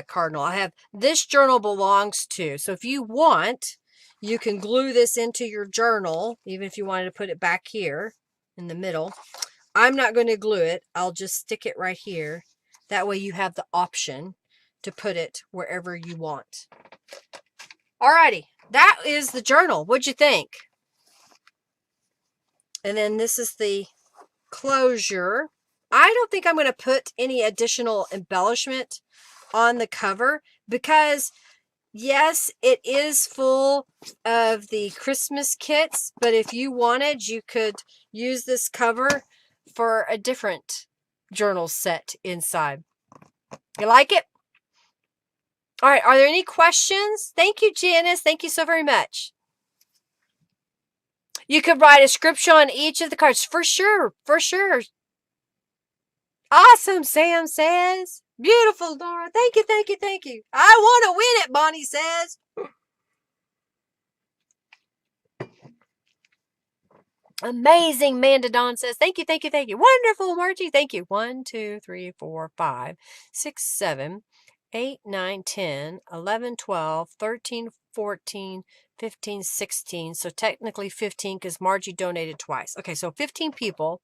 cardinal. I have, this journal belongs to. So if you want, You can glue this into your journal, even if you wanted to put it back here in the middle. I'm not going to glue it. I'll just stick it right here. That way you have the option to put it wherever you want. Alrighty, that is the journal. What'd you think? And then this is the closure. I don't think I'm going to put any additional embellishment on the cover because yes, it is full of the Christmas kits, but if you wanted, you could use this cover for a different journal set inside. You like it? All right, are there any questions? Thank you, Janice. Thank you so very much. You could write a scripture on each of the cards. For sure, for sure. Awesome, Sam says. Beautiful, Dora. Thank you, thank you, thank you. I want to win it, Bonnie says. Amazing, Manda Dawn says. Thank you, thank you, thank you. Wonderful, Margie. Thank you. 1, 2, 3, 4, 5, 6, 7, 8, 9, 10, 11, 12, 13, 14, 15, 16. So technically 15 because Margie donated twice. Okay, so 15 people.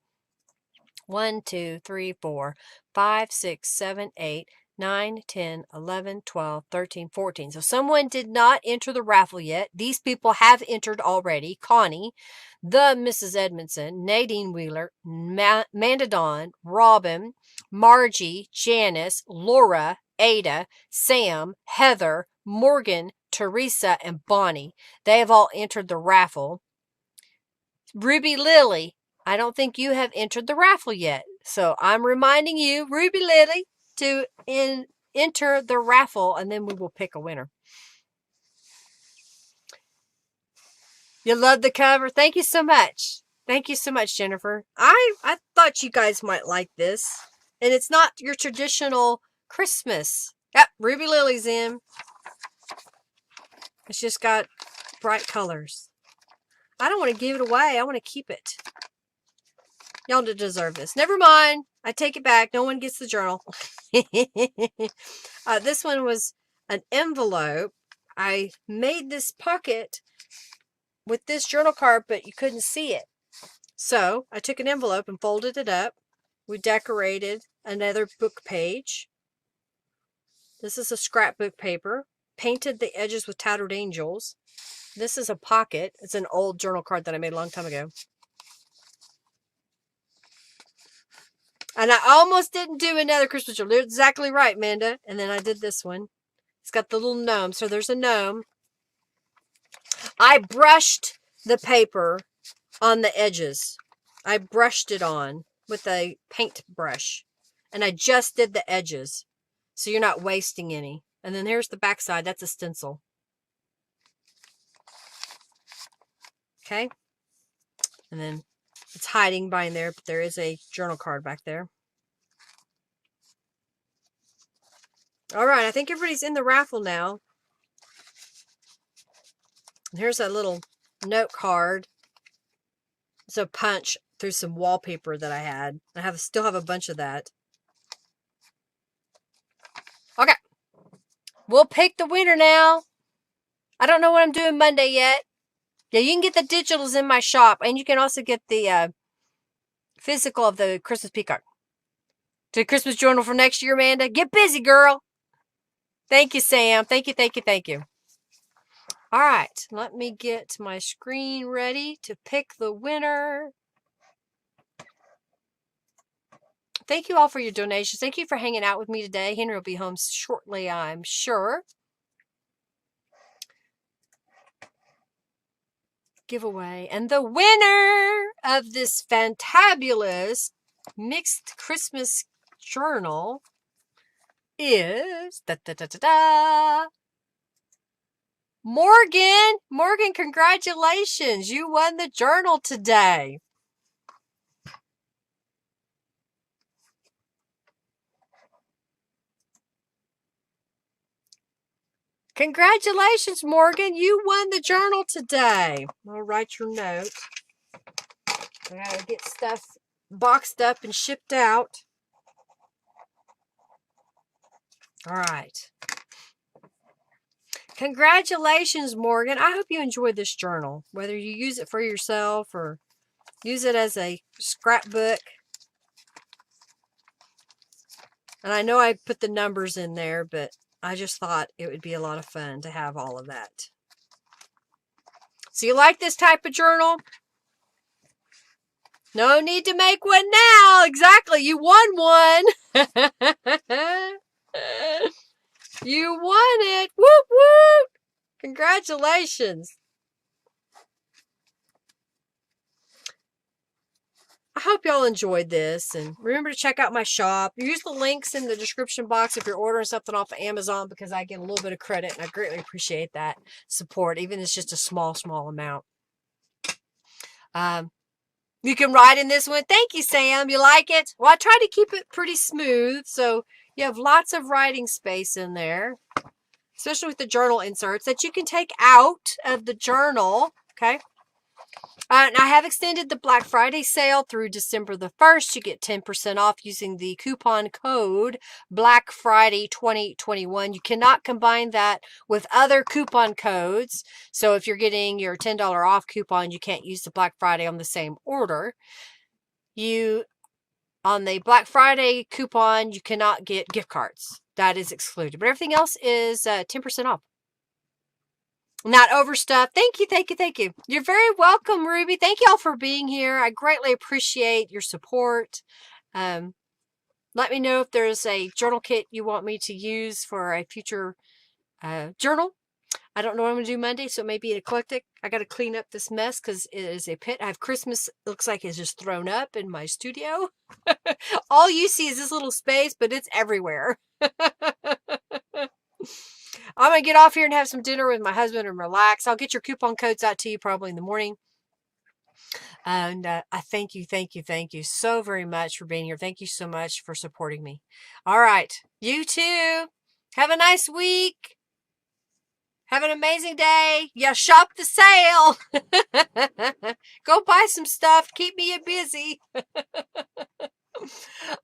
1, 2, 3, 4, 5, 6, 7, 8, 9, 10, 11, 12, 13, 14. So someone did not enter the raffle yet. These people have entered already. Connie, the Mrs. Edmondson, Nadine Wheeler, Manda Dawn, Robin, Margie, Janice, Laura, Ada, Sam, Heather, Morgan, Teresa, and Bonnie. They have all entered the raffle. Ruby Lily, I don't think you have entered the raffle yet. So I'm reminding you, Ruby Lily, to enter the raffle, and then we will pick a winner. You love the cover? Thank you so much. Thank you so much, Jennifer. I thought you guys might like this. And it's not your traditional Christmas. Yep, Ruby Lily's in. It's just got bright colors. I don't want to give it away. I want to keep it. Y'all deserve this. Never mind. I take it back. No one gets the journal. This one was an envelope. I made this pocket with this journal card, but you couldn't see it. So I took an envelope and folded it up. We decorated another book page. This is a scrapbook paper. Painted the edges with Tattered Angels. This is a pocket. It's an old journal card that I made a long time ago. And I almost didn't do another Christmas journal. You're exactly right, Amanda. And then I did this one. It's got the little gnome. So there's a gnome. I brushed the paper on the edges. I brushed it on with a paint brush. And I just did the edges. So you're not wasting any. And then here's the back side. That's a stencil. Okay. And then it's hiding behind there, but there is a journal card back there. All right, I think everybody's in the raffle now. And here's a little note card. It's a punch through some wallpaper that I had. I still have a bunch of that. Okay. We'll pick the winner now. I don't know what I'm doing Monday yet. Yeah, you can get the digitals in my shop, and you can also get the physical of the Christmas Peacock. To the Christmas journal for next year, Amanda. Get busy, girl. Thank you, Sam. Thank you, thank you, thank you. All right, let me get my screen ready to pick the winner. Thank you all for your donations. Thank you for hanging out with me today. Henry will be home shortly, I'm sure. Giveaway. And the winner of this fantabulous mixed Christmas journal is Morgan. Morgan, congratulations. You won the journal today. Congratulations, Morgan. You won the journal today. I'll write your note. I gotta get stuff boxed up and shipped out. All right. Congratulations, Morgan. I hope you enjoyed this journal, whether you use it for yourself or use it as a scrapbook. And I know I put the numbers in there, but I just thought it would be a lot of fun to have all of that. So you like this type of journal? No need to make one now. Exactly. You won one. You won it. Whoop, whoop. Congratulations. I hope y'all enjoyed this, and remember to check out my shop. Use the links in the description box if you're ordering something off of Amazon, because I get a little bit of credit, and I greatly appreciate that support, even if it's just a small amount. You can write in this one. Thank you, Sam. You like it? Well, I try to keep it pretty smooth, so you have lots of writing space in there, especially with the journal inserts that you can take out of the journal, okay? And I have extended the Black Friday sale through December the 1st. You get 10% off using the coupon code Black Friday 2021. You cannot combine that with other coupon codes. So if you're getting your $10 off coupon, you can't use the Black Friday on the same order. On the Black Friday coupon, you cannot get gift cards. That is excluded. But everything else is 10% off. Not overstuffed. Thank you, thank you, thank you. You're very welcome, Ruby. Thank you all for being here. I greatly appreciate your support. Let me know if there's a journal kit you want me to use for a future journal. I don't know what I'm going to do Monday, so it may be an eclectic. I got to clean up this mess because it is a pit. I have Christmas, looks like it's just thrown up in my studio. All you see is this little space, but it's everywhere. I'm going to get off here and have some dinner with my husband and relax. I'll get your coupon codes out to you probably in the morning. And I thank you so very much for being here. Thank you so much for supporting me. All right. You too. Have a nice week. Have an amazing day. Yeah, shop the sale. Go buy some stuff. Keep me busy.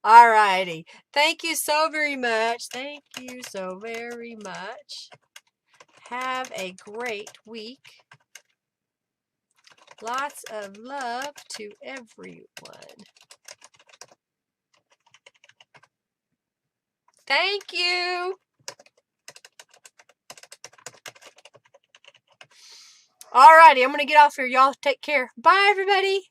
All righty. Thank you so very much. Thank you so very much. Have a great week. Lots of love to everyone. Thank you. All righty. I'm going to get off here. Y'all take care. Bye, everybody.